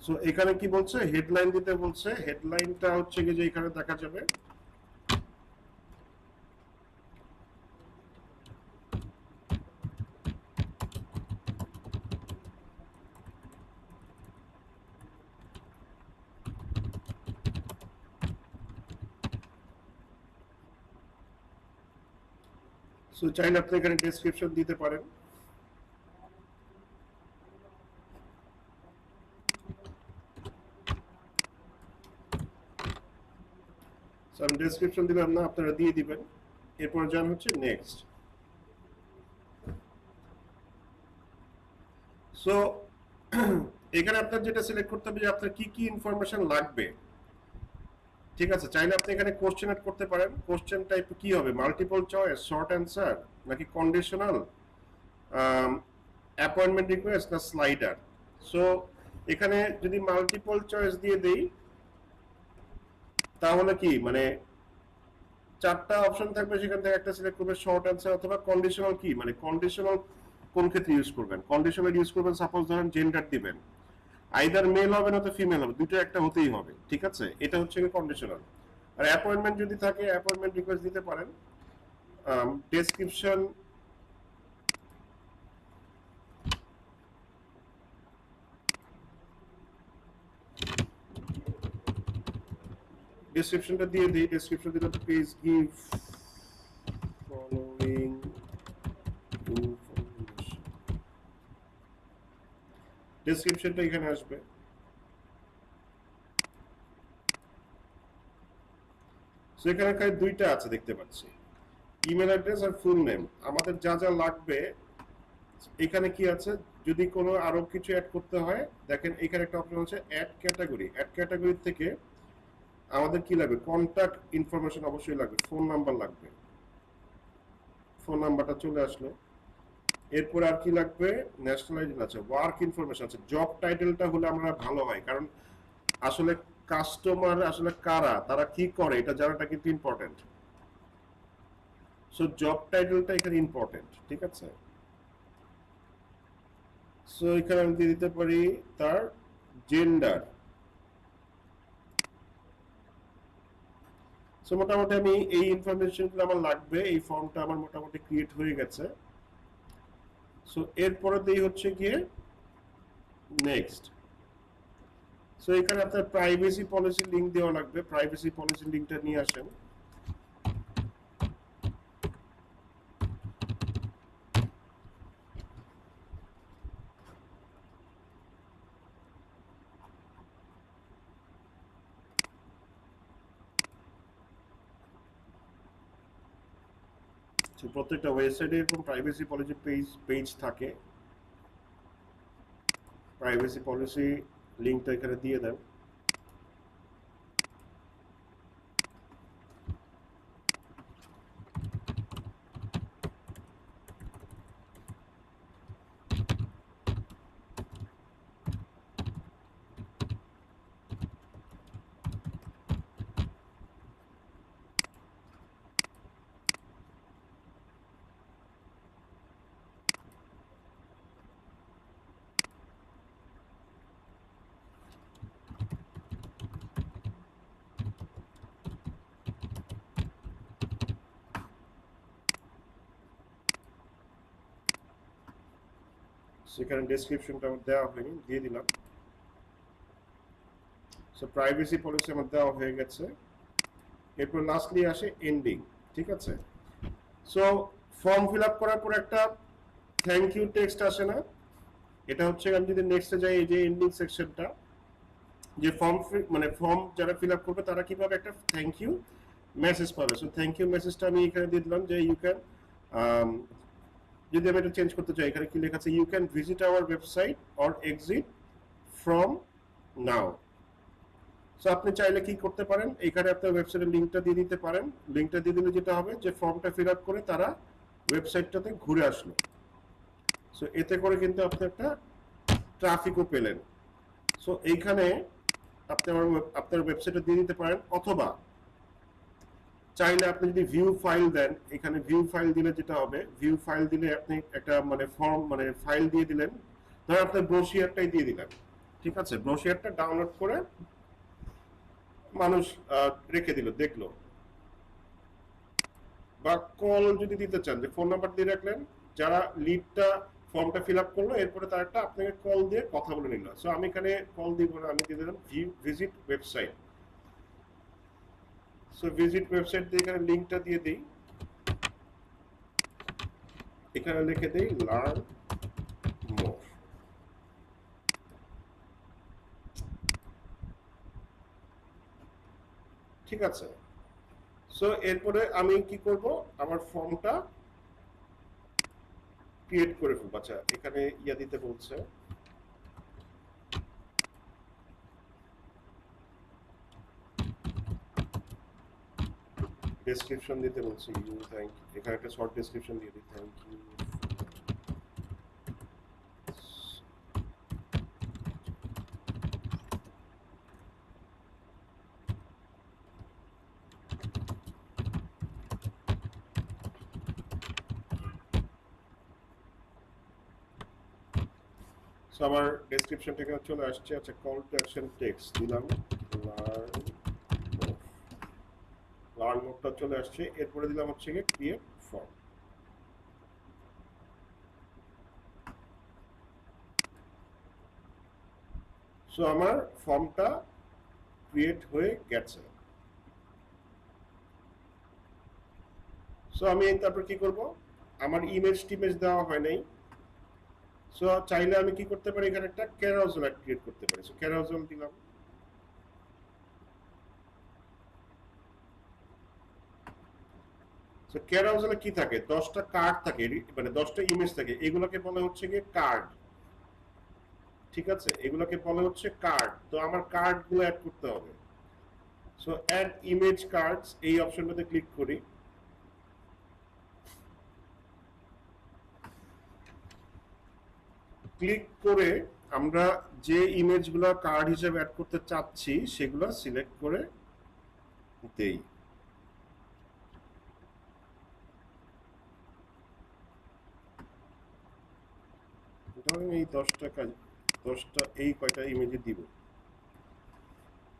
সো এখানে কি বলছে, হেডলাইন দিতে বলছে। হেডলাইনটা হচ্ছে কি যে এখানে দেখা যাবে সো চাইলে আপনি এখানে ডেসক্রিপশন দিতে পারেন। সো আমি ডেসক্রিপশন দিলাম না, আপনারা দিয়ে দিবেন। এরপর যান হচ্ছে নেক্সট। সো এখানে আপনার যেটা সিলেক্ট করতে হবে যে আপনার কি কি ইনফরমেশন লাগবে, ঠিক আছে। চাইলে আপনি এখানে কোশ্চেন এড করতে পারেন। কোশ্চেন টাইপ কি হবে, মাল্টিপল চয়েস, শর্ট অ্যান্সার, নাকি কন্ডিশনাল, অ্যাপয়েন্টমেন্ট রিকোয়েস্ট, না স্লাইডার। সো এখানে যদি মাল্টিপল চয়েস দিয়ে দেই তাহলে কি মানে 4টা অপশন থাকবে, সেখান থেকে একটা সিলেক্ট করবে শর্ট অ্যান্সার, অথবা কন্ডিশনাল কি মানে কন্ডিশনাল কোন ক্ষেত্রে ইউজ করবেন। কন্ডিশনাল ইউজ করবেন সাপোজ ধরেন জেন্ডার দিবেন, আইদার মেল হবে না তো ফিমেল হবে, দুটো একটা হতেই হবে, ঠিক আছে। এটা হচ্ছে কন্ডিশনাল। আর অ্যাপয়েন্টমেন্ট যদি থাকে অ্যাপয়েন্টমেন্ট রিকোয়েস্ট দিতে পারেন। ডেসক্রিপশন ডেসক্রিপশনটা দিয়ে দিই। ডেসক্রিপশন দিলে প্লিজ গিভ ফলোইং ইনফরমেশন। ডেসক্রিপশনটা এখানে আসবে। সো এখানে খালি দুইটা আছে দেখতে পাচ্ছি, ইমেল অ্যাড্রেস আর ফুল নেম। আমাদের যা যা লাগবে এখানে কি আছে, যদি কোনো আরো কিছু অ্যাড করতে হয় দেখেন এখানে একটা অপশন আছে অ্যাড ক্যাটাগরি। অ্যাড ক্যাটাগরি থেকে আমাদের কি লাগবে, কন্টাক্ট ইনফরমেশন অবশ্যই লাগবে, ফোন নাম্বার লাগবে। ফোন নাম্বারটা চলে আসলো। এরপর আর কি লাগবে, ন্যাশনালাইজেশন আছে, ওয়ার্ক ইনফরমেশন আছে। জব টাইটেলটা হলে আমরা ভালো হয়, কারণ আসলে কাস্টমার আসলে কারা, তারা কি করে, এটা জানাটা কিন্তু ইম্পর্টেন্ট। সো জব টাইটেলটা এখানে ইম্পর্টেন্ট, ঠিক আছে। সো এখানে আমি দিয়ে দিতে পারি তার জেন্ডার। সো মোটামুটি আমি এই ইনফরমেশনগুলো আমার লাগবে। এই ফর্মটা আমার মোটামুটি ক্রিয়েট হয়ে গেছে। সো এরপরে দেই হচ্ছে গিয়ে নেক্সট। সো এখানে আপনার প্রাইভেসি পলিসি লিংক দেওয়া লাগবে। প্রাইভেসি পলিসি লিংকটা নিয়ে আসেন। প্রত্যেকটা ওয়েবসাইটে এরকম প্রাইভেসি পলিসি পেজ থাকে। প্রাইভেসি পলিসি লিংকটা এখানে দিয়ে দেন। সেখানে ডেসক্রিপশনটা আমার দেওয়া হয়নি, দিয়ে দিলাম। সো প্রাইভেসি পলিসি আমার দেওয়া হয়ে গেছে। এরপর লাস্টলি আসে এন্ডিং, ঠিক আছে। সো ফর্ম ফিল আপ করার পর একটা থ্যাংক ইউ টেক্সট আসে না, এটা হচ্ছে আমি যদি নেক্সটে যাই, এই যে এন্ডিং সেকশনটা, যে ফর্ম যারা ফিল আপ করবে তারা কিভাবে একটা থ্যাংক ইউ মেসেজ পাবে। সো থ্যাংক ইউ মেসেজটা আমি এখানে দিয়ে দিলাম যে ইউ ক্যান, যদি আমি এটা চেঞ্জ করতে চাই, এখানে কি লেখা আছে, you can visit our website or exit from now. So আপনি চাইলে কি করতে পারেন, এখানে আপনার ওয়েবসাইটের লিঙ্কটা দিয়ে দিতে পারেন। লিঙ্কটা দিয়ে দিলে যেটা হবে যে ফর্মটা ফিল আপ করে তারা ওয়েবসাইটটাতে ঘুরে আসলো। সো এতে করে কিন্তু আপনি একটা ট্রাফিকও পেলেন। সো এইখানে আপনি আপনার ওয়েবসাইটে দিয়ে দিতে পারেন, অথবা চাইলে আপনি যদি ভিউ ফাইল দেন, এখানে ভিউ ফাইল দিলে যেটা হবে, ভিউ ফাইল দিলে আপনি একটা ফর্ম ফাইল দিয়ে দিলেন, ধরেন আপনার ব্রোশিয়ারটাই দিয়ে দিলেন, ঠিক আছে। ব্রোশিয়ারটা ডাউনলোড করে মানুষ রেখে দিল, দেখলো। বা কল যদি দিতে চান, যে ফোন নাম্বার দিয়ে রাখলেন, যারা লিডটা ফর্মটা ফিল আপ করলো, এরপরে তার একটা আপনাকে কল দিয়ে কথা বলে নিল। সো আমি এখানে কল দিব না, আমি দিয়ে দিলাম visit website. So visit website দিয়ে এখানে লিঙ্কটা দিয়ে দিই। এখানে লিখে দেই লার্ন মোর। ঠিক আছে, সো এরপরে আমি কি করব, আমার ফর্মটা ক্রিয়েট করে ফেলবো। আচ্ছা, এখানে ইয়া দিতে বলছে, ডেসক্রিপশন দিতে বলছে। ইউ থ্যাংক, এখানে একটা শর্ট ডেসক্রিপশন দিয়ে দিই, থ্যাংক ইউ। সো আমার ডেসক্রিপশনটা এখানে চলে আসছে। আচ্ছা, কল টু অ্যাকশন টেক্সট দিলাম, লার্ন মোডটা চলে আসছে। এরপরে দিলাম হচ্ছে গিয়ে ক্রিয়েট ফর্ম। সো আমার ফর্মটা ক্রিয়েট হয়ে গেছে। সো আমি তারপর কি করব, আমার ইমেজ টিমেজ দেওয়া হয় নাই। সো চাইলে আমি কি করতে পারি, এখানে একটা ক্যারাউজেল ক্রিয়েট করতে পারি। সো ক্যারাউজেল দিলাম। সো ক্যারাউজেলে কি থাকে, 10টা কার্ড থাকে, মানে 10টা ইমেজ থাকে, এগুলোকে বলা হচ্ছে গিয়ে কার্ড। ঠিক আছে, এগুলোকে বলা হচ্ছে কার্ড। তো আমার কার্ড গুলো অ্যাড করতে হবে। সো অ্যাড ইমেজ কার্ডস, এই অপশনটাতে ক্লিক করি। ক্লিক করে আমরা যে ইমেজগুলো কার্ড হিসেবে অ্যাড করতে চাচ্ছি সেগুলো সিলেক্ট করে দেই। ধরেন এই 10টা এই কয়টা ইমেজে দিব।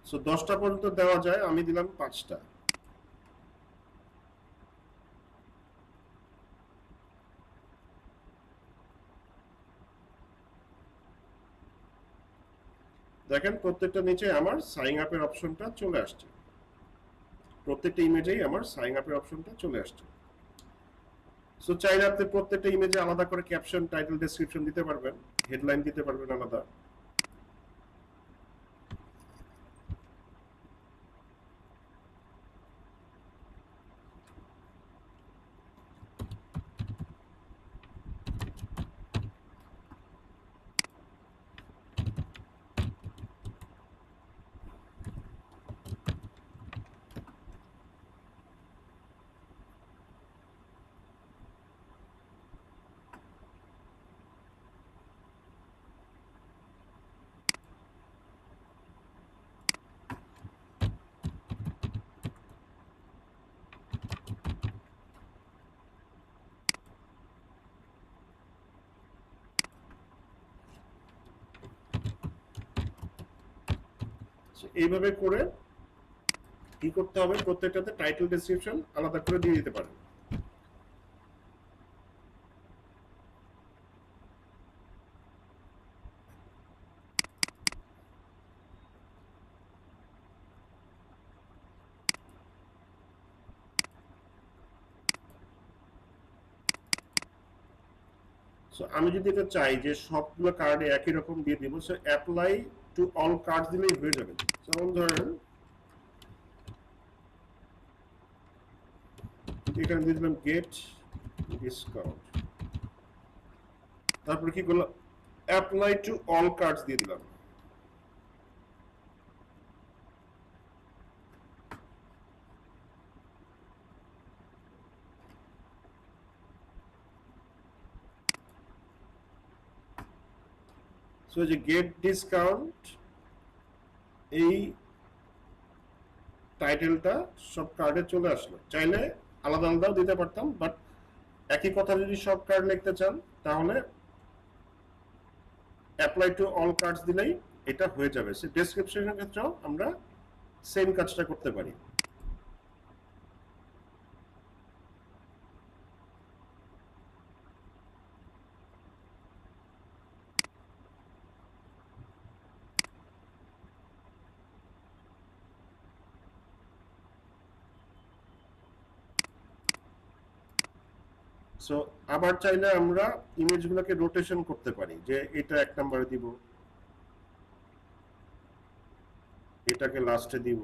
সো 10টা পর্যন্ত দেওয়া যায়, আমি দিলাম 5টা। দেখেন প্রত্যেকটা নিচে আমার সাইন আপের অপশনটা চলে আসছে, প্রত্যেকটা ইমেজেই আমার সাইন আপের অপশনটা চলে আসছে। সো চাইলে আপনি প্রত্যেকটা ইমেজে আলাদা করে ক্যাপশন, টাইটেল, ডেসক্রিপশন দিতে পারবেন, হেডলাইন দিতে পারবেন আলাদা। এইভাবে করে কি করতে হবে, প্রত্যেকটাতে টাইটেল, ডেসক্রিপশন আলাদা করে দিয়ে দিতে পারেন। সো আমি যদি এটা চাই যে সবগুলো কার্ডে একই রকম দিয়ে দিব, so apply to all card দিলেই হয়ে যাবে। যেমন ধরেন এখানে দিয়ে দিলাম গেট ডিসকাউন্ট, তারপরে কি করলাম, অ্যাপ্লাই টু অল কার্ডস দিয়ে দিলাম। সো যে গেট ডিসকাউন্ট, এই টাইটেলটা সব কার্ডে চলে আসলো। চাইলে আলাদা আলাদাও দিতে পারতাম, বাট একই কথা যদি সব কার্ড লিখতে চান তাহলে অ্যাপ্লাই টু অল কার্ডস দিলেই এটা হয়ে যাবে। সে ডেসক্রিপশনের ক্ষেত্রেও আমরা সেম কাজটা করতে পারি। সো আবার চাইলে আমরা ইমেজগুলোকে রোটেশন করতে পারি, যে এটা 1 নম্বরে দিব, এটাকে লাস্টে দিব।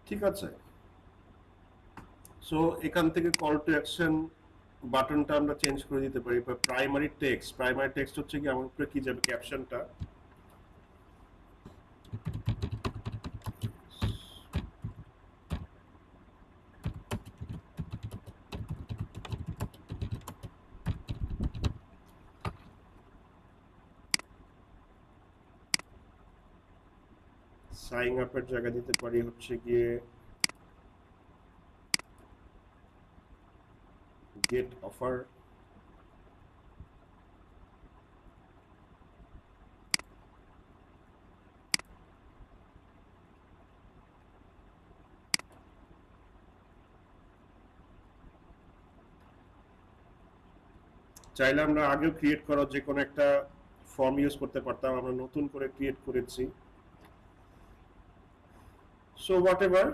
ঠিক আছে, সো এখান থেকে কল টু অ্যাকশন বাটনটা আমরা চেঞ্জ করে দিতে পারি। প্রাইমারি টেক্সট হচ্ছে কি আমার উপরে কি যাবে, ক্যাপশনটা। সাইন আপের জায়গা দিতে পারি হচ্ছে গিয়ে গেট অফার। চাইলে আমরা আগেও ক্রিয়েট করা যে কোনো একটা ফর্ম ইউজ করতে পারতাম, আমরা নতুন করে ক্রিয়েট করেছি। সো হোয়াটএভার,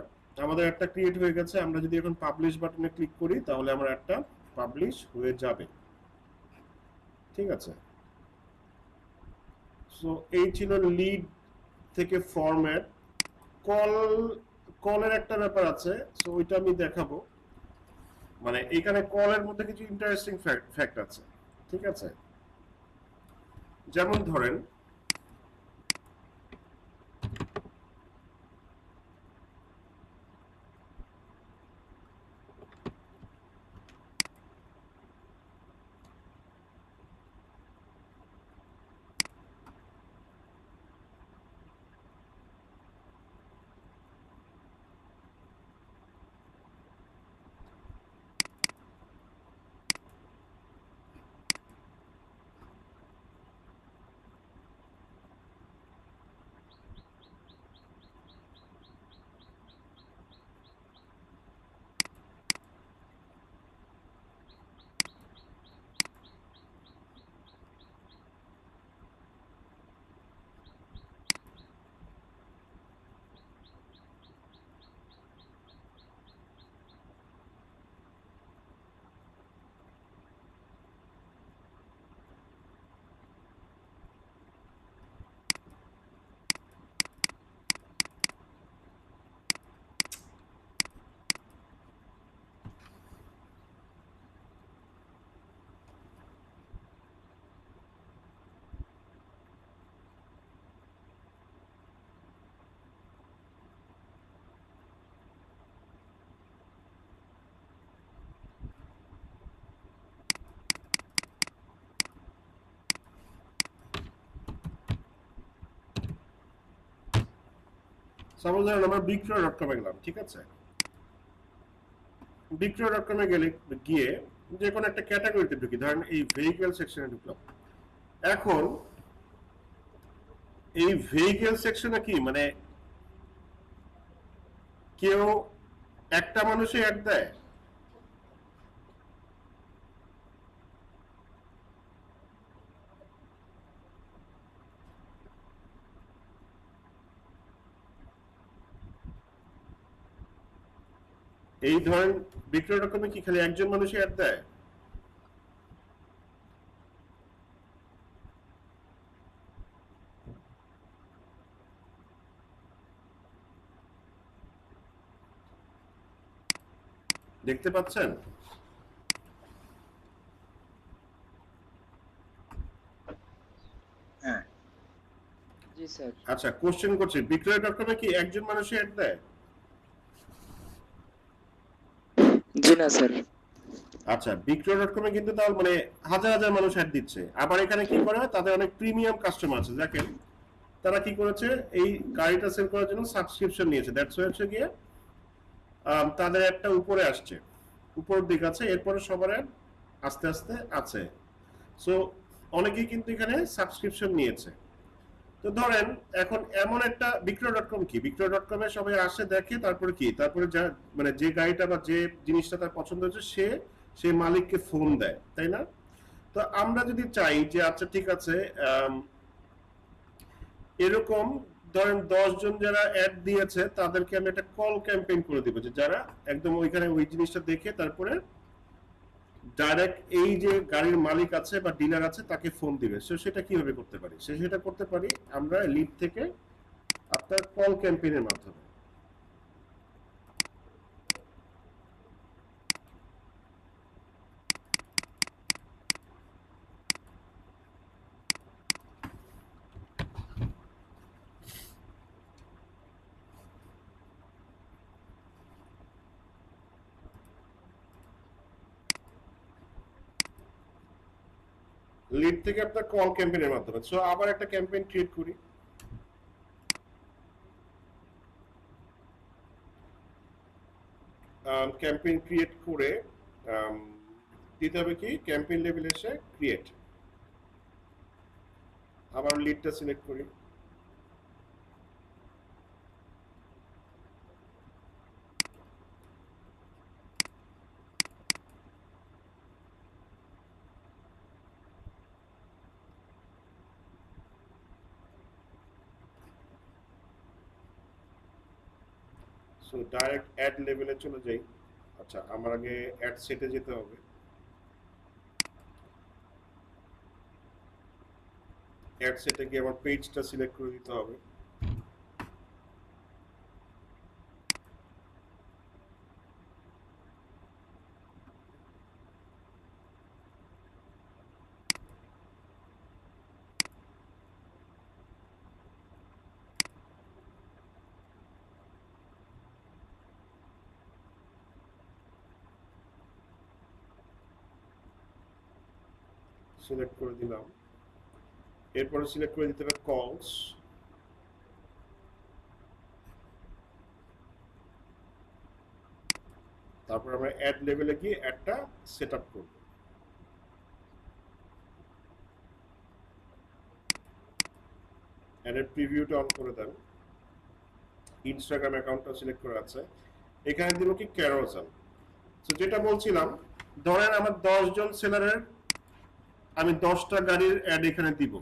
আমাদের একটা ক্রিয়েট হয়ে গেছে। আমরা যদি এখন পাবলিশ বাটনে ক্লিক করি তাহলে আমার একটা পাবলিশ হয়ে যাবে। ঠিক আছে, সো এই ছিল লিড থেকে ফরম্যাট। কলের একটা ব্যাপার আছে, সো ওইটা আমি দেখাবো। মানে এখানে কলের মধ্যে কিছু ইন্টারেস্টিং ফ্যাক্ট আছে। ঠিক আছে, যেমন ধরেন সাপোজ ধরেন আমরা বিক্রয়.com-এ গেলাম। ঠিক আছে, বিক্রয়.com-এ গিয়ে যে কোনো একটা ক্যাটাগরিতে ঢুকি, ধরেন এই ভেহিকল সেকশনে ঢুকলাম। এখন এই ভেহিকল সেকশনে কি মানে কেউ একটা মানুষই অ্যাড দেয়? এই ধরেন বিক্রয়.com-এ কি খালি একজন মানুষই অ্যাড দেয়? দেখতে পাচ্ছেন? হ্যাঁ, জি স্যার। আচ্ছা, কোশ্চেন করছি, বিক্রয়.com-এ কি একজন মানুষই অ্যাড দেয়? জি না স্যার। আচ্ছা, বিক্রয়.com-এ কিন্তু তাহলে মানে হাজার হাজার মানুষ অ্যাড দিচ্ছে। আবার এখানে কি করে, তাদের অনেক প্রিমিয়াম কাস্টমার আছে, দেখেন তারা কি করেছে, এই গাড়িটা সেল করার জন্য সাবস্ক্রিপশন নিয়েছে। দ্যাটস ওয়াই হচ্ছে গিয়ে তাদের একটা উপরে আসছে, উপরের দিক আছে, এরপরে সবার অ্যাড আস্তে আস্তে আছে। সো অনেকেই কিন্তু এখানে সাবস্ক্রিপশন নিয়েছে। তো ধরেন এখন এমন একটা বিক্রয়.com কি, বিক্রয়.com-এ সবাই আসে দেখে, তারপরে কি, তারপরে যা মানে যে গাড়িটা বা যে জিনিসটা তার পছন্দ হচ্ছে সে মালিককে ফোন দেয়, তাই না? তো আমরা যদি চাই যে আচ্ছা ঠিক আছে এরকম ধরেন 10 জন যারা অ্যাড দিয়েছে তাদেরকে আমি একটা কল ক্যাম্পেইন করে দিব, যে যারা একদম ওইখানে ওই জিনিসটা দেখে তারপরে ডাইরেক্ট এই যে গাড়ির মালিক আছে বা ডিলার আছে তাকে ফোন দিবে। সো সেটা কিভাবে করতে পারি? সেটা করতে পারি আমরা লিড থেকে আপনার কল ক্যাম্পেইনের মাধ্যমে। লিড থেকে আপনার কল ক্যাম্পেইনের মাধ্যমে। সো আবার একটা ক্যাম্পেইন ক্রিয়েট করি। ক্যাম্পেইন ক্রিয়েট করে দিতে হবে কি ক্যাম্পেইন লেভেল এসে ক্রিয়েট, আবার লিডটা সিলেক্ট করি। সো ডাইরেক্ট অ্যাড লেভেলে চলে যাই। আচ্ছা আমার আগে অ্যাড সেটে যেতে হবে। অ্যাড সেটে গিয়ে আমার পেজটা সিলেক্ট করে দিতে হবে। সিলেক্ট করে দিলাম। এরপরে সিলেক্ট করে দিতে হবে কলস। তারপর আমরা অ্যাড লেভেলে গিয়ে অ্যাডটা সেট আপ করব। অ্যাডের প্রিভিউটা অন করে দেন। ইনস্টাগ্রাম অ্যাকাউন্টটা সিলেক্ট করা আছে। এখানে দিব কি ক্যারোসেল। তো যেটা বলছিলাম, ধরেন আমার 10 জন সেলারের আমি 10টা গাড়ির অ্যাড এখানে দিব,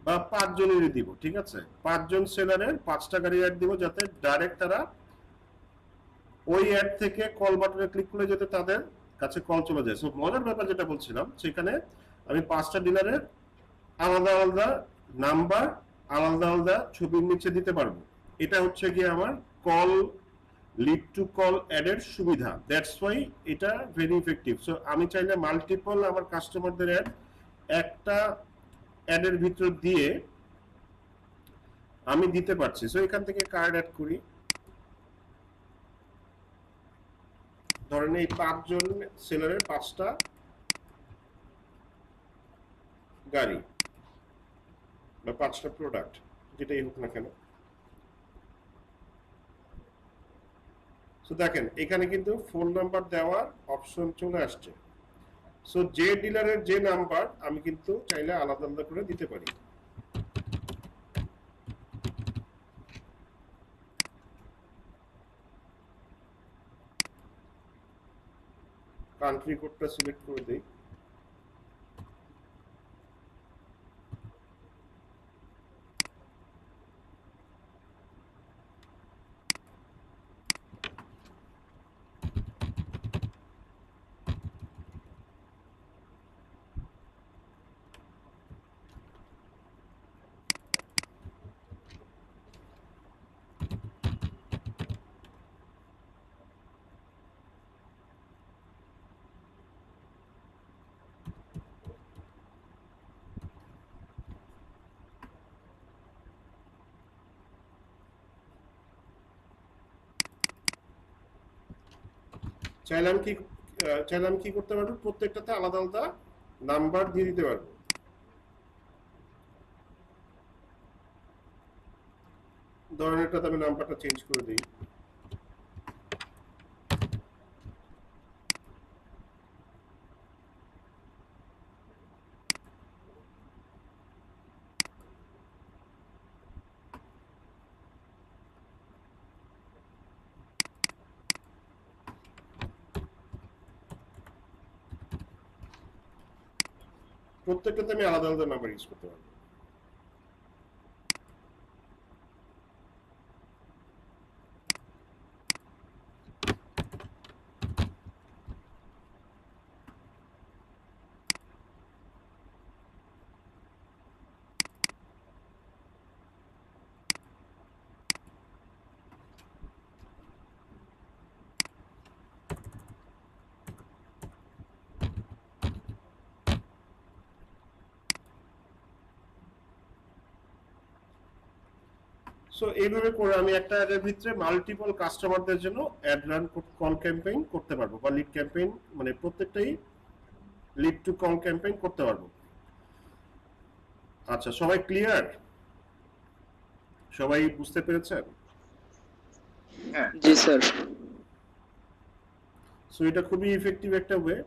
বা 5 জনেরই দিব, ঠিক আছে? 5 জন সেলারের 5টা গাড়ির অ্যাড দিব, যাতে ডাইরেক্ট তারা ওই অ্যাড থেকে কল বাটনে ক্লিক করে যাতে তাদের কাছে কল চলে যায়। সো মজার ব্যাপার যেটা বলছিলাম, সেখানে আমি 5টা ডিলারের আলাদা আলাদা নাম্বার, আলাদা আলাদা ছবির নিচে দিতে পারবো। এটা হচ্ছে গিয়ে আমার কল লিড টু কল অ্যাডের সুবিধা। দ্যাটস ওয়াই এটা ভেরি ইফেক্টিভ। সো আমি চাইলে মাল্টিপল আমার কাস্টমারদের অ্যাড একটা অ্যাডের ভিতর দিয়ে আমি দিতে পারছি। সো এখান থেকে কার্ড অ্যাড করি। ধরেন এই 5 জন সেলারের 5টা গাড়ি বা 5টা প্রোডাক্ট, যেটাই হোক না কেন। সো দেখেন এখানে কিন্তু ফোন নাম্বার দেওয়ার অপশন চলে আসছে। সো যে ডিলারের যে নাম্বার আমি কিন্তু চাইলে আলাদা আলাদা করে দিতে পারি। কান্ট্রি কোডটা সিলেক্ট করে দেই। চাইলাম কি করতে পারবো, প্রত্যেকটাতে আলাদা আলাদা নাম্বার দিয়ে দিতে পারবো। ধরেন এটাতে আমি নাম্বারটা চেঞ্জ করে দিই। প্রত্যেকটাতে আমি আলাদা আলাদা নাম্বার ইউজ করতে পারবো। সো এইভাবে করে আমি একটা অ্যাডের ভিতরে মাল্টিপল কাস্টমারদের জন্য অ্যাড রান কল ক্যাম্পেইন করতে পারবো, বা লিড ক্যাম্পেইন মানে প্রত্যেকটাই লিড টু কল ক্যাম্পেইন করতে পারবো। আচ্ছা, সবাই ক্লিয়ার? সবাই বুঝতে পেরেছেন? জি স্যার। সো এটা খুবই ইফেক্টিভ একটা ওয়ে,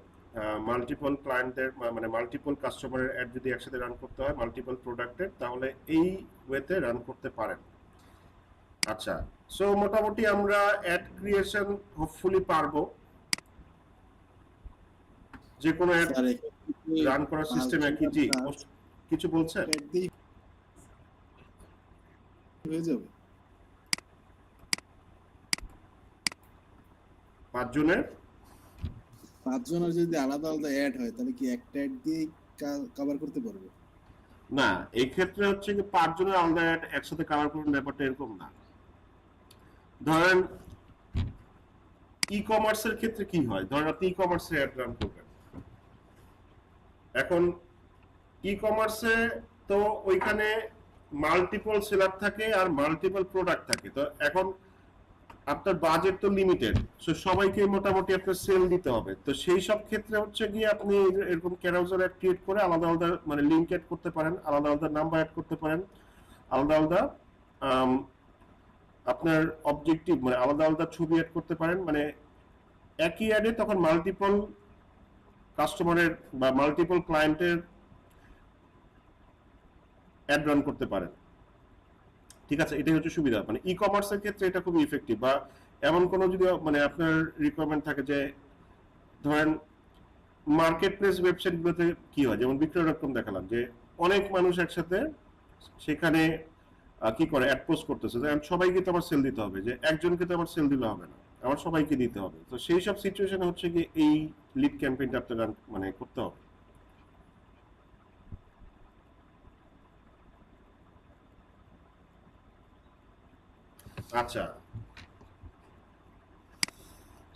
মাল্টিপল ক্লায়েন্টদের মানে মাল্টিপল কাস্টমারের অ্যাড যদি একসাথে রান করতে হয় মাল্টিপল প্রোডাক্টের, তাহলে এই ওয়েতে রান করতে পারেন। আচ্ছা, সো মোটামুটি আমরা অ্যাড ক্রিয়েশন হোপফুলি পারবো, যে কোনো অ্যাড স্যার রান করার সিস্টেম একই। জি, কিছু বলছেন? হয়ে যাবে 5 জনের? 5 জনের যদি আলাদা আলাদা অ্যাড হয় তাহলে কি একটা অ্যাড দিয়ে কভার করতে পারবে? না, এই ক্ষেত্রে হচ্ছে কি 5 জনের আলাদা অ্যাড একসাথে কভার করুন, ব্যাপারটা এরকম না। ধরেন ই কমার্সের ক্ষেত্রে কি হয়, ধরেন আপনি ই কমার্সে অ্যাড রান করবেন। এখন ই কমার্সে তো ওইখানে মাল্টিপল সেলার থাকে আর মাল্টিপল প্রোডাক্ট থাকে, তো এখন আপনার বাজেট তো লিমিটেড, সো সবাইকে মোটামুটি আপনার সেল দিতে হবে। তো সেই সব ক্ষেত্রে হচ্ছে গিয়ে আপনি এরকম ক্যারাউজার অ্যাড ক্রিয়েট করে আলাদা আলাদা মানে লিংক অ্যাড করতে পারেন, আলাদা আলাদা নাম্বার অ্যাড করতে পারেন, আলাদা আলাদা আপনার অবজেক্টিভ মানে আলাদা আলাদা ছবি অ্যাড করতে পারেন। মানে একই অ্যাডে তখন মাল্টিপল কাস্টমারের বা মাল্টিপল ক্লায়েন্টের অ্যাড রান করতে পারেন। ঠিক আছে, এটাই হচ্ছে সুবিধা। মানে ই কমার্সের ক্ষেত্রে এটা খুবই ইফেক্টিভ। বা এমন কোনো যদি মানে আপনার রিকোয়ারমেন্ট থাকে যে ধরেন মার্কেট প্লেস ওয়েবসাইটগুলোতে কি হয়, যেমন বিক্রয়.কম দেখালাম যে অনেক মানুষ একসাথে সেখানে কি করে অ্যাড পোস্ট করতেছে, যে সবাইকে তো আমার সেল দিতে হবে, যে একজনকে তো আমার সেল দিলে হবে না, আমার সবাইকে দিতে হবে। তো সেই সব সিচুয়েশনে হচ্ছে কি এই লিড ক্যাম্পেইনটা আপনার মানে করতে হবে। আচ্ছা,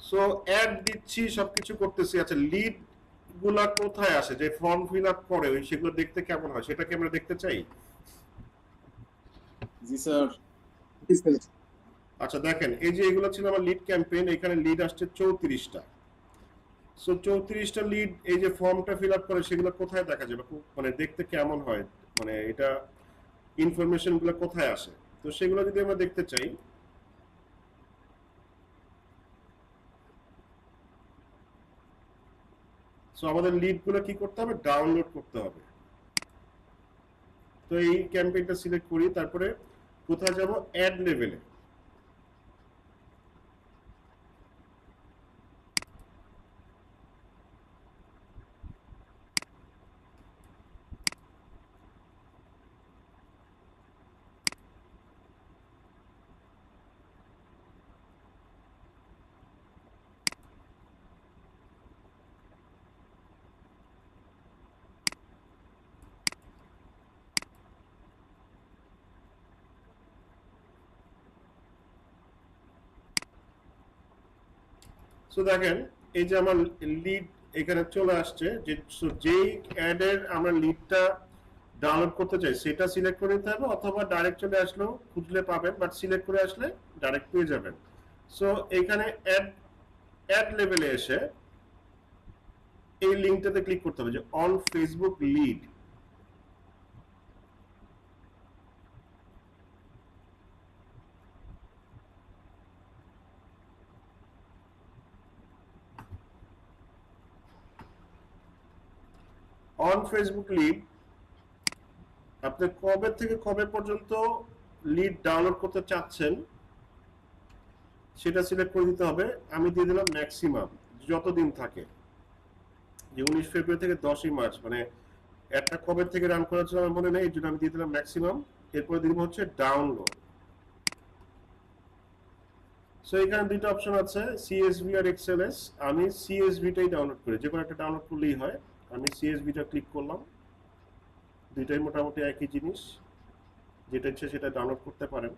সো অ্যাড দিচ্ছি, সবকিছু করতেছি। আচ্ছা, লিড গুলা কোথায় আসে, যে ফর্ম ফিল আপ করে ওই সেগুলো দেখতে কেমন হয় সেটা কি আমরা দেখতে চাই? জি স্যার। আচ্ছা দেখেন, এই যে এগুলো ছিল আমার লিড ক্যাম্পেইন, এখানে লিড আসছে 34টা। সো 34টা লিড এই যে ফর্মটা ফিল আপ করে সেগুলো কোথায় দেখা যাবে, মানে দেখতে কেমন হয়, মানে এটা ইনফরমেশন গুলো কোথায় আসে, তো সেগুলো যদি আমরা দেখতে চাই সো আমাদের লিড গুলো কি করতে হবে, ডাউনলোড করতে হবে। তো এই ক্যাম্পেইনটা সিলেক্ট করি, তারপরে কোথায় যাব, অ্যাড লেভেলে। সো দেখেন এই যে আমার লিড এখানে চলে আসছে, যে যেই অ্যাডের আমরা লিডটা ডাউনলোড করতে চাই সেটা সিলেক্ট করে নিতে হবে, অথবা ডাইরেক্ট চলে আসলেও খুঁজলে পাবেন, বাট সিলেক্ট করে আসলে ডাইরেক্ট পেয়ে যাবেন। সো এখানে অ্যাড লেভেলে এসে এই লিঙ্কটাতে ক্লিক করতে হবে যে on Facebook lead. On Facebook lead আপনি কবে থেকে কবে পর্যন্ত লিড ডাউনলোড করতে চাচ্ছেন সেটা সিলেক্ট করে দিতে হবে। আমি দিয়ে দিলাম ম্যাক্সিমাম, যতদিন থাকে, যে 19 ফেব্রুয়ারি থেকে 10ই মার্চ, মানে অ্যাডটা কবে থেকে রান করা হচ্ছে আমার মনে নেই, এই জন্য আমি দিয়ে দিলাম ম্যাক্সিমাম। এরপরে দিব হচ্ছে ডাউনলোড। সো এখানে দুইটা অপশন আছে, সিএসভি আর এক্সএলএস। আমি সিএসভিটাই ডাউনলোড করি, যে কোনো একটা ডাউনলোড করলেই হয়। আমি সিএসভিটা ক্লিক করলাম। দুইটাই মোটামুটি একই জিনিস, যেটা ইচ্ছে সেটা ডাউনলোড করতে পারেন।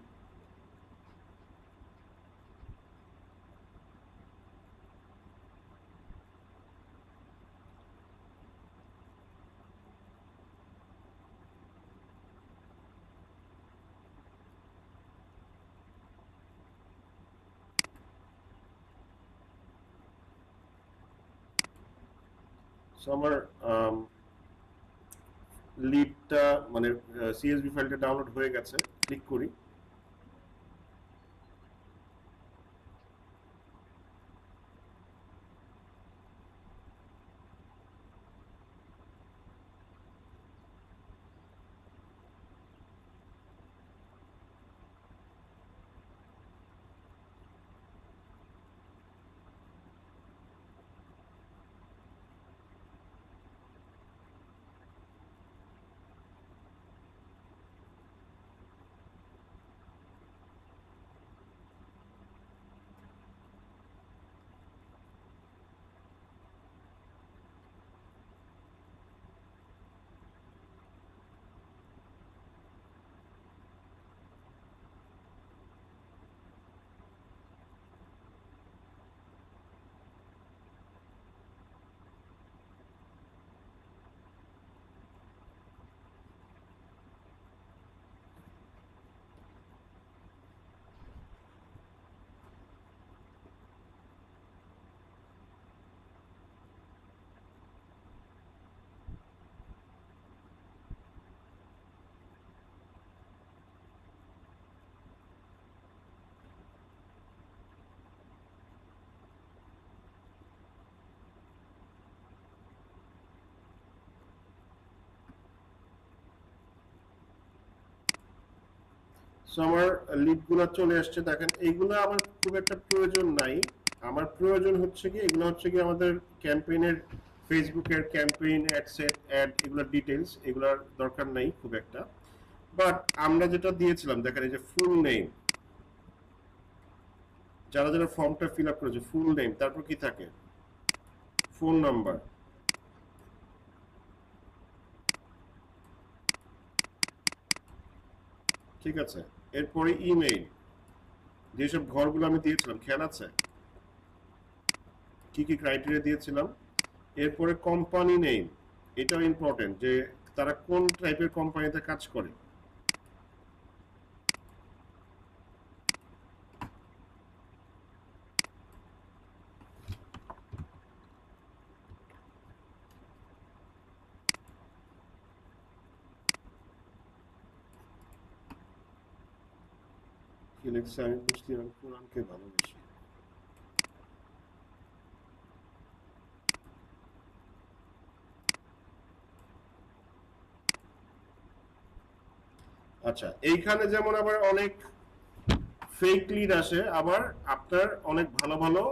সো আমার লিডটা মানে সিএসভি ফাইলটা ডাউনলোড হয়ে গেছে। ক্লিক করি। সো আমার লিডগুলো চলে আসছে। দেখেন এইগুলো আমার খুব একটা প্রয়োজন নাই। আমার প্রয়োজন হচ্ছে কি, এগুলো হচ্ছে কি আমাদের ক্যাম্পেইনের, ফেসবুকের ক্যাম্পেইন, অ্যাডসেট, অ্যাড, এগুলোর ডিটেলস, এগুলোর দরকার নাই খুব একটা। বাট আমরা যেটা দিয়েছিলাম দেখেন, এই যে ফুল নেম, যারা যারা ফর্মটা ফিল আপ করেছে, ফুল নেম, তারপর কি থাকে, ফোন নাম্বার, ঠিক আছে। এরপরে ইমেইল, যেসব ঘরগুলো আমি দিয়েছিলাম খেয়াল আছে কি কি ক্রাইটেরিয়া দিয়েছিলাম। এরপরে কোম্পানি নেম, এটাও ইম্পর্টেন্ট যে তারা কোন টাইপের কোম্পানিতে কাজ করে। কি লিখছে, আমি মুসলিম, আমি কোরআনকে ভালোবাসি। আচ্ছা, এইখানে যেমন আবার অনেক ফেক লিড আসে, আবার আপনার অনেক ভালো ভালো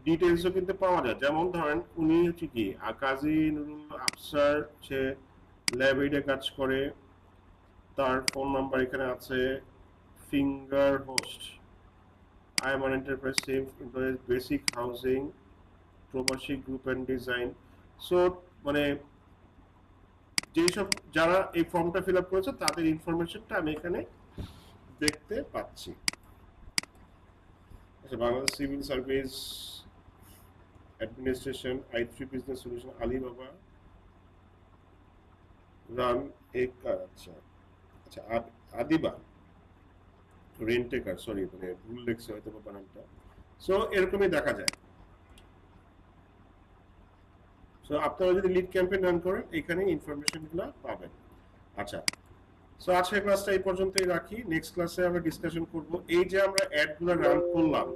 ডিটেইলসও কিন্তু পাওয়া যায়। যেমন ধরেন উনি হচ্ছে কি কাজী নুরুল আফসার, সে ল্যাব এইডে কাজ করে, তার ফোন নাম্বার এখানে আছে, finger host, IMR enterprise, safe employees, basic housing, প্রবাসী গ্রুপ অ্যান্ড ডিজাইন। সো মানে যেসব যারা এই ফর্মটা ফিল আপ করেছে তাদের ইনফরমেশনটা আমি এখানে দেখতে পাচ্ছি। আচ্ছা, Bangladesh civil service administration, i3 business solution, Alibaba, run a car, আচ্ছা আচ্ছা, আদিবা রেন্টেকার, সরি মানে ভুল লেখছে হয়তো বানানটা। সো এরকমই দেখা যায়। সো আপনারা যদি লিড ক্যাম্পেইন রান করেন এখানে ইনফরমেশনগুলো পাবেন। আচ্ছা, সো আজকের ক্লাসটা এই পর্যন্তই রাখি। নেক্সট ক্লাসে আমরা ডিসকাশন করব এই যে আমরা অ্যাডগুলো রান করলাম,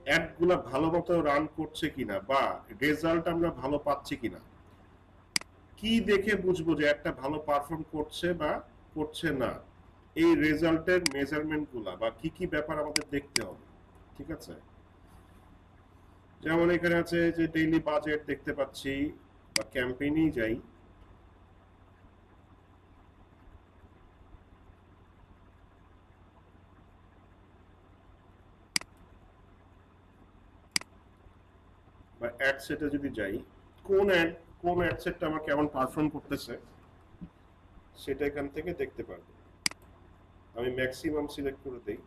অ্যাডগুলো ভালো মতো রান করছে কিনা বা রেজাল্ট আমরা ভালো পাচ্ছি কিনা, কি দেখে বুঝবো যে একটা ভালো পারফর্ম করছে বা করছে না, এই রেজাল্টের মেজারমেন্টগুলো বা কি কি ব্যাপার আমাদের দেখতে হবে, ঠিক আছে। যেমন এখানে আছে যে ডেইলি বাজেট দেখতে পাচ্ছি, বা ক্যাম্পেইনেই যাই, বা অ্যাড সেটে যদি যাই, কোন অ্যাড সেটটা আমার কেমন পারফর্ম করতেছে সেটা এখান থেকে দেখতে পারবো। আমি ম্যাক্সিমাম সিলেক্ট করে দেই।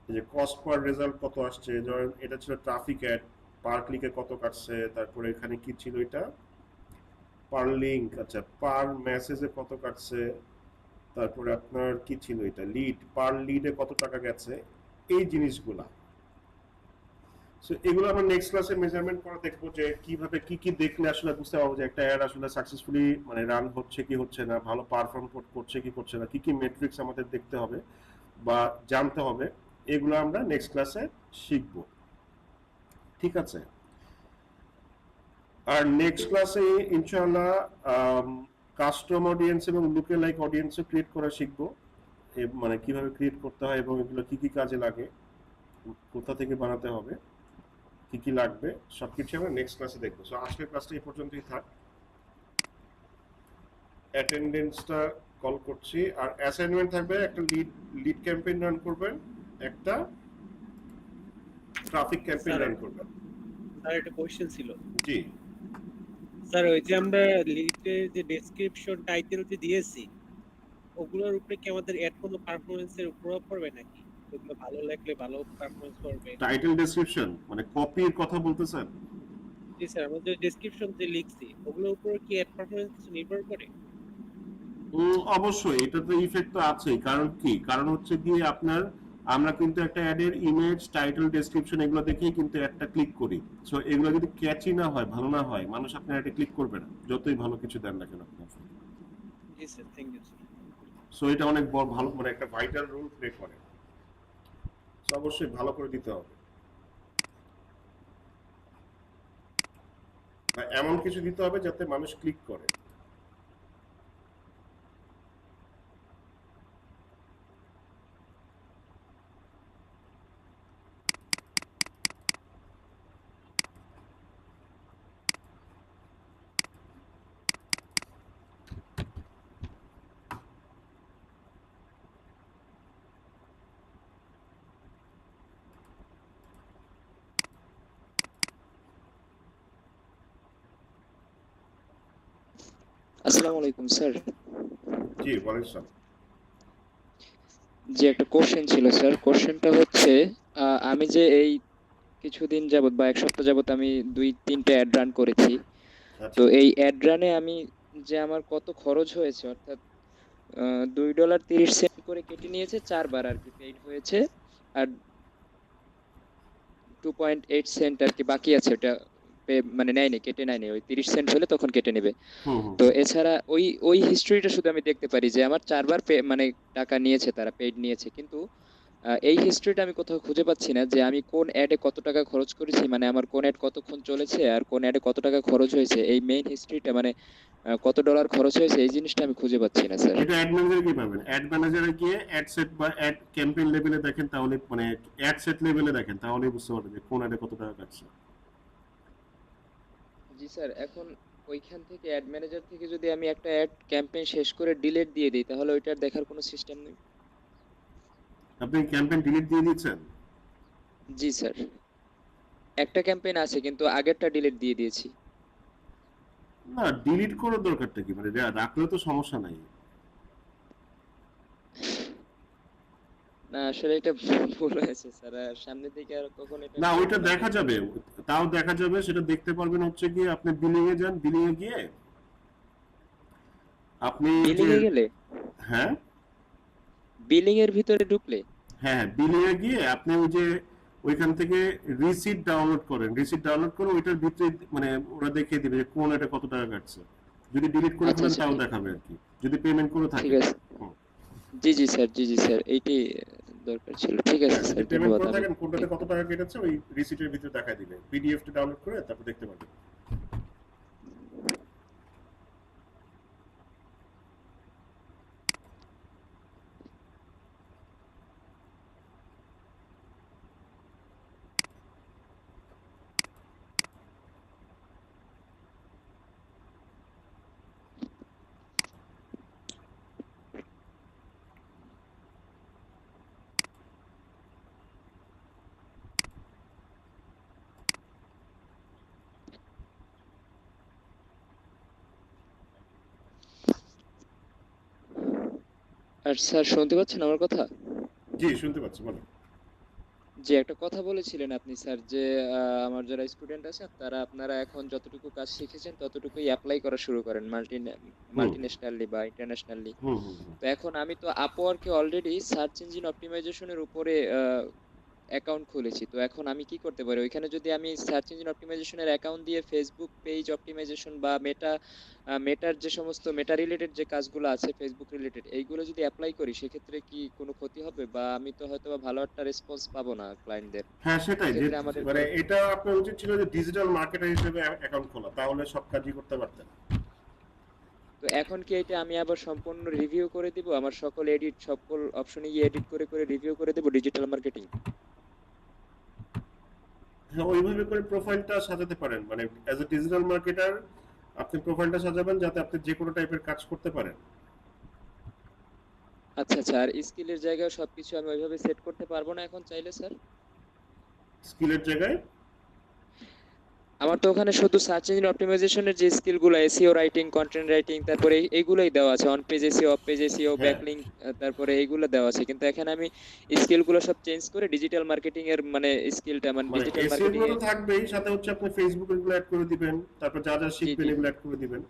এই যে কস্ট পার রেজাল্ট কত আসছে, ধরেন এটা ছিল ট্রাফিক অ্যাড, পার ক্লিকে কত কাটছে, তারপরে এখানে কি ছিল এটা পার লিংক, আচ্ছা পার মেসেজে কত কাটছে, তারপরে আপনার কি ছিল এটা লিড, পার লিডে কত টাকা গেছে, এই জিনিসগুলা। সো এগুলো আমরা নেক্সট ক্লাসে মেজারমেন্ট করে দেখবো যে কিভাবে কি কি দেখলে আসলে বুঝতে পারবো যে একটা অ্যাড আসলে সাকসেসফুলি মানে রান হচ্ছে কি হচ্ছে না, ভালো পারফর্ম করছে কি করছে না, কি কি মেট্রিক্স আমাদের দেখতে হবে বা জানতে হবে, এগুলো আমরা নেক্সট ক্লাসে শিখব। ঠিক আছে, আর নেক্সট ক্লাসে ইনশাআল্লাহ কাস্টম অডিয়েন্স এবং লুকে লাইক অডিয়েন্সও ক্রিয়েট করা শিখবো, মানে কিভাবে ক্রিয়েট করতে হয় এবং এগুলো কি কি কাজে লাগে, কোথা থেকে বানাতে হবে, কি কি লাগবে, সবকিছু আমরা নেক্সট ক্লাসে দেখবো। সো আজকের ক্লাসটা এই পর্যন্তই থাক। অ্যাটেন্ডেন্সটা কল করছি, আর অ্যাসাইনমেন্ট থাকবে একটা লিড ক্যাম্পেইন রান করবেন, একটা ট্রাফিক ক্যাম্পেইন রান করবেন। স্যার একটা কোশ্চেন ছিল। জি স্যার ওই যে আমরা লিডে যে ডেসক্রিপশন টাইটেল যে দিয়েছি ওগুলোর উপরে কি আমাদের এড কোনো পারফরম্যান্সের প্রভাব পড়বে নাকি? ওগুলো ভালো লাগলে ভালো পারফরম্যান্স করবে? টাইটেল ডেসক্রিপশন মানে কপির কথা বলতেছেন? জি স্যার, আমরা যে ডেসক্রিপশন যে লিখছি ওগুলোর উপর কি এড পারফরম্যান্স কিছু নির্ভর করে? অবশ্যই এটা তো ইফেক্ট তো আছেই। কারণ কি, কারণ হচ্ছে গিয়ে আপনার আমরা কিন্তু একটা অ্যাডের ইমেজ, টাইটেল, ডেসক্রিপশন এগুলো দেখেই কিন্তু একটা ক্লিক করি। সো এগুলো যদি ক্যাচি না হয়, ভালো না হয়, মানুষ আপনার অ্যাডে ক্লিক করবে না, যতই ভালো কিছু দেন না কেন আপনি। জি sir, thank you sir. So এটা অনেক বড় ভালো মানে একটা ভাইটাল রোল প্লে করে। সো অবশ্যই ভালো করে দিতে হবে, বা এমন কিছু দিতে হবে যাতে মানুষ ক্লিক করে। আসসালামু আলাইকুম স্যার। জি বলেন স্যার। যে একটা কোশ্চেন ছিল স্যার, কোশ্চেনটা হচ্ছে আমি যে এই কিছুদিন যাবত বা এক সপ্তাহ যাবত আমি 2-3টে অ্যাড রান করেছি, আচ্ছা তো এই অ্যাড রানে আমি যে আমার কত খরচ হয়েছে, অর্থাৎ $2.30 করে কেটে নিয়েছে 4 বার আর কি পেইড হয়েছে, আর 2.8 সেন্ট আর কি বাকি আছে, ওটা মানে নেয়নি, কেটে নেয়নি, ওই 30 সেন্ট হলে তখন কেটে নেবে। হুম হুম তো এছাড়া ওই হিস্ট্রিটা শুধু আমি দেখতে পারি যে আমার 4 বার মানে টাকা নিয়েছে, তারা পেইড নিয়েছে, কিন্তু এই হিস্ট্রিটা আমি কোথাও খুঁজে পাচ্ছি না যে আমি কোন অ্যাডে কত টাকা খরচ করেছি, মানে আমার কোন অ্যাড কতক্ষণ চলেছে আর কোন অ্যাডে কত টাকা খরচ হয়েছে, এই মেইন হিস্ট্রিটা মানে কত ডলার খরচ হয়েছে এই জিনিসটা আমি খুঁজে পাচ্ছি না স্যার। এটা অ্যাড ম্যানেজারে কি পাবেন? অ্যাড ম্যানেজারে গিয়ে অ্যাড সেট বা অ্যাড ক্যাম্পেইন লেভেলে দেখেন, তাহলে মানে অ্যাড সেট লেভেলে দেখেন, তাহলে বুঝতে পারবেন যে কোন অ্যাডে কত টাকা কাটছে। জি স্যার, এখন ওইখান থেকে অ্যাড ম্যানেজার থেকে যদি আমি একটা অ্যাড ক্যাম্পেইন শেষ করে ডিলিট দিয়ে দিই তাহলে ওইটার দেখার কোনো সিস্টেম নেই? আপনি ক্যাম্পেইন ডিলিট দিয়ে দিচ্ছেন? জি স্যার, একটা ক্যাম্পেইন আছে কিন্তু আগেরটা ডিলিট দিয়ে দিয়েছি। না, ডিলিট করার দরকারটা কি, মানে রাখলে তো সমস্যা নাই। না আসলে এটা ভুল হয়েছে স্যার, আর সামনে থেকে আর কখন এটা না, করবো ওইটা না দেখা দেখি। যাবে, তাও দেখা যাবে, সেটা দেখতে পারবেন হচ্ছে গিয়ে আপনি বিলিং এ যান, বিলিং এ গিয়ে আপনি বিলিং যে এ গেলে, হ্যাঁ বিলিং এর ভিতরে ঢুকলে, হ্যাঁ বিলিং এ গিয়ে আপনি ওই যে ওইখান থেকে রিসিট ডাউনলোড করেন, রিসিট ডাউনলোড করে ওইটার ভিতরে মানে ওরা দেখিয়ে দিবে যে কোন এটা কত টাকা কাটছে। যদি ডিলিট করে আচ্ছা ফেলেন আচ্ছা তাও ঠিক, দেখাবে আর কি, যদি পেমেন্ট করে ঠিক থাকে। আছে। হুম। জি জি স্যার, জি জি স্যার, এইটাই দরকার ছিল। ঠিক আছে হ্যাঁ, যদি স্যার, পেমেন্ট ধন্যবাদ। করে আমি থাকেন কোনটাতে কত টাকা কেটেছে ওই রিসিটের ভিতরে দেখায় দিবে, পিডিএফ টা ডাউনলোড করে তারপর দেখতে পারবেন। আর স্যার শুনতে পাচ্ছেন আমার কথা? জি শুনতে পাচ্ছি, বলো। যে একটা কথা বলেছিলেন আপনি স্যার যে আমার যারা স্টুডেন্ট আছে তারা আপনারা এখন যতটুকু কাজ শিখেছেন ততটুকুই অ্যাপ্লাই করা শুরু করেন হুম মাল্টিন্যাশনালি বা ইন্টারন্যাশনালি। হুম হুম হুম। তো এখন আমি তো আপওয়ার্কে অলরেডি সার্চ ইঞ্জিন অপটিমাইজেশনের উপরে অ্যাকাউন্ট খুলেছি। তো এখন আমি কি করতে পারি ওইখানে যদি আমি সার্চ ইঞ্জিন অপটিমাইজেশনের অ্যাকাউন্ট দিয়ে ফেসবুক পেজ অপটিমাইজেশন বা মেটার যে সমস্ত মেটা রিলেটেড যে কাজগুলো আছে ফেসবুক রিলেটেড এইগুলো যদি অ্যাপ্লাই করি সেক্ষেত্রে কি কোনো ক্ষতি হবে বা আমি তো হয়তো বা ভালো একটা রেসপন্স পাবো না ক্লায়েন্টদের? হ্যাঁ সেটাই যে, সেক্ষেত্রে আমাদের মানে এটা আপনার উচিত ছিল যে ডিজিটাল মার্কেটার হিসেবে অ্যাকাউন্ট খোলা, তাহলে সব কাজই করতে পারতেন। তো এখন কি এটা আমি আবার সম্পূর্ণ রিভিউ করে দিব আমার সকল অপশনে গিয়ে এডিট করে করে রিভিউ করে দেব ডিজিটাল মার্কেটিং? হ্যাঁ ওইভাবে করে প্রোফাইলটা সাজাতে পারেন, মানে অ্যাজ এ ডিজিটাল মার্কেটার আপনি প্রোফাইলটা সাজাবেন যাতে আপনি যে কোনো টাইপের কাজ করতে পারেন। আচ্ছা আচ্ছা, আর স্কিলের জায়গায় সবকিছু আমি ওইভাবে সেট করতে পারবো না এখন চাইলে স্যার? স্কিলের জায়গায় আমার তো ওখানে শুধু সার্চ ইঞ্জিন অপটিমাইজেশনের যে স্কিলগুলো এসইও রাইটিং কন্টেন্ট রাইটিং তারপরে এইগুলোই দেওয়া আছে, on page SEO of page SEO হ্যাঁ ব্যাকলিংক তারপরে এইগুলো দেওয়া আছে, কিন্তু এখানে আমি স্কিলগুলো সব চেঞ্জ করে ডিজিটাল মার্কেটিং এর মানে স্কিলটা মানে মানে ডিজিটাল এসইও মার্কেটিং গুলো এ। তো থাকবেই, সাথে হচ্ছে আপনি ফেসবুক এগুলো অ্যাড করে দিবেন, তারপর যা যা জি শিখবেন জি এগুলো অ্যাড করে দিবেন।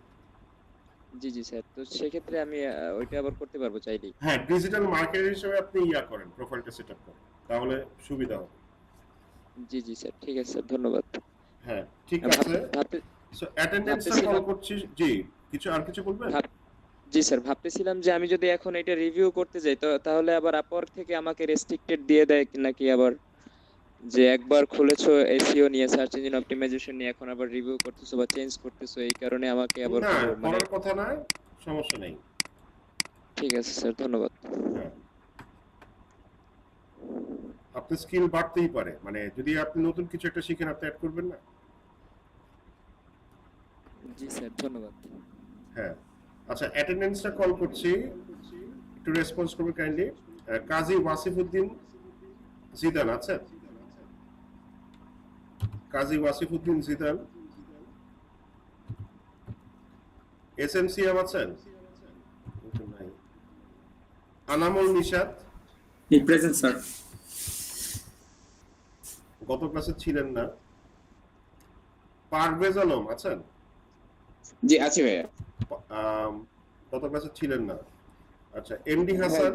জি জি স্যার, তো সেক্ষেত্রে আমি ওইটা আবার করতে পারবো চাইলেই? হ্যাঁ ডিজিটাল মার্কেটার হিসেবে আপনি ইয়া করেন, প্রোফাইলটা সেট আপ করেন, তাহলে সুবিধা হবে। জি জি স্যার, ঠিক আছে স্যার, ধন্যবাদ। হ্যাঁ ঠিক ভাব- আছে। ভাবতে সো অ্যাটেন্ডেন্সটা কল ভাবতেছিলাম করছি। জি কিছু বলবেন? ভাব জি স্যার, ভাবতেছিলাম যে আমি যদি এখন এটা রিভিউ করতে যাই তো তাহলে আবার আপওয়ার্ক থেকে আমাকে রেস্ট্রিক্টেড দিয়ে দেয় নাকি আবার, যে একবার খুলেছো এসইও নিয়ে সার্চ ইঞ্জিন অপটিমাইজেশন নিয়ে এখন আবার রিভিউ করতেছো বা চেঞ্জ করতেছো এই কারণে আমাকে আবার না কোনো মানে? করার কথা না, সমস্যা নেই। ঠিক আছে স্যার, ধন্যবাদ। হ্যাঁ আপনার স্কিল বাড়তেই পারে, মানে যদি আপনি নতুন কিছু একটা শিখেন আপনি অ্যাড করবেন না। জি স্যার, ধন্যবাদ। হ্যাঁ আচ্ছা অ্যাটেন্ডেন্সটা কল করছি, একটু রেসপন্স করবে কাইন্ডলি। কাজী ওয়াসিফউদ্দিন জিদান আছেন? কাজী ওয়াসিফউদ্দিন জিদান। এসএমসিএম আছেন? ওটা নাই। Anamul Nishat present sir. গত ক্লাসে ছিলেন না। পারভেজ আলম আছেন? জি আছি ভাইয়া। গত ক্লাসে ছিলেন না। আচ্ছা এমডি হাসান।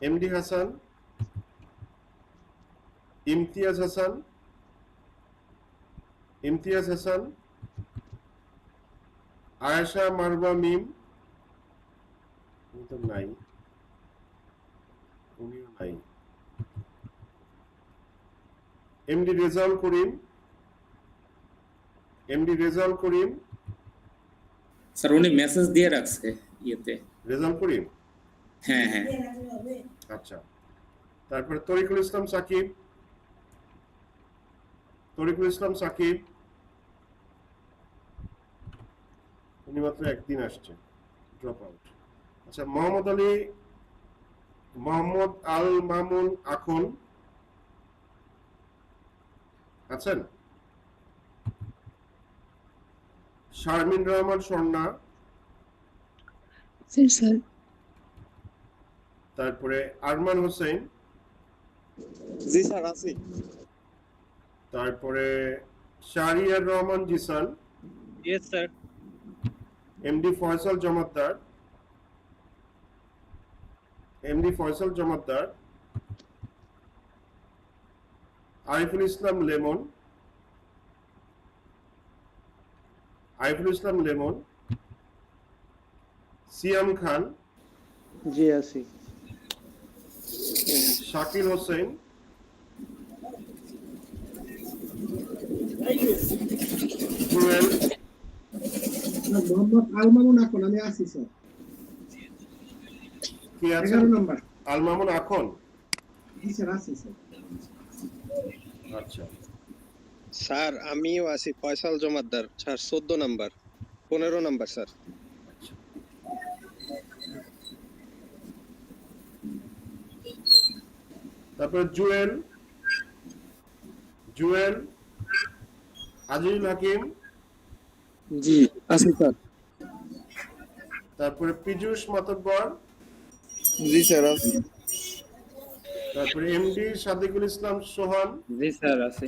এমডি হাসান, ইমতিয়াজ হাসান, ইমতিয়াজ হাসান, আয়েশা মারবা মিম, উনি তো নাই, উনিও নাই। MD Rezaul Karim, MD Rezaul Karim, sir উনি মেসেজ দিয়ে রাখছে ইয়েতে। রেজাউল করিম, হ্যাঁ হ্যাঁ। আচ্ছা। তারপরে তরিকুল ইসলাম সাকিব, তরিকুল ইসলাম সাকিব, উনি মাত্র একদিন আসছে, ড্রপ আউট। আচ্ছা মোহাম্মদ আলী, মোহাম্মদ আল মামুন আখন আছেন? শারমিন রহমান স্বর্ণা, স্যার স্যার তারপরে আরমান হোসেন, জি স্যার আছি। তারপরে Shahriar Rahman Jisan, yes sir. MD Faisal Jamaddar, MD Faisal Jamaddar, Ariful Islam Lemon, Ariful Islam Lemon, Siam Khan, জি আছি। শাকিল হোসেন, জুয়েল, মোহাম্মদ আলমামুন এখন আমি আছি স্যার, কি আছেন? 11 নম্বর। আল মামুন আখন। জি স্যার আছি স্যার। আচ্ছা স্যার আমিও আছি, Faisal Jamaddar sir 14 number 15 number sir. তারপরে জুয়েল, জুয়েল, আজিজুল হাকিম, জি আছি স্যার। তারপরে পীযূষ মাতব্বর, জি স্যার আছে। তারপরে এমডি সাদিকুল ইসলাম সোহান, জি স্যার আছে।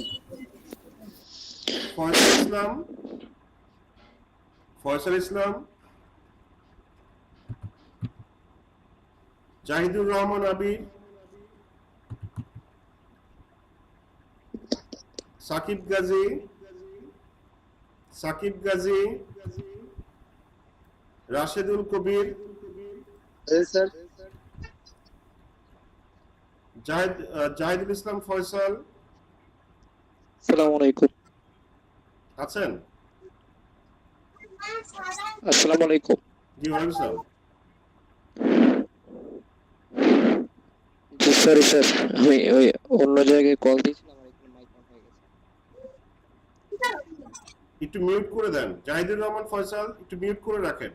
ফয়সাল ইসলাম, জাহিদুর রহমান আবির, সাকিব গাজী, রাশেদুল কবির, স্যার জাহিদুল ইসলাম ফয়সাল আসসালামু আলাইকুম। আছেন? আসসালামু আলাইকুম। জি ওয়ালাইকুম আসসালাম। জি সরি স্যার, আমি ওই অন্য জায়গায় কল দিয়েছিলাম, আর একটু মাইক অন হয়ে গেছে। একটু মিউট করে দেন। জাহিদুর রহমান ফয়সাল একটু মিউট করে রাখেন।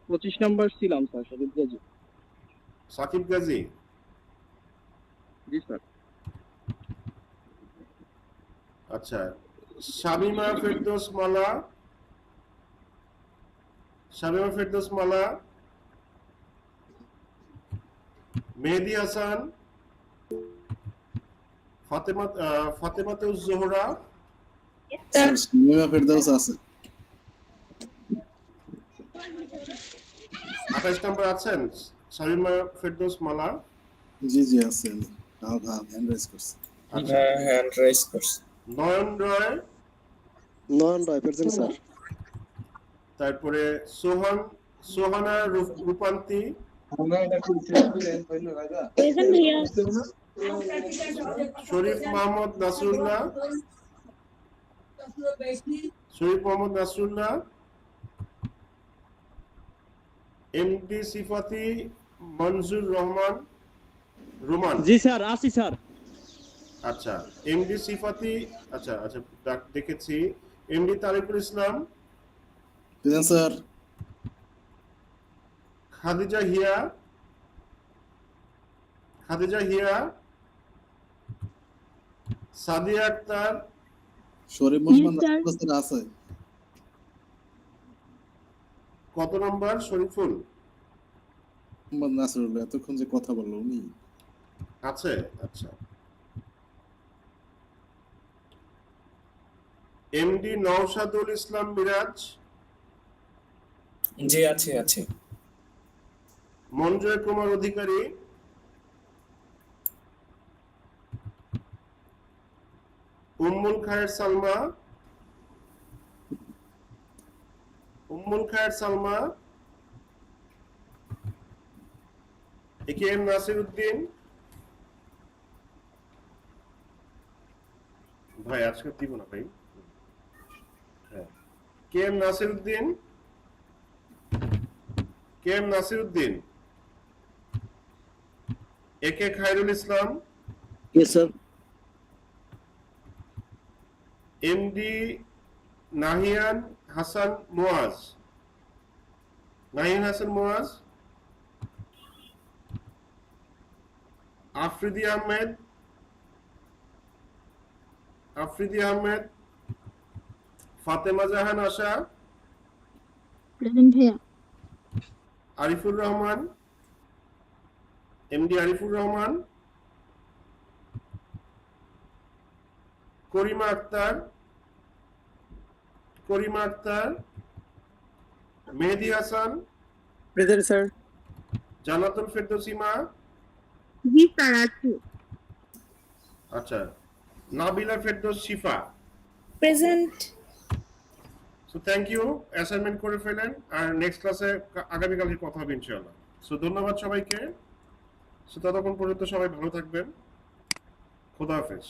25 নাম্বার ছিলাম স্যার, সাকিব গাজী। সাকিব গাজী, জি স্যার। আচ্ছা। শামিমা ফেরদৌস মালা, মেহেদী হাসান, ফাতেমাতুজ জোহরা, স্যার শামিমা ফেরদৌস আছে। 28 নম্বর আছেন শামিমা ফেরদৌস মালা? জি জি আছে। হ্যান্ড রাইজ করছে। আচ্ছা। হ্যান্ড রাইজ করছে। নয়ন রয় প্রেজেন্ট স্যার। তারপরে সোহানা রূপান্তি, শরীফ মোহাম্মদ নাসরুল্লাহ, এমডি সিফাতি মনজুর রোমান। জি স্যার আছি স্যার। আচ্ছা, এমডি সিফাতি, আচ্ছা দেখেছি। এমডি তারিকুল ইসলাম, প্রেজেন্ট স্যার। খাদিজা হিয়া, সাদিয়া আক্তার, শরীফ মোহাম্মদ স্যার আছে। কত নম্বর? শরীফুল মোহাম্মদ নাসরুল্লাহ এতক্ষণ যে কথা বললো উনি আছে। আচ্ছা। এমডি নওশাদুল ইসলাম মিরাজ, জি আছে। মঞ্জয় কুমার অধিকারী, উম্মুল খায়ের সালমা, একেএম নাসির উদ্দিন। ভাই আজকে দিব না ভাই। হ্যাঁ, KM Nasir Uddin, AK Khairul Islam, sir. MD Nahiyan Hasan Muaz, Afridi Ahmed, Fatema Jahan Asha, Arifur Rahman, MD Arifur Rahman, Karima Akter, Mehedi Hasan, present sir. Jannatul Ferdousima, জি স্যার আছি। আচ্ছা, Nabila Ferdous Shifa, present. So thank you. Assignment করে ফেলেন, আর নেক্সট ক্লাসে আগামীকালকে কথা হবে ইনশাআল্লাহ। সো ধন্যবাদ সবাইকে। সো ততক্ষণ পর্যন্ত সবাই ভালো থাকবেন। খোদা হাফেজ।